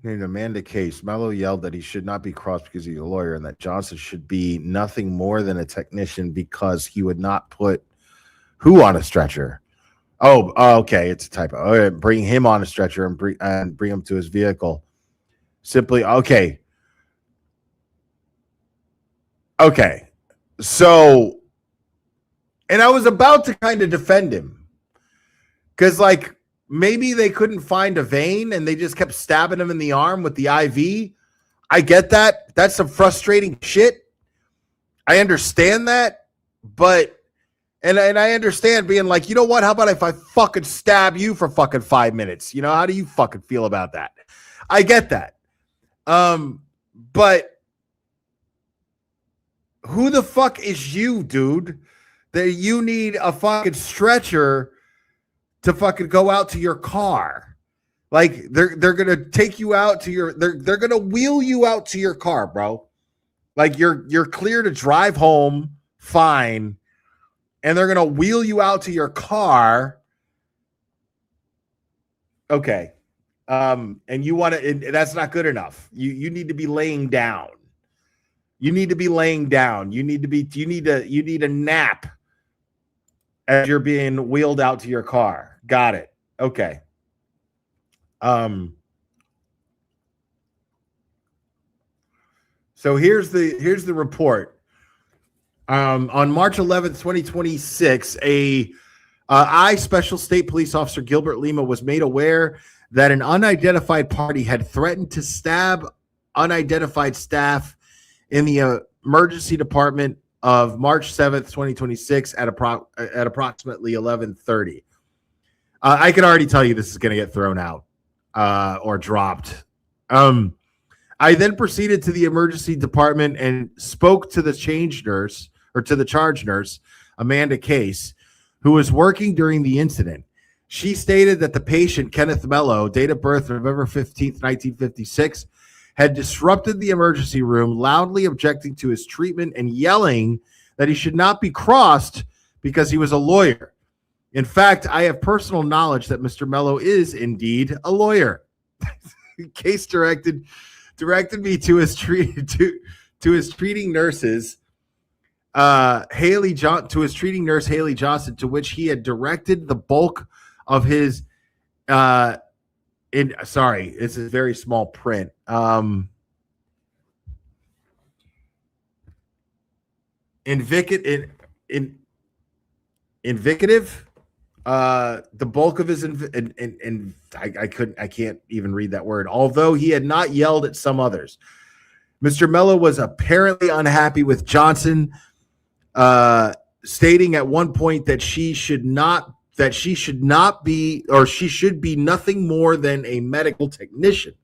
Named Amanda Case, Melo yelled that he should not be crossed because he's a lawyer and that Johnson should be nothing more than a technician because he would not put who on a stretcher. Oh, okay. It's a typo. Okay, bring him on a stretcher and bring him to his vehicle. Simply, okay. Okay. So, and I was about to kind of defend him because, like, maybe they couldn't find a vein and they just kept stabbing him in the arm with the IV. I get that. That's some frustrating shit. I understand that, but and I understand being like, you know what? How about if I fucking stab you for fucking 5 minutes? You know, how do you fucking feel about that? I get that. But who the fuck is you, dude, that you need a fucking stretcher to fucking go out to your car? Like they're gonna take you out to your they're gonna wheel you out to your car, bro. Like you're clear to drive home, fine, and they're gonna wheel you out to your car. Okay. And you want to, that's not good enough. You need to be laying down. You need to be laying down. You need a nap as you're being wheeled out to your car. Got it. Okay. So here's the report. On March 11th, 2026, I Special State Police Officer Gilbert Lima was made aware that an unidentified party had threatened to stab unidentified staff in the emergency department of March 7th, 2026 at approximately 11:30. I can already tell you this is going to get thrown out or dropped. I then proceeded to the emergency department and spoke to the charge nurse, Amanda Case, who was working during the incident. She stated that the patient, Kenneth Melo, date of birth November 15th, 1956, had disrupted the emergency room, loudly objecting to his treatment and yelling that he should not be crossed because he was a lawyer. In fact, I have personal knowledge that Mr. Melo is indeed a lawyer. Case directed me to his treating nurses, Haley Haley Johnson, to which he had directed the bulk of his this is very small print. Indicative. The bulk of his I can't even read that word. Although he had not yelled at some others, Mr. Melo was apparently unhappy with Johnson, stating at one point that she should be nothing more than a medical technician.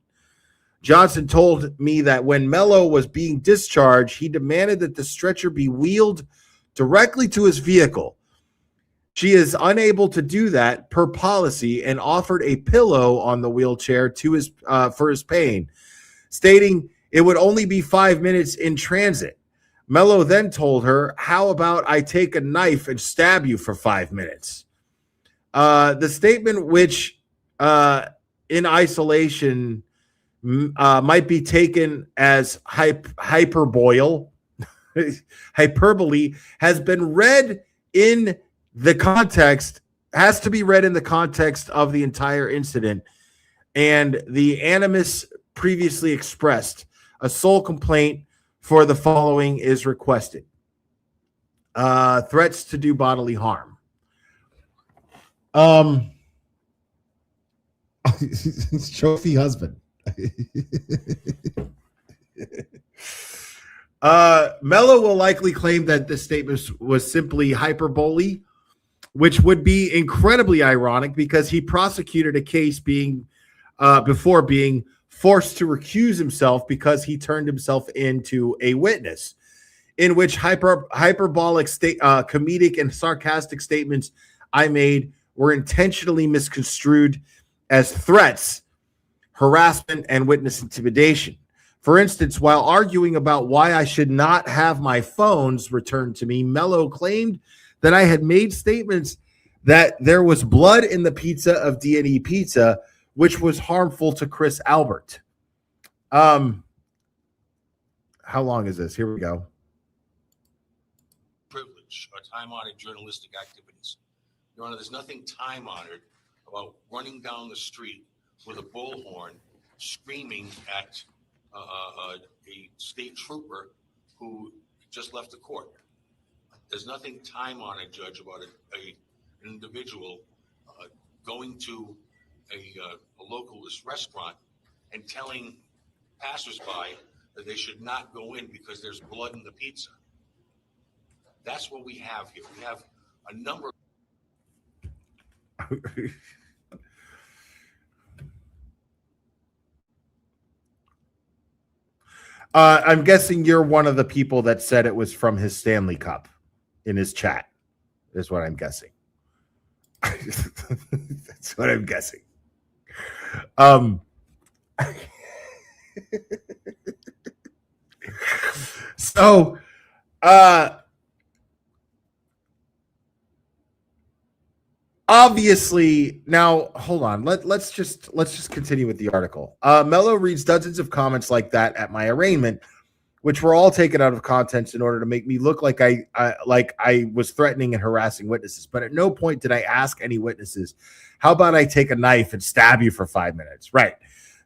Johnson told me that when Melo was being discharged, he demanded that the stretcher be wheeled directly to his vehicle. She is unable to do that per policy and offered a pillow on the wheelchair to his for his pain, stating it would only be 5 minutes in transit. Melo then told her, "How about I take a knife and stab you for 5 minutes?" The statement, which in isolation might be taken as hyperbole, has been read in the context, has to be read in the context of the entire incident and the animus previously expressed. A sole complaint for the following is requested. Threats to do bodily harm. Trophy husband. Melo will likely claim that this statement was simply hyperbole, which would be incredibly ironic because he prosecuted a case before being forced to recuse himself because he turned himself into a witness, in which hyperbolic comedic and sarcastic statements I made were intentionally misconstrued as threats, harassment, and witness intimidation. For instance, while arguing about why I should not have my phones returned to me, Melo claimed that I had made statements that there was blood in the pizza of D&E Pizza, which was harmful to Chris Albert. How long is this? Here we go. Privilege or time-honored journalistic activities. Your Honor, there's nothing time-honored about running down the street with a bullhorn screaming at a state trooper who just left the court. There's nothing time-honored, Judge, about an individual going to a local restaurant and telling passersby that they should not go in because there's blood in the pizza. That's what we have here. We have a number. I'm guessing you're one of the people that said it was from his Stanley Cup in his chat, is what I'm guessing. That's what I'm guessing. So, obviously, now hold on. Let's just continue with the article. Melo reads dozens of comments like that at my arraignment, which were all taken out of context in order to make me look like I was threatening and harassing witnesses. But at no point did I ask any witnesses, "How about I take a knife and stab you for 5 minutes?" Right.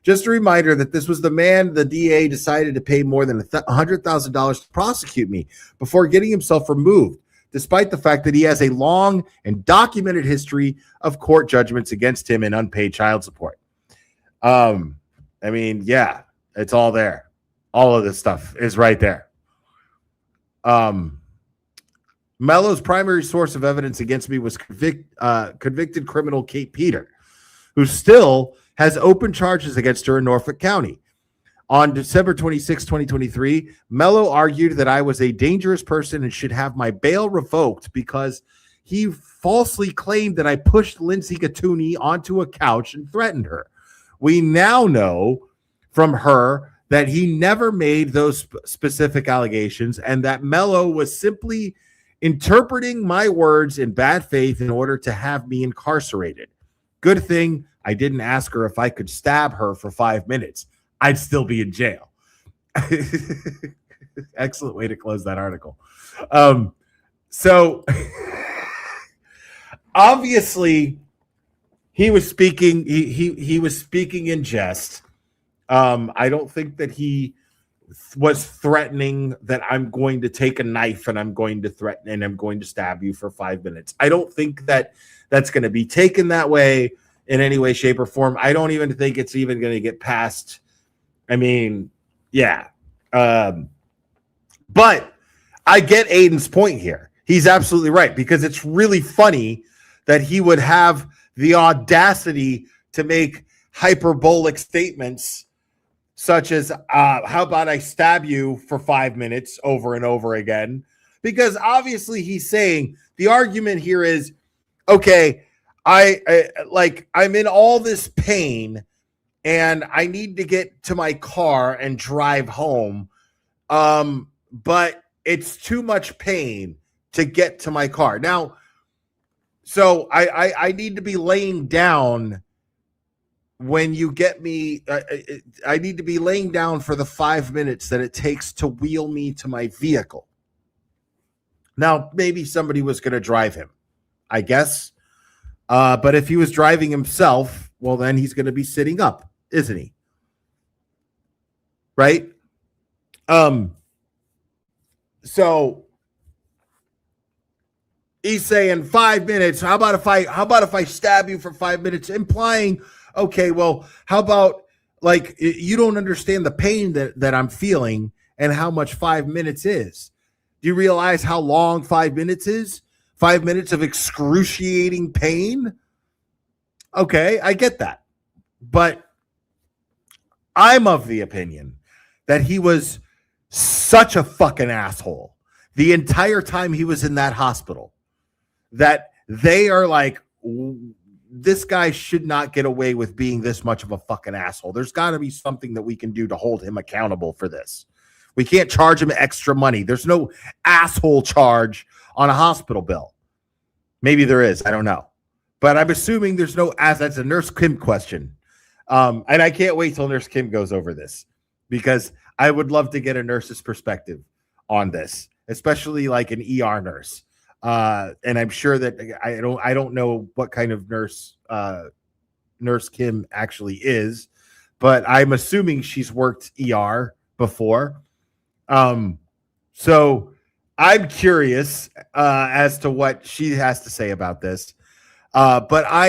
Just a reminder that this was the man the DA decided to pay more than $100,000 to prosecute me before getting himself removed, despite the fact that he has a long and documented history of court judgments against him and unpaid child support. I mean, yeah, it's all there. All of this stuff is right there. Melo's primary source of evidence against me was convicted criminal Kate Peter, who still has open charges against her in Norfolk County. On December 26, 2023, Melo argued that I was a dangerous person and should have my bail revoked because he falsely claimed that I pushed Lindsay Gatuni onto a couch and threatened her. We now know from her that he never made those specific allegations and that Melo was simply interpreting my words in bad faith in order to have me incarcerated. Good thing I didn't ask her if I could stab her for 5 minutes. I'd still be in jail. Excellent way to close that article. So obviously he was speaking. He was speaking in jest. I don't think that he was threatening that I'm going to take a knife and I'm going to threaten and I'm going to stab you for 5 minutes. I don't think that that's going to be taken that way in any way, shape, or form. I don't even think it's even going to get past. I mean, yeah. But I get Aiden's point here. He's absolutely right, because it's really funny that he would have the audacity to make hyperbolic statements such as, how about I stab you for 5 minutes over and over again? Because obviously he's saying the argument here is, okay, I'm in all this pain and I need to get to my car and drive home. But it's too much pain to get to my car. Now, so I need to be laying down when you get me. I need to be laying down for the 5 minutes that it takes to wheel me to my vehicle. Now, maybe somebody was going to drive him, I guess. But if he was driving himself, well, then he's going to be sitting up, isn't he? Right? So he's saying 5 minutes. How about if I stab you for 5 minutes, implying, okay, well, how about, like, you don't understand the pain that I'm feeling, and how much 5 minutes is. Do you realize how long 5 minutes is? 5 minutes of excruciating pain? Okay, I get that. But I'm of the opinion that he was such a fucking asshole the entire time he was in that hospital that they are like, this guy should not get away with being this much of a fucking asshole. There's got to be something that we can do to hold him accountable for this. We can't charge him extra money. There's no asshole charge on a hospital bill. Maybe there is. I don't know. But I'm assuming there's no, as that's a Nurse Kim question. And I can't wait till Nurse Kim goes over this because I would love to get a nurse's perspective on this, especially like an ER nurse. And I'm sure that I don't know what kind of nurse Nurse Kim actually is, but I'm assuming she's worked ER before. So I'm curious as to what she has to say about this. But I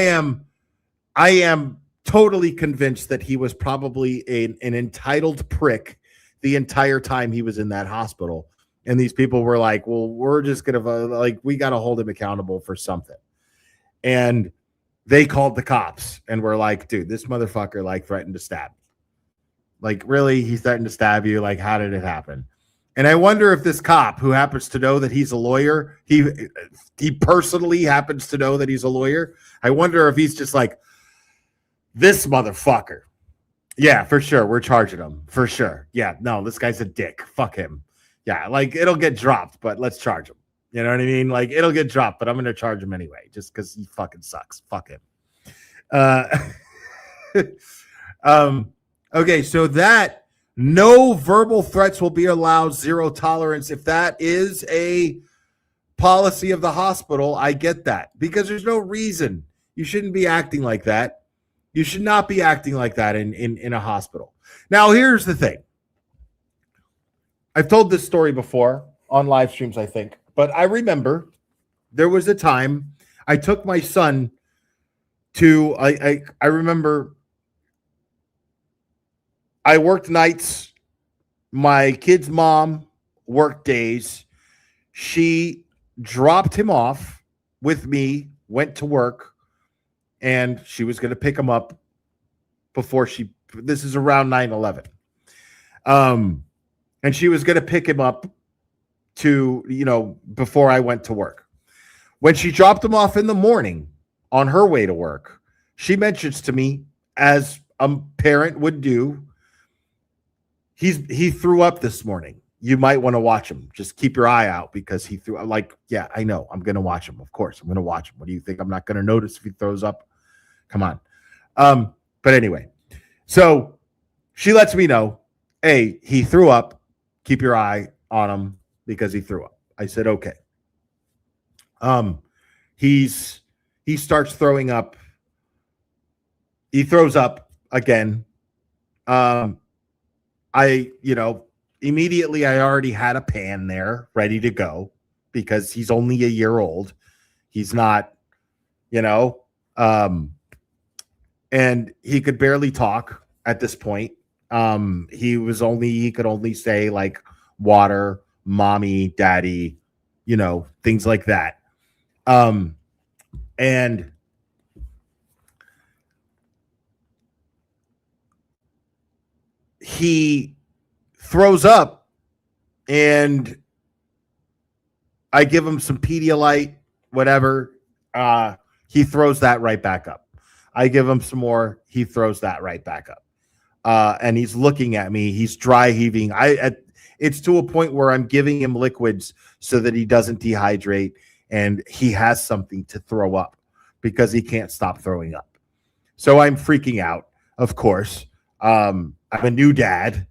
am totally convinced that he was probably an entitled prick the entire time he was in that hospital. And these people were like, well, we're just going to we got to hold him accountable for something. And they called the cops and were like, dude, this motherfucker like threatened to stab me. Like, really? He threatened to stab you? Like, how did it happen? And I wonder if this cop who happens to know that he's a lawyer, he personally happens to know that he's a lawyer. I wonder if he's just like, this motherfucker. Yeah, for sure. We're charging him. For sure. Yeah, no, this guy's a dick. Fuck him. Yeah, like it'll get dropped, but let's charge him. You know what I mean? Like it'll get dropped, but I'm going to charge him anyway, just because he fucking sucks. Fuck him. Okay, so that no verbal threats will be allowed, zero tolerance. If that is a policy of the hospital, I get that because there's no reason you shouldn't be acting like that. You should not be acting like that in a hospital. Now, here's the thing. I've told this story before on live streams, I think, but I remember there was a time I took my son to, I remember I worked nights. My kid's mom worked days. She dropped him off with me, went to work, and she was going to pick him up before this is around 9/11. And she was going to pick him up before I went to work. When she dropped him off in the morning on her way to work, she mentions to me, as a parent would do, he threw up this morning. You might want to watch him. Just keep your eye out because he threw. I'm like, yeah, I know. I'm going to watch him. Of course, I'm going to watch him. What do you think? I'm not going to notice if he throws up? Come on. But anyway, so she lets me know, hey, he threw up. Keep your eye on him because he threw up. I said, okay. He starts throwing up. He throws up again. Immediately I already had a pan there ready to go because he's only a year old. He's not, and he could barely talk at this point. He could only say like water, mommy, daddy, things like that. And he throws up and I give him some Pedialyte, whatever. He throws that right back up. I give him some more. He throws that right back up. And he's looking at me. He's dry heaving. It's to a point where I'm giving him liquids so that he doesn't dehydrate and he has something to throw up because he can't stop throwing up. So I'm freaking out, of course. I'm a new dad,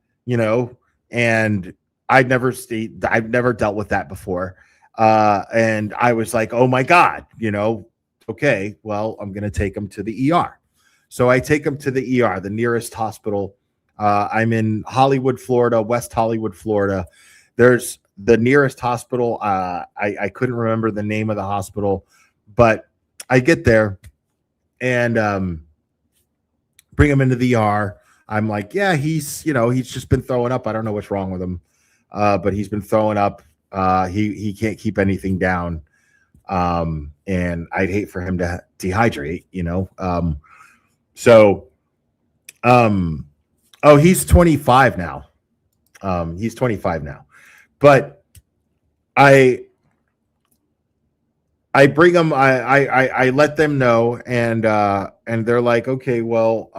and I've never dealt with that before. And I was like, oh my God, okay, well, I'm going to take him to the ER. So I take him to the ER, the nearest hospital. I'm in Hollywood, Florida, West Hollywood, Florida. There's the nearest hospital. I couldn't remember the name of the hospital, but I get there and bring him into the ER. I'm like, yeah, he's just been throwing up. I don't know what's wrong with him. but he's been throwing up. He can't keep anything down. And I'd hate for him to dehydrate, you know? Oh, he's 25 now. He's 25 now, but I bring them, I let them know, and they're like, okay, well,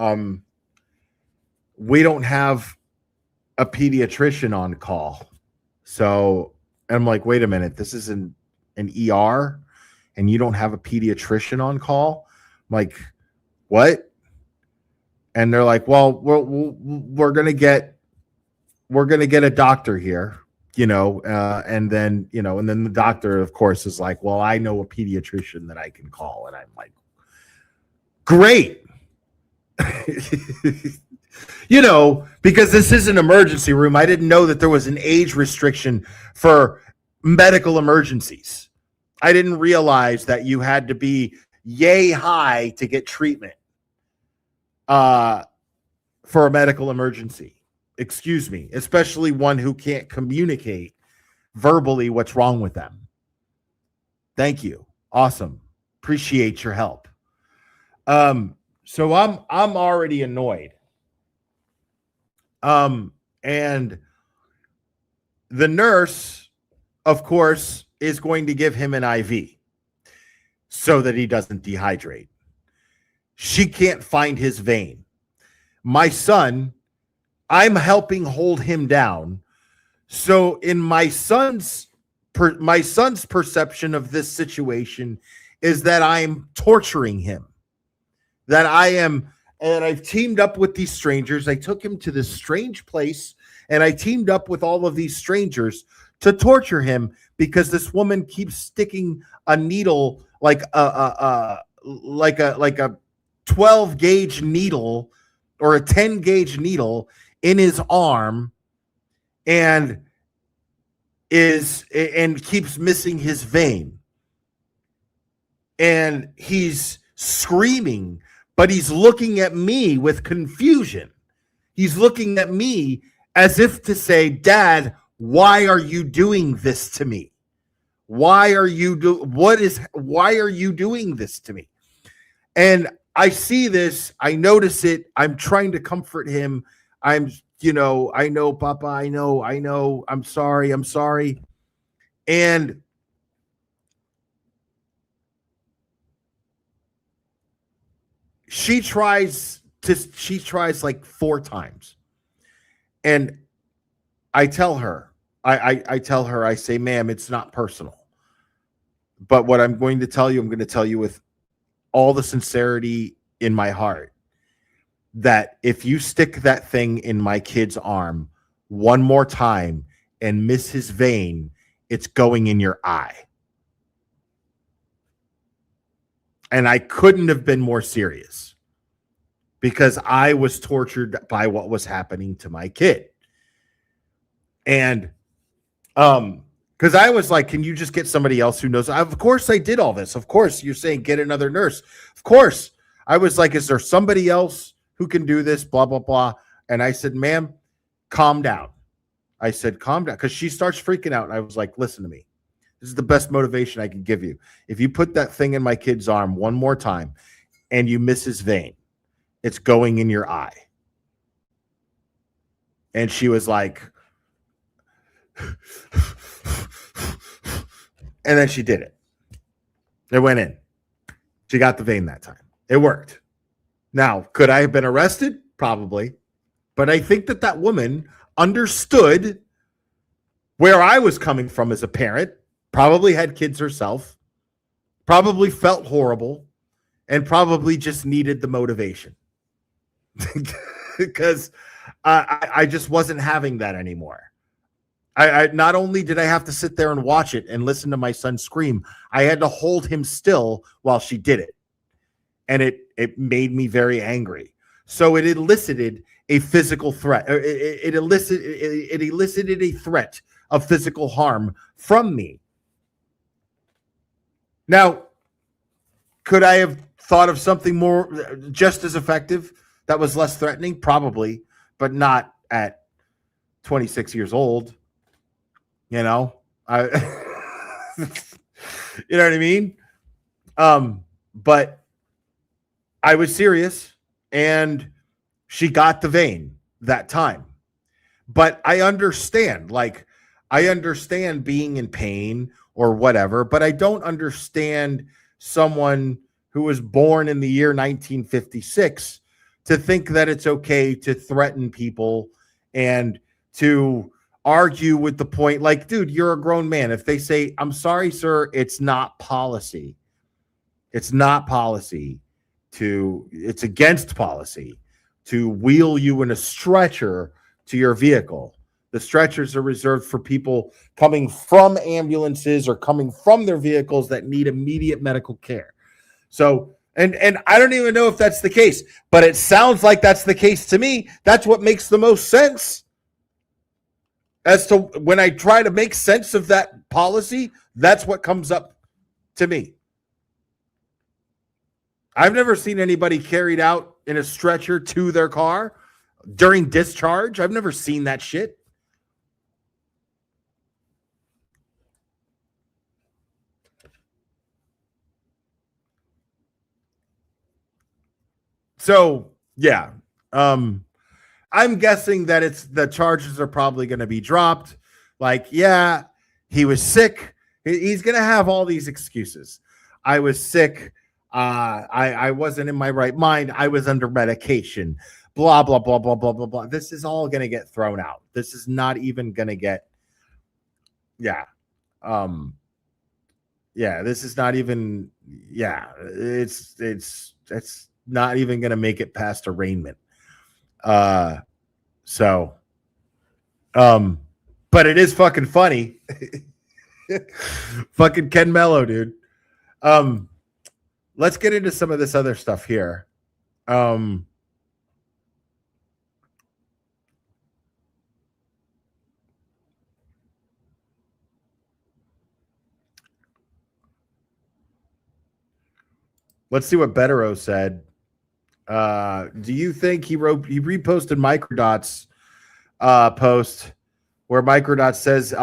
we don't have a pediatrician on call. So I'm like, wait a minute, this is an ER and you don't have a pediatrician on call? I'm like, what? And they're like, well, we're going to get a doctor here, you know, and then the doctor, of course, is like, well, I know a pediatrician that I can call. And I'm like, great. You know, because this is an emergency room. I didn't know that there was an age restriction for medical emergencies. I didn't realize that you had to be yay high to get treatment for a medical emergency. Excuse me, especially one who can't communicate verbally what's wrong with them. Thank you. Awesome. Appreciate your help. So I'm already annoyed. And the nurse, of course, is going to give him an IV so that he doesn't dehydrate. She can't find his vein. My son, I'm helping hold him down. So in my son's perception of this situation is that I'm torturing him, that I am. And I've teamed up with these strangers. I took him to this strange place, and I teamed up with all of these strangers to torture him because this woman keeps sticking a needle, like a 12 gauge needle or a 10 gauge needle in his arm, and keeps missing his vein. And he's screaming, but he's looking at me with confusion. He's looking at me as if to say, Dad, why are you doing this to me? Why are you doing this to me? And I see this, I notice it, I'm trying to comfort him. I know, Papa, I know, I'm sorry. And she tries like 4 times. And I tell her, I say, ma'am, it's not personal. But what I'm going to tell you, I'm going to tell you with all the sincerity in my heart, that if you stick that thing in my kid's arm one more time and miss his vein, it's going in your eye. And I couldn't have been more serious because I was tortured by what was happening to my kid. And because I was like, can you just get somebody else who knows? Of course I did all this. Of course, you're saying get another nurse. Of course. I was like, is there somebody else who can do this? Blah, blah, blah. And I said, ma'am, calm down. I said, calm down. Because she starts freaking out. And I was like, listen to me. This is the best motivation I can give you. If you put that thing in my kid's arm one more time and you miss his vein, it's going in your eye. And she was like, and then she did it. It went in. She got the vein that time. It worked. Now, could I have been arrested? Probably. But I think that woman understood where I was coming from as a parent, probably had kids herself, probably felt horrible, and probably just needed the motivation. Because I just wasn't having that anymore. I not only did I have to sit there and watch it and listen to my son scream, I had to hold him still while she did it. And it made me very angry. So it elicited a physical threat. It elicited a threat of physical harm from me. Now, could I have thought of something more just as effective that was less threatening? Probably, but not at 26 years old. You know, I, you know what I mean? But I was serious, and she got the vein that time. But I understand, like, I understand being in pain or whatever, but I don't understand someone who was born in the year 1956 to think that it's okay to threaten people and to argue with the point. Like, dude, you're a grown man. If they say, I'm sorry, sir, it's not policy. It's not policy it's against policy to wheel you in a stretcher to your vehicle. The stretchers are reserved for people coming from ambulances or coming from their vehicles that need immediate medical care. So, and I don't even know if that's the case, but it sounds like that's the case to me. That's what makes the most sense. As to when I try to make sense of that policy, that's what comes up to me. I've never seen anybody carried out in a stretcher to their car during discharge. I've never seen that shit. So, yeah. I'm guessing that the charges are probably going to be dropped. Like, yeah, he was sick. He's going to have all these excuses. I was sick. I wasn't in my right mind. I was under medication. Blah, blah, blah, blah, blah, blah, blah. This is all going to get thrown out. This is not even going to get, yeah. Yeah, this is not even, yeah, it's not even going to make it past arraignment. So, but it is fucking funny. Fucking Ken Melo, dude. Let's get into some of this other stuff here. Let's see what Betero said. Do you think he reposted Microdot's post where Microdot says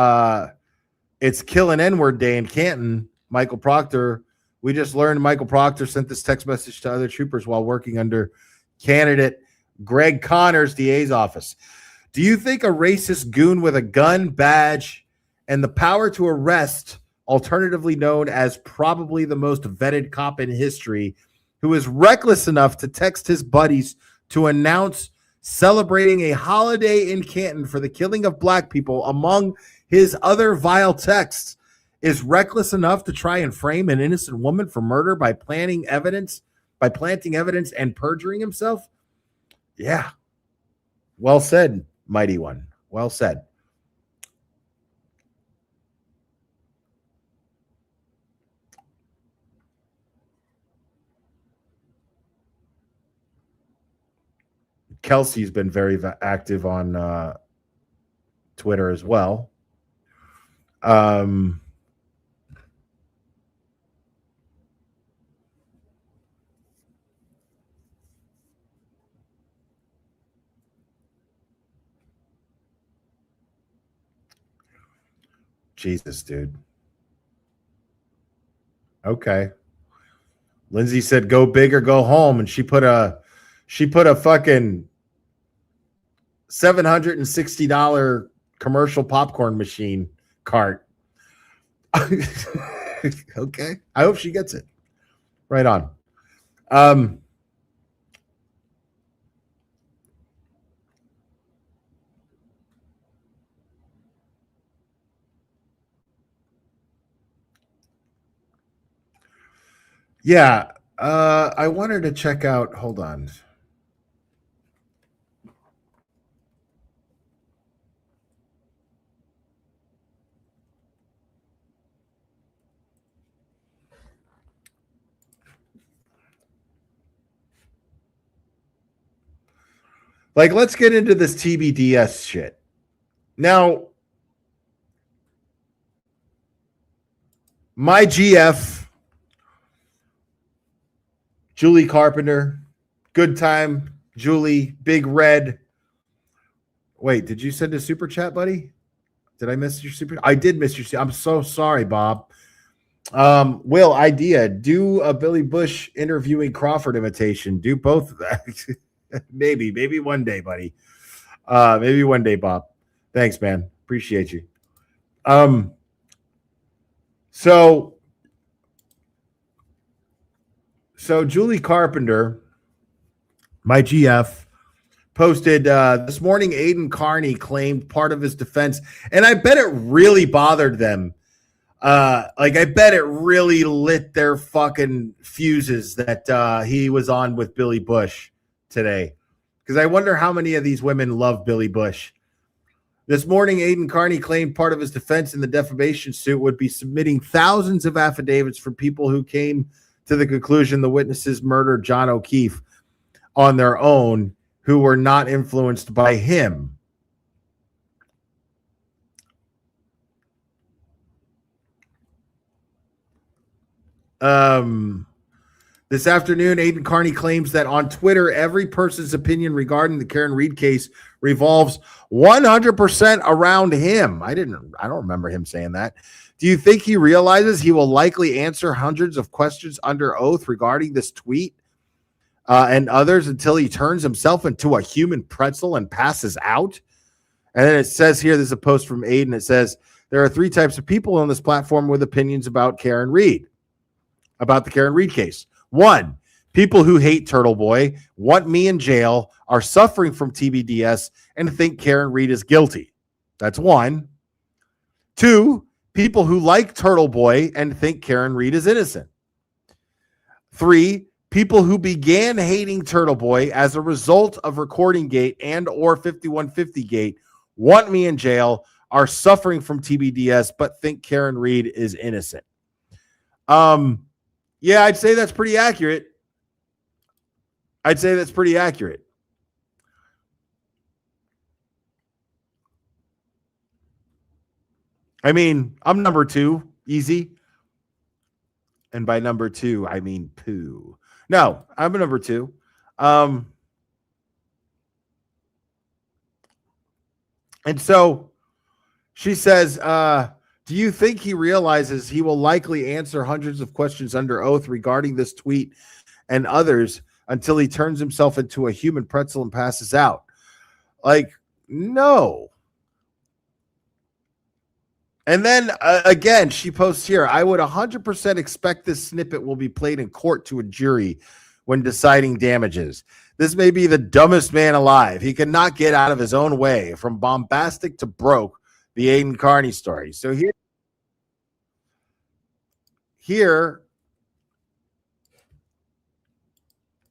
it's killing N-word day in Canton? Michael Proctor. We just learned Michael Proctor sent this text message to other troopers while working under candidate Greg Connor's DA's office. Do you think a racist goon with a gun, badge, and the power to arrest, alternatively known as probably the most vetted cop in history, who is reckless enough to text his buddies to announce celebrating a holiday in Canton for the killing of black people among his other vile texts, is reckless enough to try and frame an innocent woman for murder by planting evidence and perjuring himself? Yeah. Well said, mighty one. Well said. Kelsey's been very active on Twitter as well. Jesus, dude. Okay. Lindsay said, "Go big or go home," and she put a fucking $760 commercial popcorn machine cart. Okay. I hope she gets it. Right on. Yeah. I wanted to check out, hold on. Like, let's get into this TBDS shit. Now, my GF, Julie Carpenter, good time, Julie, Big Red. Wait, did you send a super chat, buddy? Did I miss your super? I did miss your. I'm so sorry, Bob. Will, idea. Do a Billy Bush interviewing Crawford imitation. Do both of that. maybe one day, buddy. Maybe one day, Bob. Thanks, man. Appreciate you. So Julie Carpenter, my GF, posted this morning. Aiden Carney claimed part of his defense, and I bet it really bothered them. Like I bet it really lit their fucking fuses that he was on with Billy Bush today. Because I wonder how many of these women love Billy Bush. This morning, Aiden Carney claimed part of his defense in the defamation suit would be submitting thousands of affidavits from people who came to the conclusion the witnesses murdered John O'Keefe on their own, who were not influenced by him. This afternoon, Aiden Carney claims that on Twitter, every person's opinion regarding the Karen Reed case revolves 100% around him. I don't remember him saying that. Do you think he realizes he will likely answer hundreds of questions under oath regarding this tweet and others until he turns himself into a human pretzel and passes out? And then it says here, there's a post from Aiden. It says, there are three types of people on this platform with opinions about Karen Reed, about the Karen Reed case. One, people who hate Turtle Boy, want me in jail, are suffering from TBDS, and think Karen Reed is guilty. That's one. Two, people who like Turtle Boy and think Karen Reed is innocent. Three, people who began hating Turtle Boy as a result of Recording Gate and or 5150 Gate, want me in jail, are suffering from TBDS, but think Karen Reed is innocent. Yeah, I'd say that's pretty accurate. I mean, I'm number two, easy. And by number two, I mean poo. No, I'm a number two. And so she says, do you think he realizes he will likely answer hundreds of questions under oath regarding this tweet and others until he turns himself into a human pretzel and passes out? Like, no. And then again, she posts here, I would 100% expect this snippet will be played in court to a jury when deciding damages. This may be the dumbest man alive. He cannot get out of his own way. From bombastic to broke, the Aiden Carney story. So here,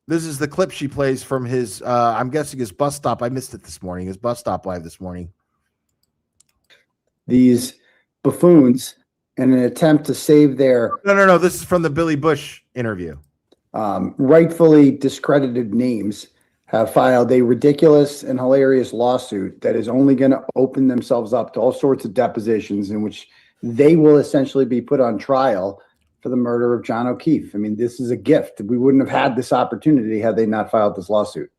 this is the clip she plays from his, I'm guessing his bus stop. I missed it this morning. His bus stop live this morning. These buffoons, in an attempt to save their No. This is from the Billy Bush interview. Rightfully discredited names, have filed a ridiculous and hilarious lawsuit that is only going to open themselves up to all sorts of depositions in which they will essentially be put on trial for the murder of John O'Keefe. I mean, this is a gift. We wouldn't have had this opportunity had they not filed this lawsuit.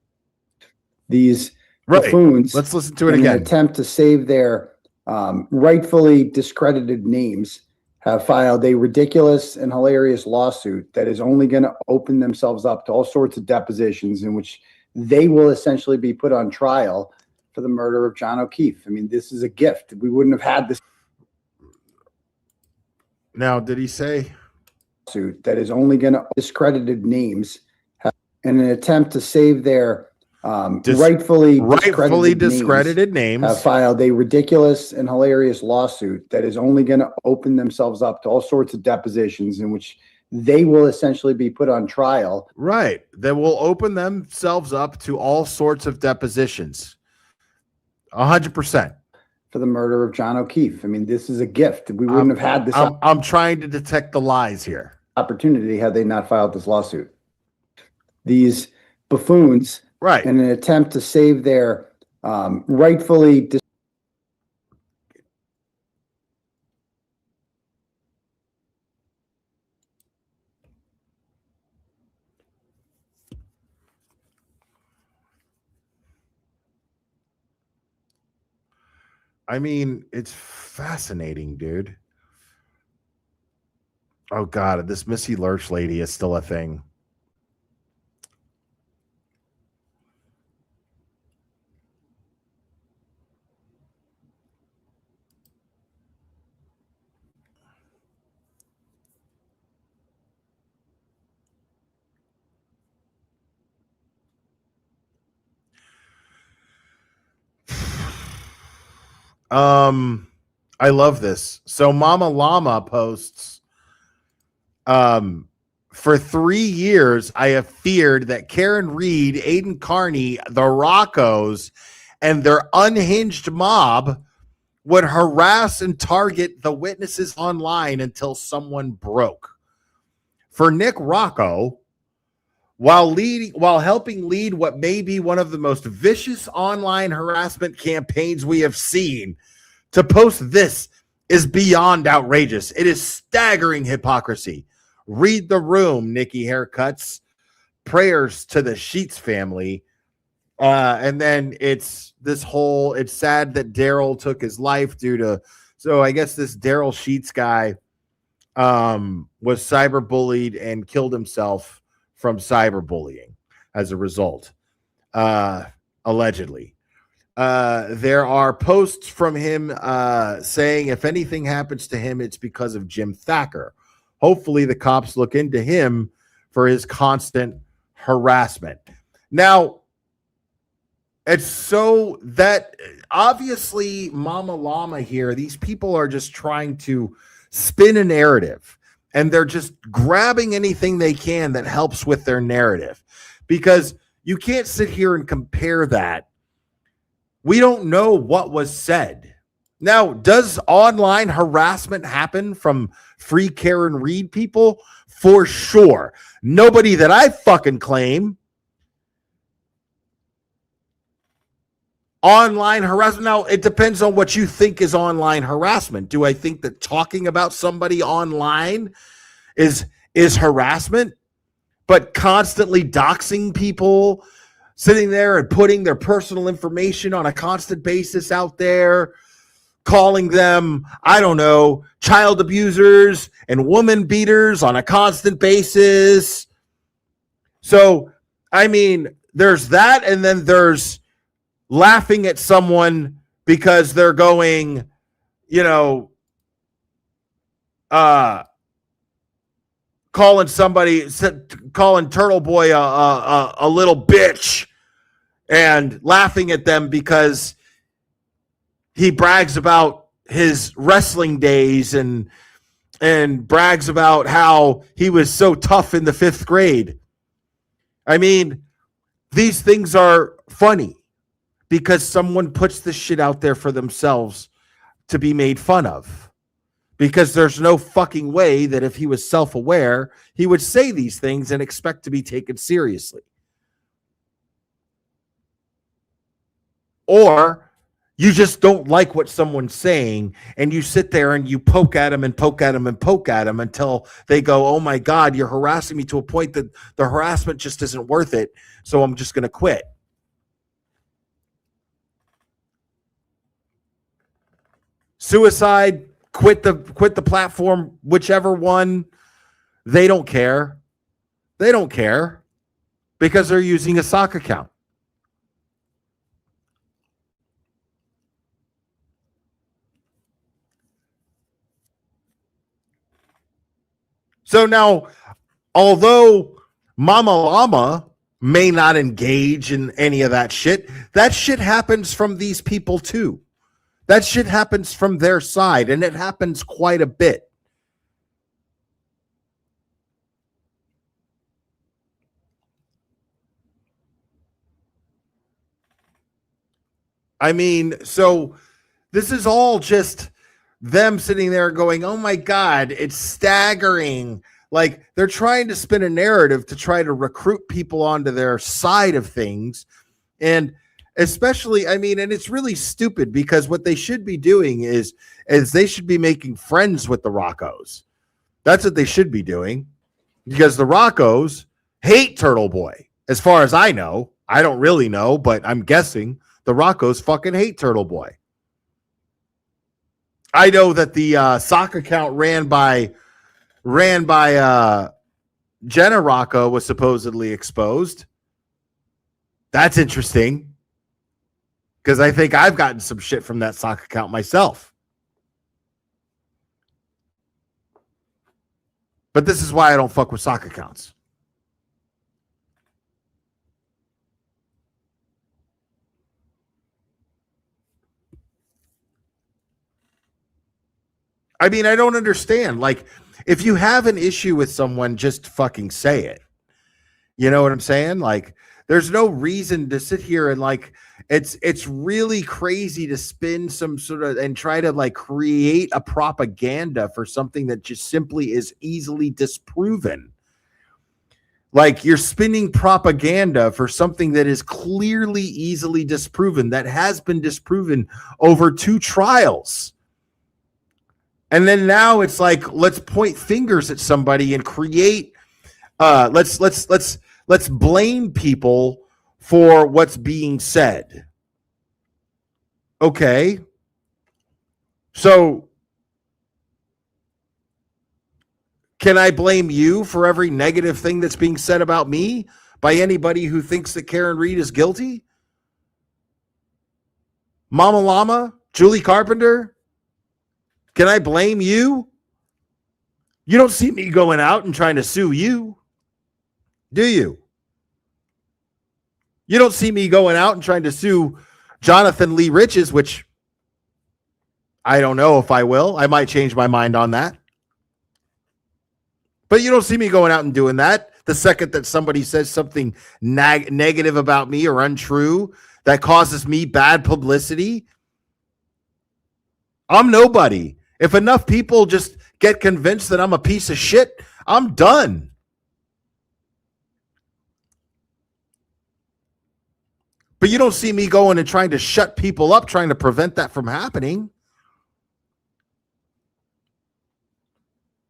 These buffoons, let's listen to it in again. an attempt to save their rightfully discredited names, have filed a ridiculous and hilarious lawsuit that is only going to open themselves up to all sorts of depositions in which they will essentially be put on trial for the murder of John O'Keefe. I mean, this is a gift. We wouldn't have had this. Now, did he say? Suit that is only going to discredited names in an attempt to save their rightfully discredited names, have filed a ridiculous and hilarious lawsuit that is only going to open themselves up to all sorts of depositions in which they will essentially be put on trial. Right. That will open themselves up to all sorts of depositions. 100%. For the murder of John O'Keefe. I mean, this is a gift. We wouldn't have had this. I'm trying to detect the lies here. Opportunity had they not filed this lawsuit. These buffoons, right, in an attempt to save their rightfully I mean, it's fascinating, dude. Oh God, this Missy Lurch lady is still a thing. I love this. So Mama Llama posts, for 3 years, I have feared that Karen Reed, Aiden Carney, the Roccos, and their unhinged mob would harass and target the witnesses online until someone broke. For Nick Rocco, while helping lead what may be one of the most vicious online harassment campaigns we have seen, to post this is beyond outrageous. It is staggering hypocrisy. Read the room, Nikki Haircuts. Prayers to the Sheets family. And then it's sad that Daryl took his life due to, so I guess this Daryl Sheets guy was cyberbullied and killed himself from cyberbullying as a result, allegedly. There are posts from him saying if anything happens to him, it's because of Jim Thacker. Hopefully the cops look into him for his constant harassment. Now, it's so that obviously Mama Llama here, these people are just trying to spin a narrative, and they're just grabbing anything they can that helps with their narrative, because you can't sit here and compare that. We don't know what was said. Now, does online harassment happen from free Karen Reed people? For sure. Nobody that I fucking claim. Online harassment. Now, it depends on what you think is online harassment. Do I think that talking about somebody online is harassment? But constantly doxing people, sitting there and putting their personal information on a constant basis out there, calling them, I don't know, child abusers and woman beaters on a constant basis. So, I mean, there's that, and then there's laughing at someone because they're going, calling Turtle Boy a little bitch, and laughing at them because he brags about his wrestling days and brags about how he was so tough in the 5th grade. I mean, these things are funny because someone puts this shit out there for themselves to be made fun of. Because there's no fucking way that if he was self-aware, he would say these things and expect to be taken seriously. Or you just don't like what someone's saying, and you sit there and you poke at them and poke at them and poke at them until they go, oh my God, you're harassing me to a point that the harassment just isn't worth it, so I'm just going to quit. Suicide, quit the platform, whichever one. They don't care. They don't care because they're using a sock account. So now, although Mama Llama may not engage in any of that shit happens from these people too. That shit happens from their side, and it happens quite a bit. I mean, so this is all just them sitting there going, oh my God, it's staggering. Like, they're trying to spin a narrative to try to recruit people onto their side of things. And especially, I mean, and it's really stupid because what they should be doing is they should be making friends with the Roccos. That's what they should be doing, because the Roccos hate Turtle Boy. As far as I know, I don't really know, but I'm guessing the Roccos fucking hate Turtle Boy. I know that the sock account ran by Jenna Rocco was supposedly exposed. That's interesting because I think I've gotten some shit from that sock account myself. But this is why I don't fuck with sock accounts. I mean, I don't understand. Like, if you have an issue with someone, just fucking say it. You know what I'm saying? Like, there's no reason to sit here and like, it's really crazy to spin some sort of and try to like create a propaganda for something that just simply is easily disproven. Like, you're spinning propaganda for something that is clearly easily disproven, that has been disproven over 2 trials. And then now it's like, let's point fingers at somebody and create let's blame people for what's being said. Okay. So can I blame you for every negative thing that's being said about me by anybody who thinks that Karen Reed is guilty? Mama Llama, Julie Carpenter, can I blame you? You don't see me going out and trying to sue you, do you? You don't see me going out and trying to sue Jonathan Lee Riches, which I don't know if I will. I might change my mind on that. But you don't see me going out and doing that. The second that somebody says something negative about me or untrue that causes me bad publicity, I'm nobody. If enough people just get convinced that I'm a piece of shit, I'm done. But you don't see me going and trying to shut people up, trying to prevent that from happening.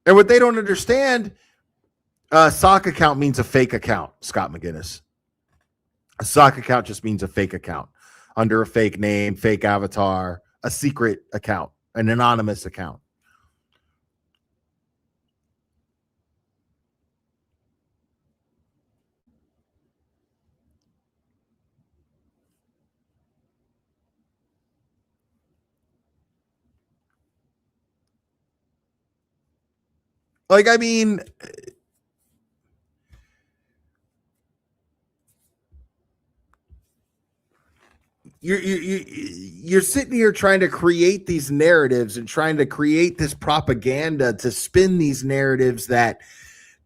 And what they don't understand, sock account means a fake account, Scott McGinnis. A sock account just means a fake account under a fake name, fake avatar, a secret account, an anonymous account. Like, I mean, you're sitting here trying to create these narratives and trying to create this propaganda to spin these narratives that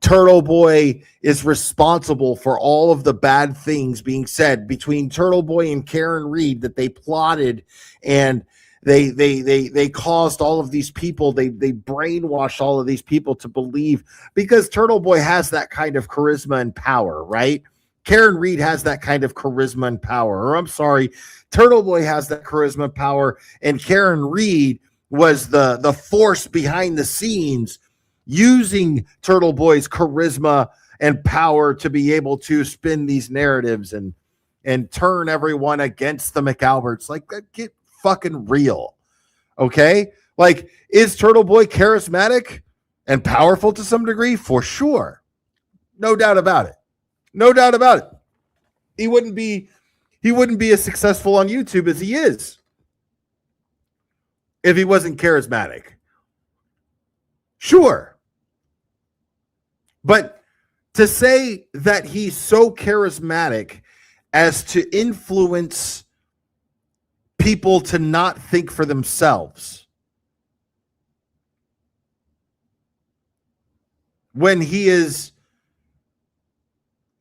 Turtle Boy is responsible for all of the bad things being said between Turtle Boy and Karen Reed, that they plotted and they caused all of these people, they brainwashed all of these people to believe, because Turtle Boy has that kind of charisma and power, right? Karen Reed has that kind of charisma and power. Or I'm sorry, Turtle Boy has that charisma and power, and Karen Reed was the force behind the scenes using Turtle Boy's charisma and power to be able to spin these narratives and turn everyone against the McAlberts. Like, get fucking real. Okay? Like, is Turtle Boy charismatic and powerful to some degree? For sure. No doubt about it. No doubt about it. He wouldn't be as successful on YouTube as he is if he wasn't charismatic. Sure. But to say that he's so charismatic as to influence people to not think for themselves when he is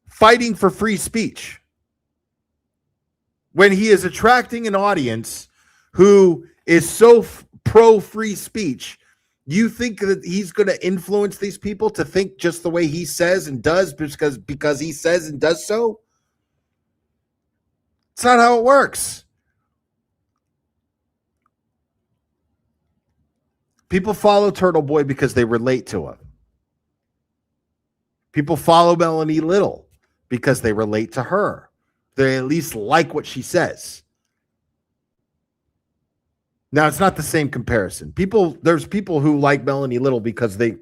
fighting for free speech, when he is attracting an audience who is so pro free speech, you think that he's going to influence these people to think just the way he says and does because he says and does so? It's not how it works. People follow Turtle Boy because they relate to him. People follow Melanie Little because they relate to her. They at least like what she says. Now it's not the same comparison. There's people who like Melanie Little because they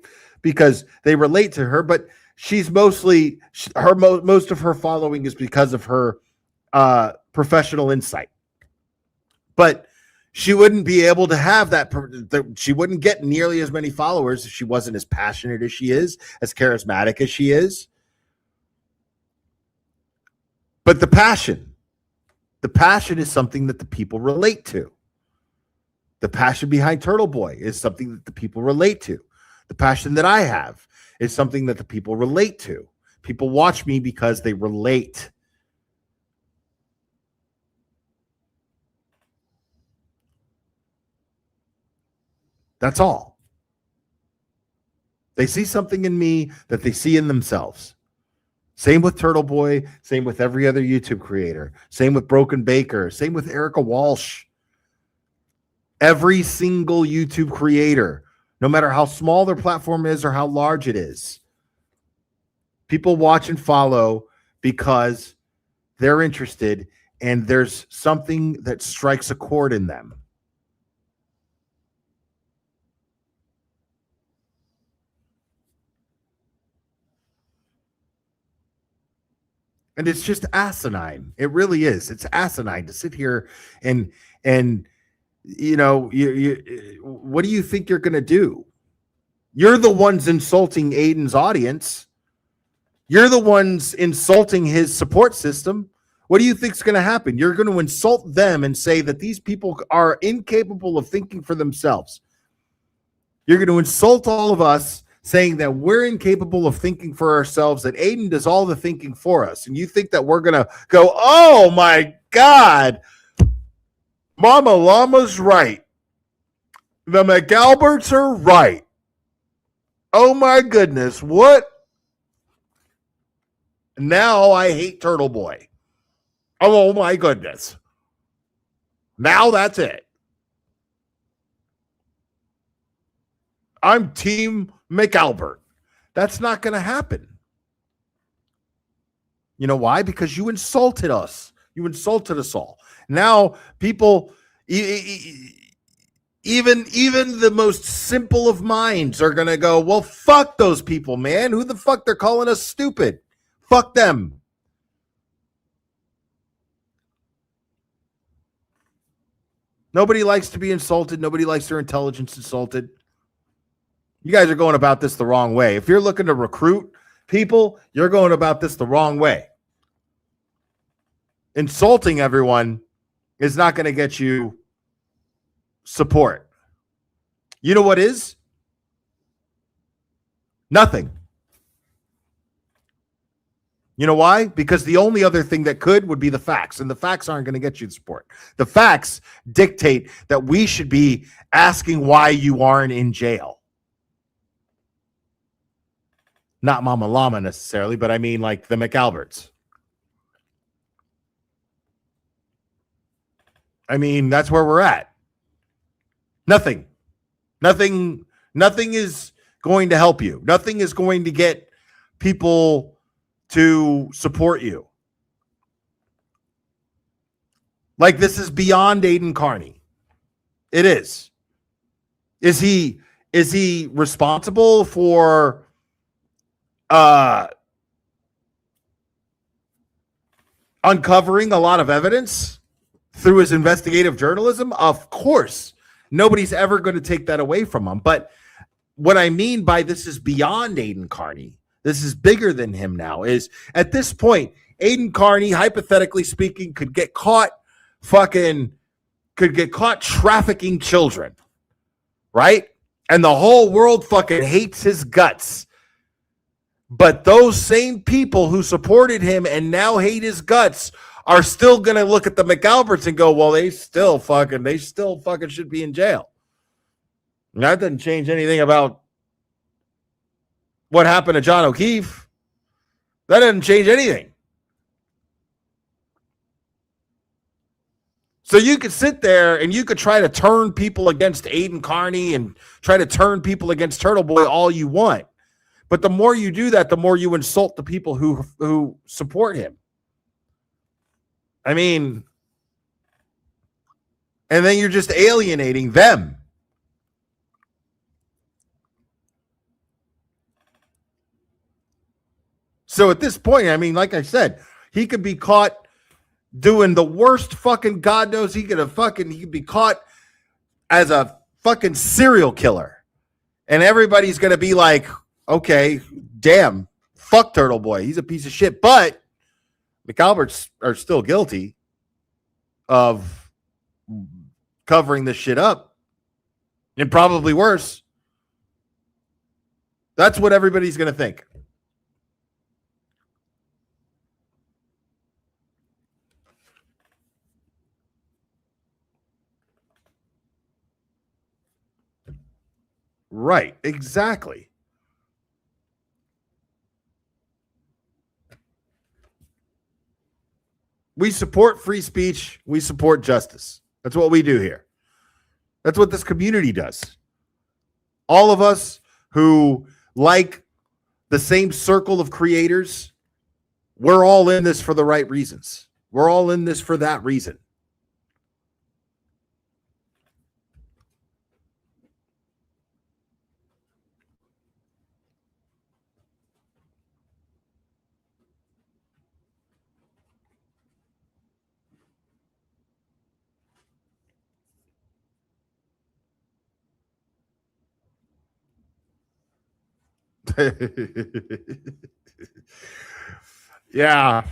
relate to her, but she's mostly most of her following is because of her professional insight. But she wouldn't be able to have that. She wouldn't get nearly as many followers if she wasn't as passionate as she is, as charismatic as she is. But the passion is something that the people relate to. The passion behind Turtle Boy is something that the people relate to. The passion that I have is something that the people relate to. People watch me because they relate. That's all. They see something in me that they see in themselves. Same with Turtle Boy, same with every other YouTube creator, same with Broken Baker, same with Erica Walsh. Every single YouTube creator, no matter how small their platform is or how large it is, people watch and follow because they're interested and there's something that strikes a chord in them. And it's just asinine. It really is. It's asinine to sit here and you know, what do you think you're going to do? You're the ones insulting Aiden's audience. You're the ones insulting his support system. What do you think is going to happen? You're going to insult them and say that these people are incapable of thinking for themselves. You're going to insult all of us, saying that we're incapable of thinking for ourselves, that Aiden does all the thinking for us. And you think that we're going to go, oh my God, Mama Llama's right. The McAlberts are right. Oh my goodness, what? Now I hate Turtle Boy. Oh my goodness. Now that's it. I'm Team McAlbert. That's not going to happen. You know why? Because you insulted us. You insulted us all. Now people, even the most simple of minds are going to go, well, fuck those people, man. Who the fuck? They're calling us stupid. Fuck them. Nobody likes to be insulted. Nobody likes their intelligence insulted. You guys are going about this the wrong way. If you're looking to recruit people, you're going about this the wrong way. Insulting everyone is not going to get you support. You know what is? Nothing. You know why? Because the only other thing that would be the facts, and the facts aren't going to get you the support. The facts dictate that we should be asking why you aren't in jail. Not Mama Llama necessarily, but I mean like the McAlberts. I mean, that's where we're at. Nothing is going to help you. Nothing is going to get people to support you. Like, this is beyond Aiden Carney. It is. Is he responsible for uncovering a lot of evidence through his investigative journalism? Of course. Nobody's ever going to take that away from him. But what I mean by this is beyond Aiden Carney, this is bigger than him now, is at this point, Aiden Carney, hypothetically speaking, could get caught trafficking children, right? And the whole world fucking hates his guts. But those same people who supported him and now hate his guts are still going to look at the McAlberts and go, well, they still fucking should be in jail. And that doesn't change anything about what happened to John O'Keefe. That doesn't change anything. So you could sit there and you could try to turn people against Aiden Carney and try to turn people against Turtle Boy all you want. But the more you do that, the more you insult the people who support him. I mean, And then you're just alienating them. So at this point, I mean, like I said, he could be caught doing the worst fucking God knows he could be caught as a fucking serial killer. And everybody's going to be like, okay, damn, fuck Turtle Boy. He's a piece of shit. But McAlberts are still guilty of covering this shit up. And probably worse. That's what everybody's going to think. Right, exactly. We support free speech. We support justice. That's what we do here. That's what this community does. All of us who like the same circle of creators, we're all in this for the right reasons. We're all in this for that reason. Yeah.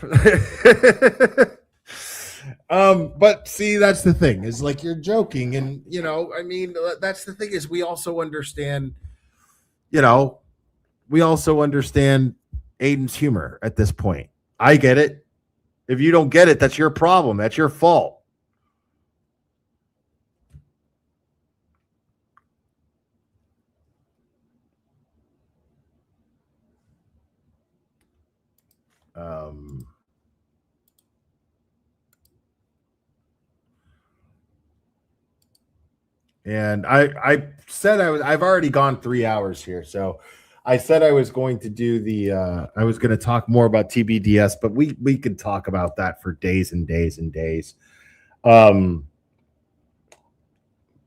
But see, that's the thing, is like you're joking, and you know, I mean, that's the thing, is we also understand, Aiden's humor at this point. I get it. If you don't get it, that's your problem. That's your fault. And I said I've already gone 3 hours here, so I said I was going to do I was going to talk more about TBDS, but we could talk about that for days and days and days. But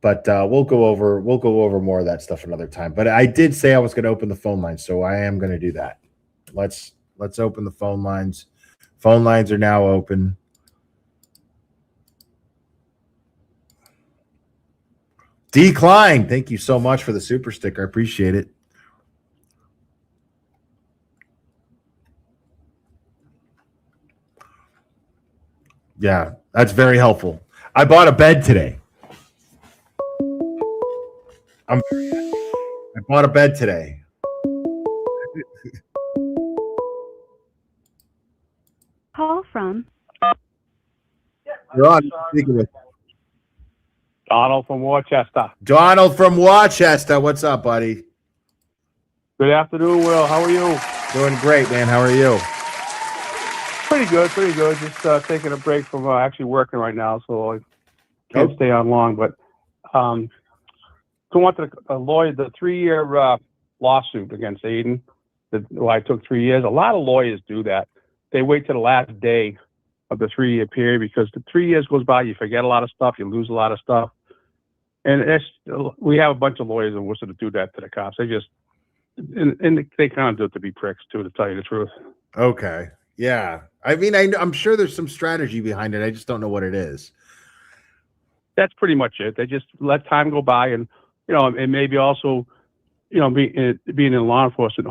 we'll go over more of that stuff another time. But I did say I was going to open the phone lines, so I am going to do that. Let's open the phone lines. Phone lines are now open. Decline. Thank you so much for the super sticker. I appreciate it. Yeah, that's very helpful. I bought a bed today. I bought a bed today. Call from You're on. Speaking with Donald from Worcester. Donald from Worcester. What's up, buddy? Good afternoon, Will. How are you? Doing great, man. How are you? Pretty good. Just taking a break from actually working right now, so I can't stay on long. But so wanted a lawyer, the 3-year lawsuit against Aiden. Why it took 3 years. A lot of lawyers do that. They wait to the last day of the 3-year period because the 3 years goes by, you forget a lot of stuff, you lose a lot of stuff. And we have a bunch of lawyers in Worcester to do that to the cops. They just, and they kind of do it to be pricks too, to tell you the truth. Okay. Yeah. I mean, I'm sure there's some strategy behind it. I just don't know what it is. That's pretty much it. They just let time go by, and and maybe also, being in law enforcement,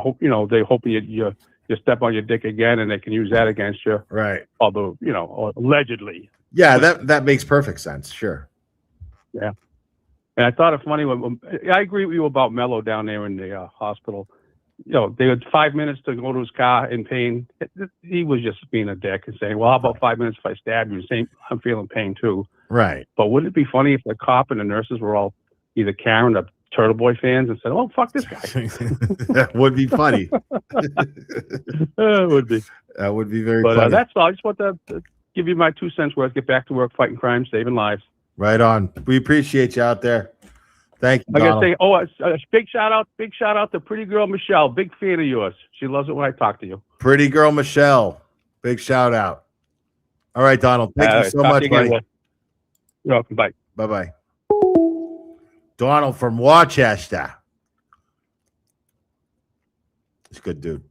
they hope you step on your dick again, and they can use that against you. Right. Although, allegedly. Yeah, that makes perfect sense. Sure. Yeah. And I thought it funny I agree with you about Melo down there in the hospital. They had 5 minutes to go to his car in pain. He was just being a dick and saying, well, how about 5 minutes if I stab you? Saying, I'm feeling pain too. Right. But wouldn't it be funny if the cop and the nurses were all either Karen or Turtle Boy fans and said, oh, fuck this guy? That would be funny. It would be. That would be very But funny. that's all. I just want to give you my 2 cents worth. Get back to work, fighting crime, saving lives. Right on. We appreciate you out there. Thank you, I gotta Donald. say, a big shout out to pretty girl Michelle. Big fan of yours. She loves it when I talk to you. Pretty girl Michelle. Big shout out. All right, Donald. Thank you so much, buddy. You're welcome. Bye. Bye-bye. Donald from Worcester. He's a good dude.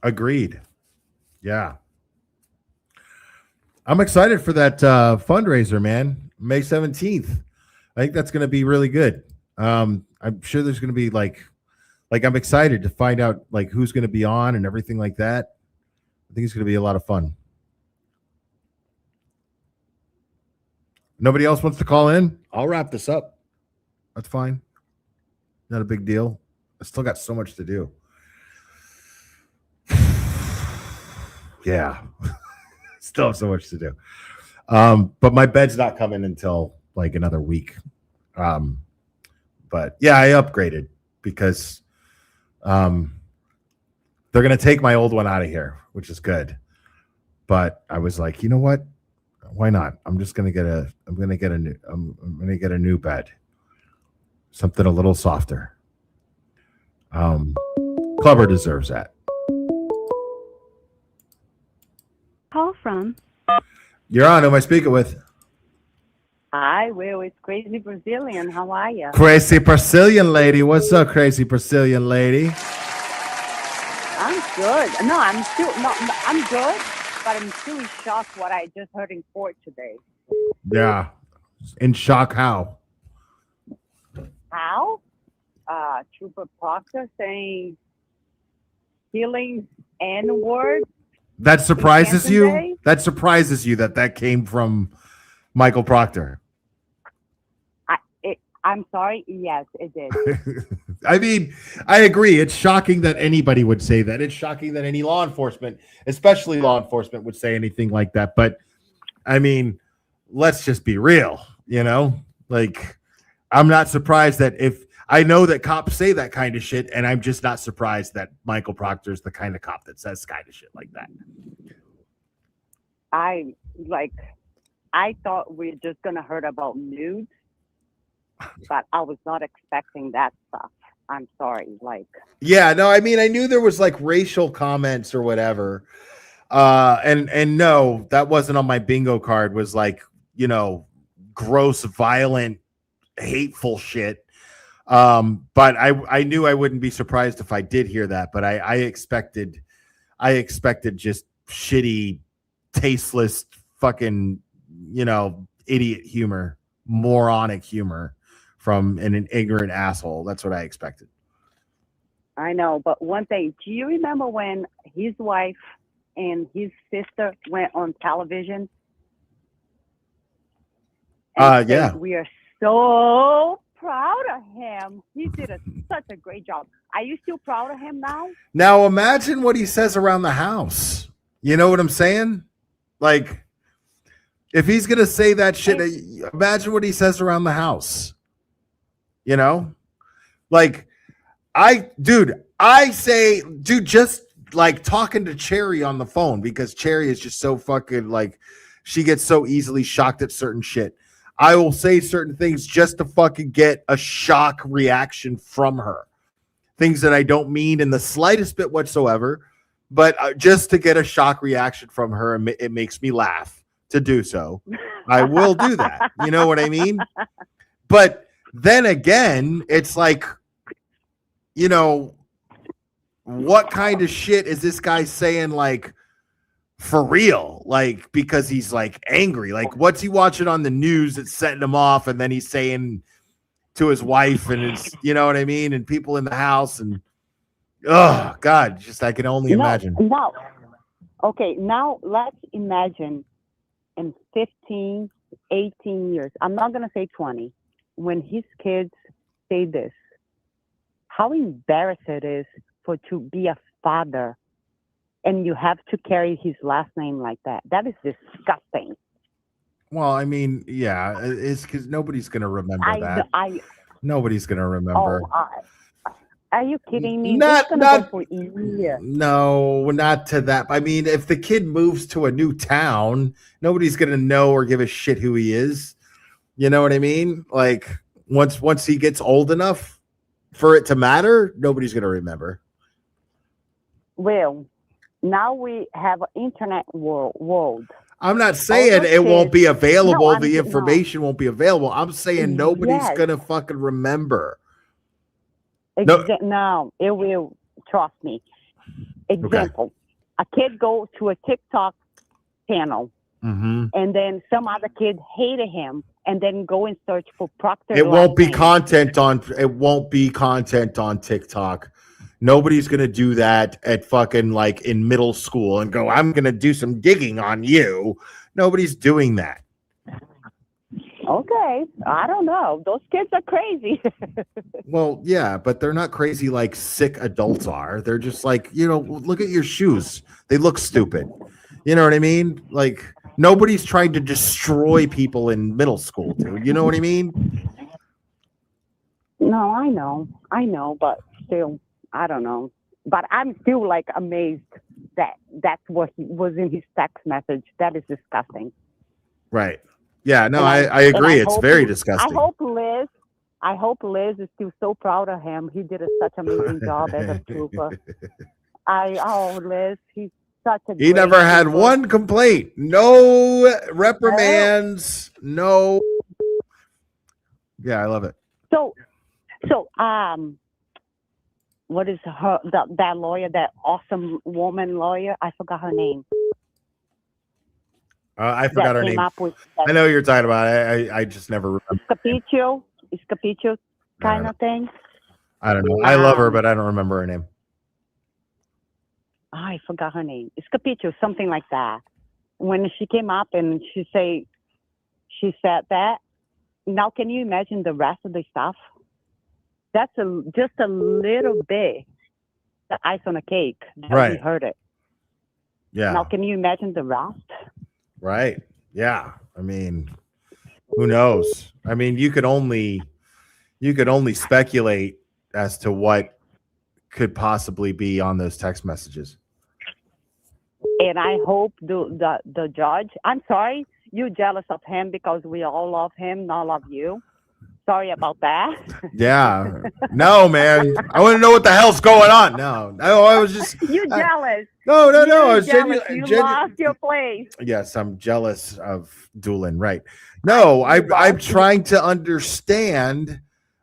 Agreed. Yeah. I'm excited for that fundraiser, man. May 17th. I think that's going to be really good. I'm sure there's going to be like I'm excited to find out like who's going to be on and everything like that. I think it's going to be a lot of fun. Nobody else wants to call in? I'll wrap this up. That's fine. Not a big deal. I still got so much to do. Yeah. Still have so much to do. But my bed's not coming until like another week. But yeah, I upgraded because they're going to take my old one out of here, which is good. But I was like, you know what? Why not? I'm going to get a new bed. Something a little softer. Clubber deserves that. Call from. You're on. Who am I speaking with? Hi, Will. It's Crazy Brazilian. How are you? Crazy Brazilian lady. What's up, crazy Brazilian lady? I'm good. No, I'm good, but I'm still in shock what I just heard in court today. Yeah. In shock how? How? Trooper Proctor saying killing N-word. That surprises you? Day? That surprises you that came from Michael Proctor. I'm sorry. Yes, it did. I mean, I agree. It's shocking that anybody would say that. It's shocking that any law enforcement, especially law enforcement, would say anything like that. But I mean, let's just be real, you know? Like, I'm not surprised that if I know that cops say that kind of shit, and I'm just not surprised that Michael Proctor is the kind of cop that says kind of shit like that. I thought we were just gonna heard about nudes, but I was not expecting that stuff. I'm sorry. Yeah, no, I mean, I knew there was like racial comments or whatever. And no, that wasn't on my bingo card, was like, you know, gross, violent, hateful shit. But I knew I wouldn't be surprised if I did hear that, but I expected just shitty, tasteless, fucking, you know, idiot humor, moronic humor from an ignorant asshole. That's what I expected. I know, but one thing, do you remember when his wife and his sister went on television? And Yeah. said, we are so proud of him. He did such a great job. Are you still proud of him now? Now imagine what he says around the house. You know what I'm saying? Like, if he's gonna say that shit, imagine what he says around the house. You know, like just like talking to Cherry on the phone, because Cherry is just so fucking like, she gets so easily shocked at certain shit. I will say certain things just to fucking get a shock reaction from her. Things that I don't mean in the slightest bit whatsoever, but just to get a shock reaction from her, it makes me laugh to do so. I will do that. You know what I mean? But then again, it's like, you know, what kind of shit is this guy saying, like, for real? Like, because he's like angry. Like, what's he watching on the news that's setting him off? And then he's saying to his wife, and it's, you know what I mean? And people in the house, and oh God, just I can only imagine. Now, okay, now let's imagine in 15, 18 years, I'm not going to say 20, when his kids say this, how embarrassed it is to be a father and you have to carry his last name like that. That is disgusting. Well, I mean, yeah, it's because nobody's going to remember that. Nobody's going to remember. Are you kidding me? Not for years. No, not to that. I mean, if the kid moves to a new town, nobody's going to know or give a shit who he is. You know what I mean? Like once he gets old enough for it to matter, nobody's gonna remember. Well, now we have an internet world. I'm not saying those it won't be kids- available. No, The no. information won't be available. I'm saying nobody's Yes. gonna fucking remember. No, it will. Trust me. Example: a kid go to a TikTok channel, and then some other kid hated him, and then go and search for Proctor. It won't be last name. content on. It won't be content on TikTok. Nobody's gonna do that at fucking like in middle school and go, I'm gonna do some digging on you. Nobody's doing that. Okay, I don't know. Those kids are crazy. Well, yeah, but they're not crazy like sick adults are. They're just like, look at your shoes. They look stupid. You know what I mean? Like nobody's trying to destroy people in middle school, dude. You know what I mean? No, I know, but still, I don't know. But I'm still like amazed that that's what was in his text message. That is disgusting. Right. Yeah, no, And I agree. It's hope very disgusting. I hope Liz is still so proud of him. He did such an amazing job as a trooper. Liz, he's such a. He never had one complaint, no reprimands, no. Yeah, I love it. So, what is that lawyer, that awesome woman lawyer? I forgot her name. I forgot her name. I know you're talking about. I just never remember. Capiccio kind of thing. I don't know. I love her, but I don't remember her name. I forgot her name. It's Capiccio, something like that. When she came up and she said that. Now, can you imagine the rest of the stuff? That's just a little bit the ice on a cake. Right. We heard it. Yeah. Now, can you imagine the rest? Right. Yeah. I mean, who knows? I mean, you could only speculate as to what could possibly be on those text messages. And I hope the judge. I'm sorry, you're jealous of him because we all love him, not love you. Sorry about that. Yeah. No, man. I want to know what the hell's going on. No, I was just. You're jealous. No. I You're was jealous. You lost your place. Yes, I'm jealous of Doolin. Right. No, I'm trying to understand.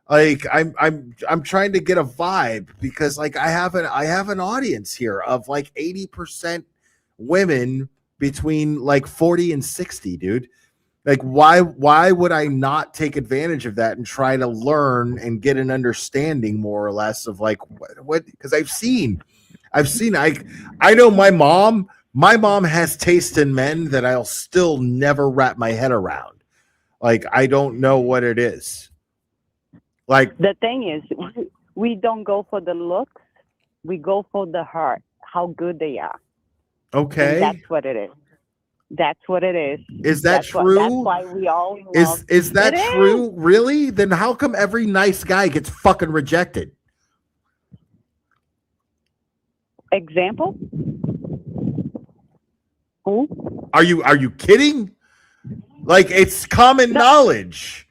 Like I'm trying to get a vibe because like I have an audience here of like 80% women between like 40 and 60, dude. Like why would I not take advantage of that and try to learn and get an understanding more or less of like what because I've seen I know my mom has taste in men that I'll still never wrap my head around. Like I don't know what it is. Like the thing is we don't go for the looks, we go for the heart, how good they are. Okay. And that's what it is. That's what it is. Is that true? That's why we all love. Is that true? Really? Then how come every nice guy gets fucking rejected? Example? Who? Are you kidding? Like it's common knowledge.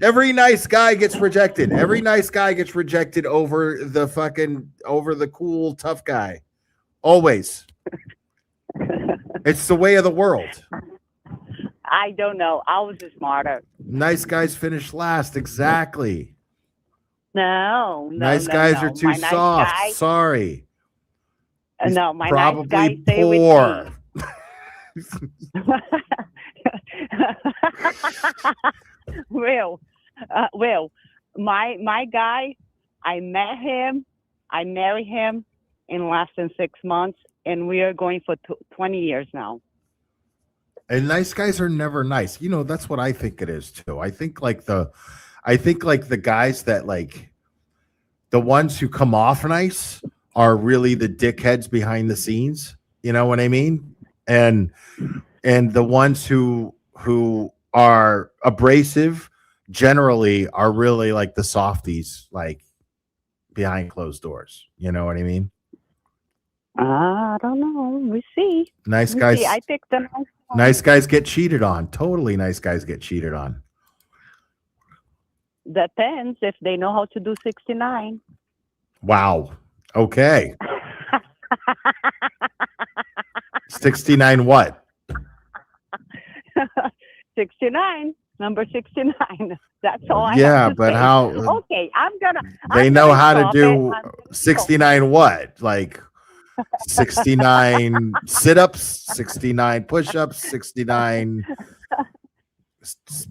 Every nice guy gets rejected. Every nice guy gets rejected over the cool tough guy. Always. It's the way of the world. I don't know. I was smarter. Nice guys finish last. Exactly. No. Nice guys are too soft. Sorry. No, my probably nice guys stay poor. with me. Well, my guy, I met him, I married him in less than 6 months, and we are going for 20 years now. And nice guys are never nice. You know, that's what I think it is too. I think like the guys that like the ones who come off nice are really the dickheads behind the scenes. You know what I mean? And the ones who are abrasive generally are really like the softies, like behind closed doors. You know what I mean? I don't know. We see. Nice guys. I picked the nice guys get cheated on. Totally nice guys get cheated on. Depends if they know how to do 69. Wow. Okay. 69 what? 69, number 69. That's all I Yeah, have to but say. how Okay, they I'm know gonna how to stop do it. 69 what? Like 69 sit-ups, 69 push-ups, 69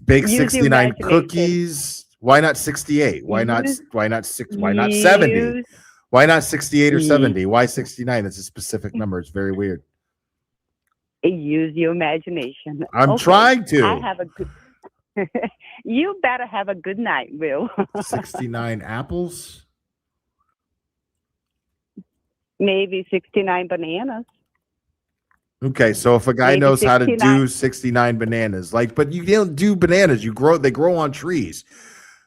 bake Use your 69 imagination. cookies. Why not 68? Why not Use- 70? use- Why not 68 or Use- 70? Why 69? That's a specific number. It's very weird. Use your imagination. I'm Okay, trying to. I have a good. You better have a good night, Will. 69 apples. Maybe 69 bananas. Okay, so if a guy Maybe knows how to 69 do 69 bananas, like, but you don't do bananas, they grow on trees.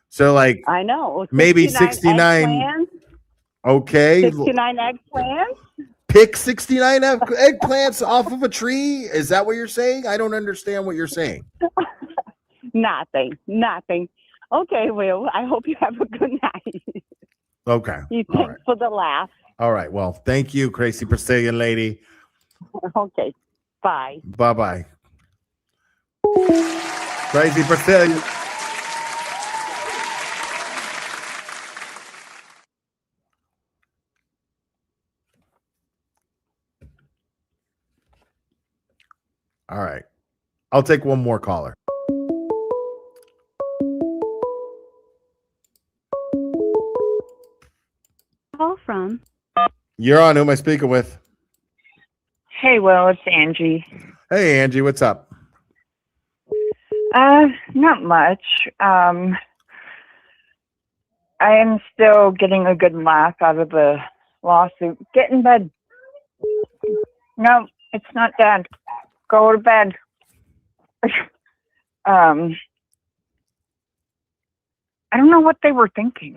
So like I know. maybe 69 69. eggplants, Okay. 69 eggplants. Pick 69 eggplants off of a tree. Is that what you're saying? I don't understand what you're saying. Nothing. Okay, Will. I hope you have a good night. Okay. Thanks for the laugh. All right. Well, thank you, crazy Brazilian lady. Okay. Bye. Bye-bye. Crazy Brazilian. All right. I'll take one more caller. Call from. You're on. Who am I speaking with? Hey, Will, it's Angie. Hey, Angie. What's up? Not much. I am still getting a good laugh out of the lawsuit. Get in bed. No, it's not dead. Go to bed. I don't know what they were thinking.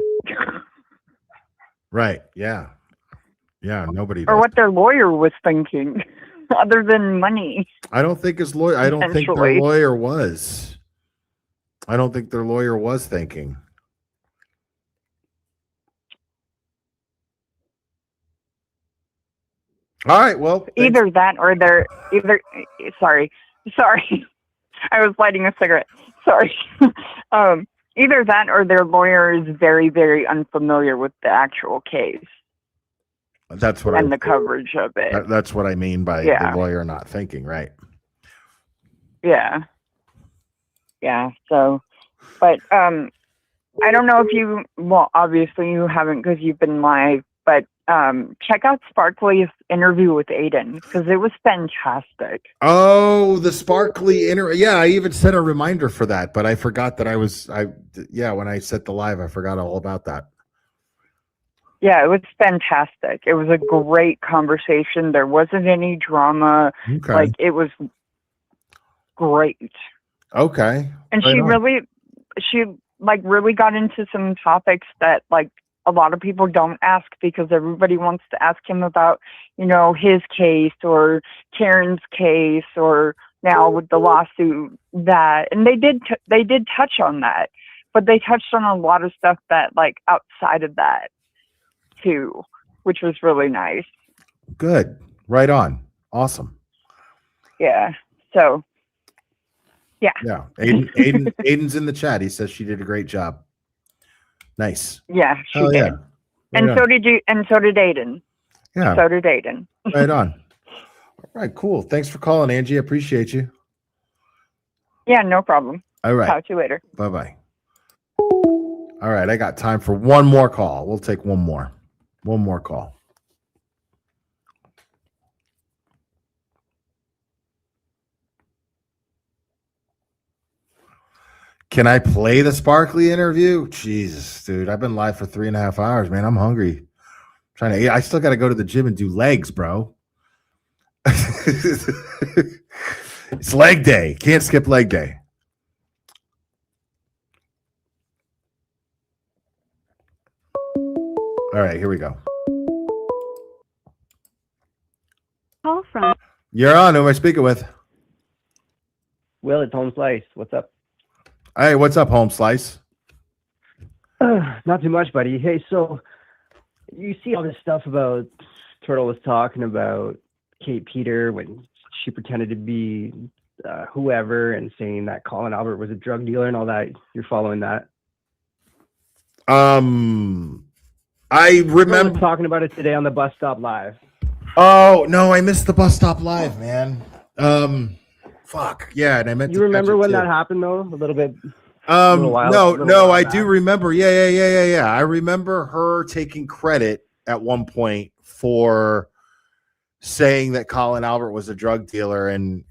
Right. Yeah. Yeah. Nobody Or does. what their lawyer was thinking, other than money. I don't think his lawyer. I don't think their Essentially. lawyer was. I don't think their lawyer was thinking. All right. Well, Either that or sorry. I was lighting a cigarette. Sorry. Either that or their lawyer is very, very unfamiliar with the actual case that's what and the coverage of it. That's what I mean by Yeah. the lawyer not thinking. Right. Yeah. Yeah. So, but I don't know if you, well, obviously you haven't because you've been live, but check out Sparkly's interview with Aiden because it was fantastic. Oh, the sparkly yeah, I even set a reminder for that, but I forgot that when I set the live, I forgot all about that. Yeah, it was fantastic. It was a great conversation. There wasn't any drama. Okay. Like, it was great. Okay. And Right on. she really got into some topics that like a lot of people don't ask because everybody wants to ask him about, his case or Karen's case or now with the lawsuit that, and they did touch on that, but they touched on a lot of stuff that like outside of that too, which was really nice. Good. Right on. Awesome. Yeah. So, yeah. Yeah. Aiden's in the chat. He says she did a great job. Nice. Yeah, she Hell did. yeah. And Right so on. did you, and so did Aiden. Yeah. So did Aiden. Right on. All right, cool. Thanks for calling, Angie. I appreciate you. Yeah, no problem. All right. Talk to you later. Bye-bye. All right, I got time for one more call. We'll take one more. One more call. Can I play the Sparkly interview? Jesus, dude. I've been live for 3.5 hours, man. I'm hungry. Trying to eat. I still got to go to the gym and do legs, bro. It's leg day. Can't skip leg day. All right, here we go. Call from. You're on. Who am I speaking with? Will, it's Home Slice. What's up? Hey, what's up, Home Slice? Not too much, buddy. Hey, so you see all this stuff about Turtle was talking about Kate Peter when she pretended to be whoever and saying that Colin Albert was a drug dealer and all that. You're following that? I Turtle remember was talking about it today on the Bus Stop Live. Oh no, I missed the Bus Stop Live, man. Fuck yeah, and I meant. You remember when that happened though? A little bit. No, I do remember. Yeah. I remember her taking credit at one point for saying that Colin Albert was a drug dealer and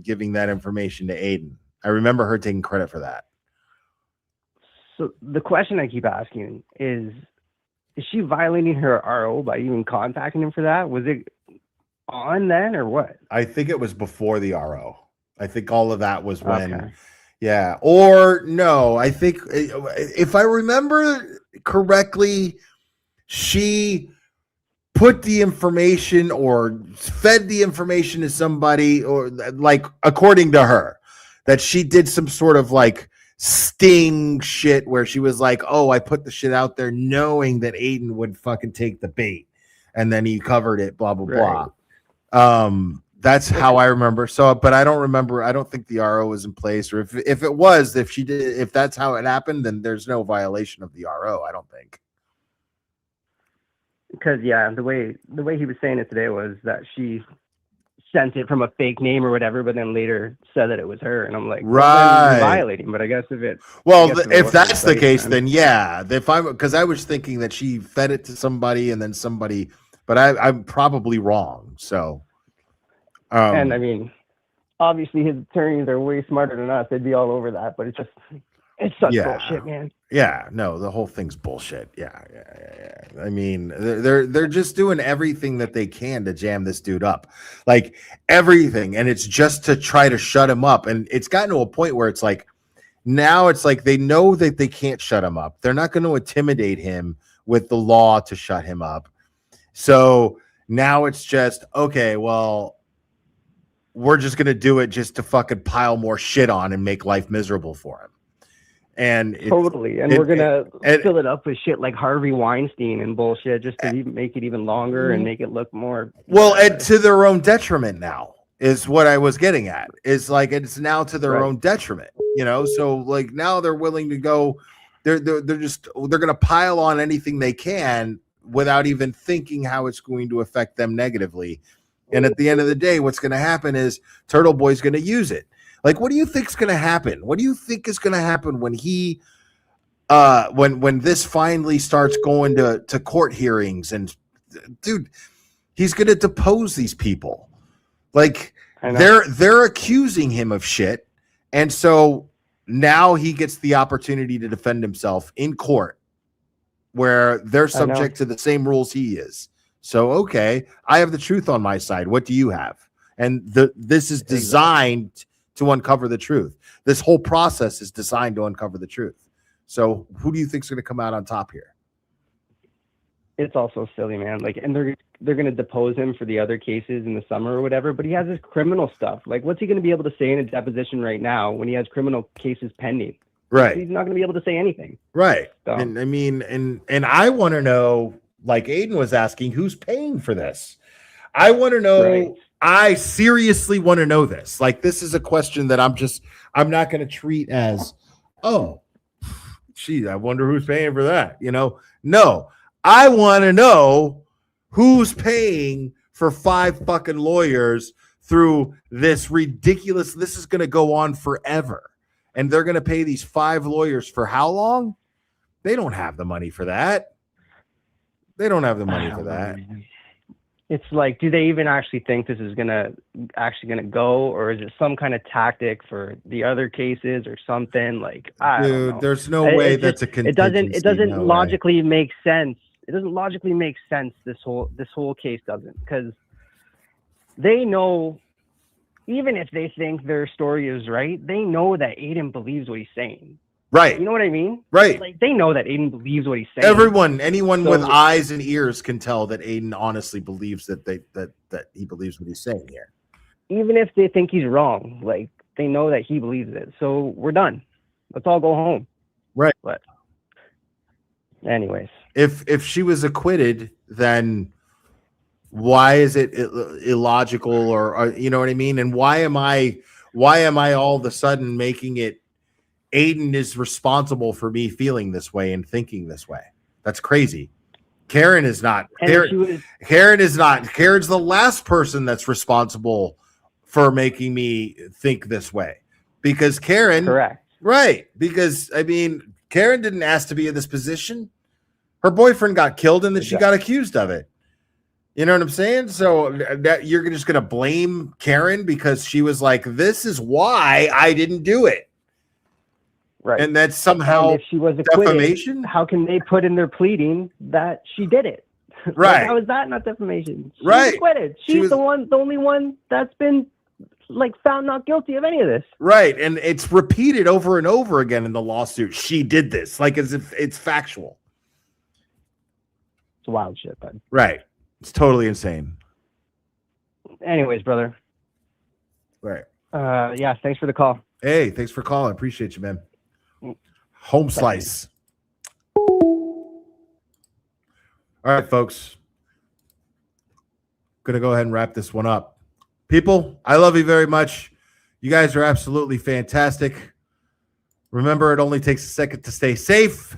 giving that information to Aiden. I remember her taking credit for that. So the question I keep asking is she violating her RO by even contacting him for that? Was it on then or what? I think it was before the RO. I think all of that was when. Okay. Yeah, or no, I think if I remember correctly, she put the information or fed the information to somebody, or like according to her, that she did some sort of like sting shit where she was like, oh, I put the shit out there knowing that Aiden would fucking take the bait, and then he covered it, blah blah blah. That's how I remember. So, but I don't remember. I don't think the RO was in place, or if it was, if she did, if that's how it happened, then there's no violation of the RO. I don't think. Because yeah, the way he was saying it today was that she sent it from a fake name or whatever, but then later said that it was her, and I'm like, well, then you're violating. But I guess if that's the case, then yeah. Because I was thinking that she fed it to somebody and then somebody, but I'm probably wrong. So. And I mean, obviously his attorneys are way smarter than us. They'd be all over that, but it's such bullshit, man. Yeah, no, the whole thing's bullshit. Yeah. I mean, they're just doing everything that they can to jam this dude up, like everything, and it's just to try to shut him up. And it's gotten to a point where it's like now it's like they know that they can't shut him up. They're not going to intimidate him with the law to shut him up. So now it's just okay. Well, we're just going to do it just to fucking pile more shit on and make life miserable for him. And totally. And we're going to fill it up with shit like Harvey Weinstein and bullshit just to make it even longer and make it look more. Well, and to their own detriment now is what I was getting at. Is like, it's now to their own detriment, you know? So like now they're willing to go, they're going to pile on anything they can without even thinking how it's going to affect them negatively. And at the end of the day, what's going to happen is Turtle Boy's going to use it. Like, what do you think's going to happen? What do you think is going to happen when he, when this finally starts going to court hearings? And dude, he's going to depose these people. Like they're accusing him of shit, and so now he gets the opportunity to defend himself in court, where they're subject to the same rules he is. So, okay, I have the truth on my side. What do you have? And this is designed to uncover the truth. This whole process is designed to uncover the truth. So who do you think is going to come out on top here? It's also silly, man. Like, and they're going to depose him for the other cases in the summer or whatever, but he has his criminal stuff. Like, what's he going to be able to say in a deposition right now when he has criminal cases pending? Right. He's not going to be able to say anything. Right. So. And I mean, and I want to know, like Aiden was asking, who's paying for this? I want to know. Right. I seriously want to know this. Like, this is a question that I'm not going to treat as, oh, gee, I wonder who's paying for that. You know, no, I want to know who's paying for 5 fucking lawyers through this ridiculous. This is going to go on forever. And they're going to pay these 5 lawyers for how long? They don't have the money for that. They don't have the money for that. It's like, do they even actually think this is gonna go, or is it some kind of tactic for the other cases or something? Like, I don't know. There's no way that's a contingency. It doesn't logically make sense. It doesn't logically make sense. This whole case doesn't, because they know, even if they think their story is right, they know that Aiden believes what he's saying. Right. You know what I mean? Right. Like, they know that Aiden believes what he's saying. Anyone with eyes and ears can tell that Aiden honestly believes that he believes what he's saying here. Even if they think he's wrong, like, they know that he believes it. So we're done. Let's all go home. Right. But Anyways, if she was acquitted, then why is it illogical or you know what I mean? And why am I all of a sudden making it Aiden is responsible for me feeling this way and thinking this way? That's crazy. Karen is not. Karen is not. Karen's the last person that's responsible for making me think this way, because Karen. Correct. Right. Because I mean, Karen didn't ask to be in this position. Her boyfriend got killed, and then she got accused of it. You know what I'm saying? So that you're just going to blame Karen because she was like, "This is why I didn't do it." Right. And that's somehow and if she was acquitted, defamation. How can they put in their pleading that she did it? Right. How is that not defamation? She's Right. acquitted. She's the only one that's been like found not guilty of any of this. Right. And it's repeated over and over again in the lawsuit. She did this, like as if it's factual. It's wild shit, bud. Right. It's totally insane. Anyways, brother. Right. Yeah, thanks for the call. Hey, thanks for calling. Appreciate you, man. Home slice. All right, folks. Gonna go ahead and wrap this one up. People, I love you very much. You guys are absolutely fantastic. Remember, it only takes a second to stay safe.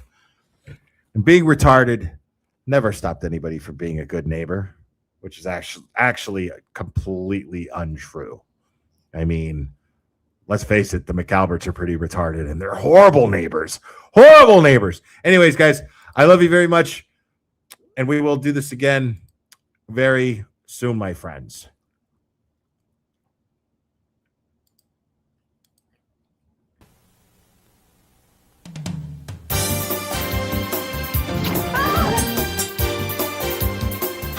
And being retarded never stopped anybody from being a good neighbor, which is actually completely untrue. I mean, let's face it, the McAlberts are pretty retarded and they're horrible neighbors. Horrible neighbors. Anyways, guys, I love you very much. And we will do this again very soon, my friends.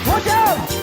Watch out!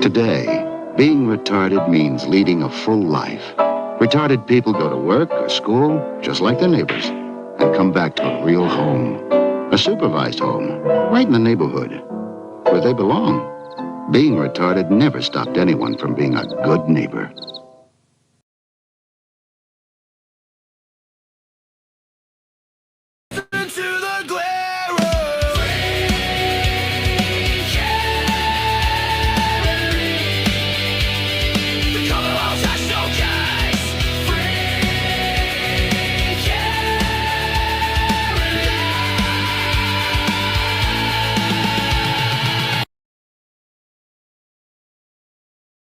Today, being retarded means leading a full life. Retarded people go to work or school, just like their neighbors, and come back to a real home. A supervised home, right in the neighborhood, where they belong. Being retarded never stopped anyone from being a good neighbor.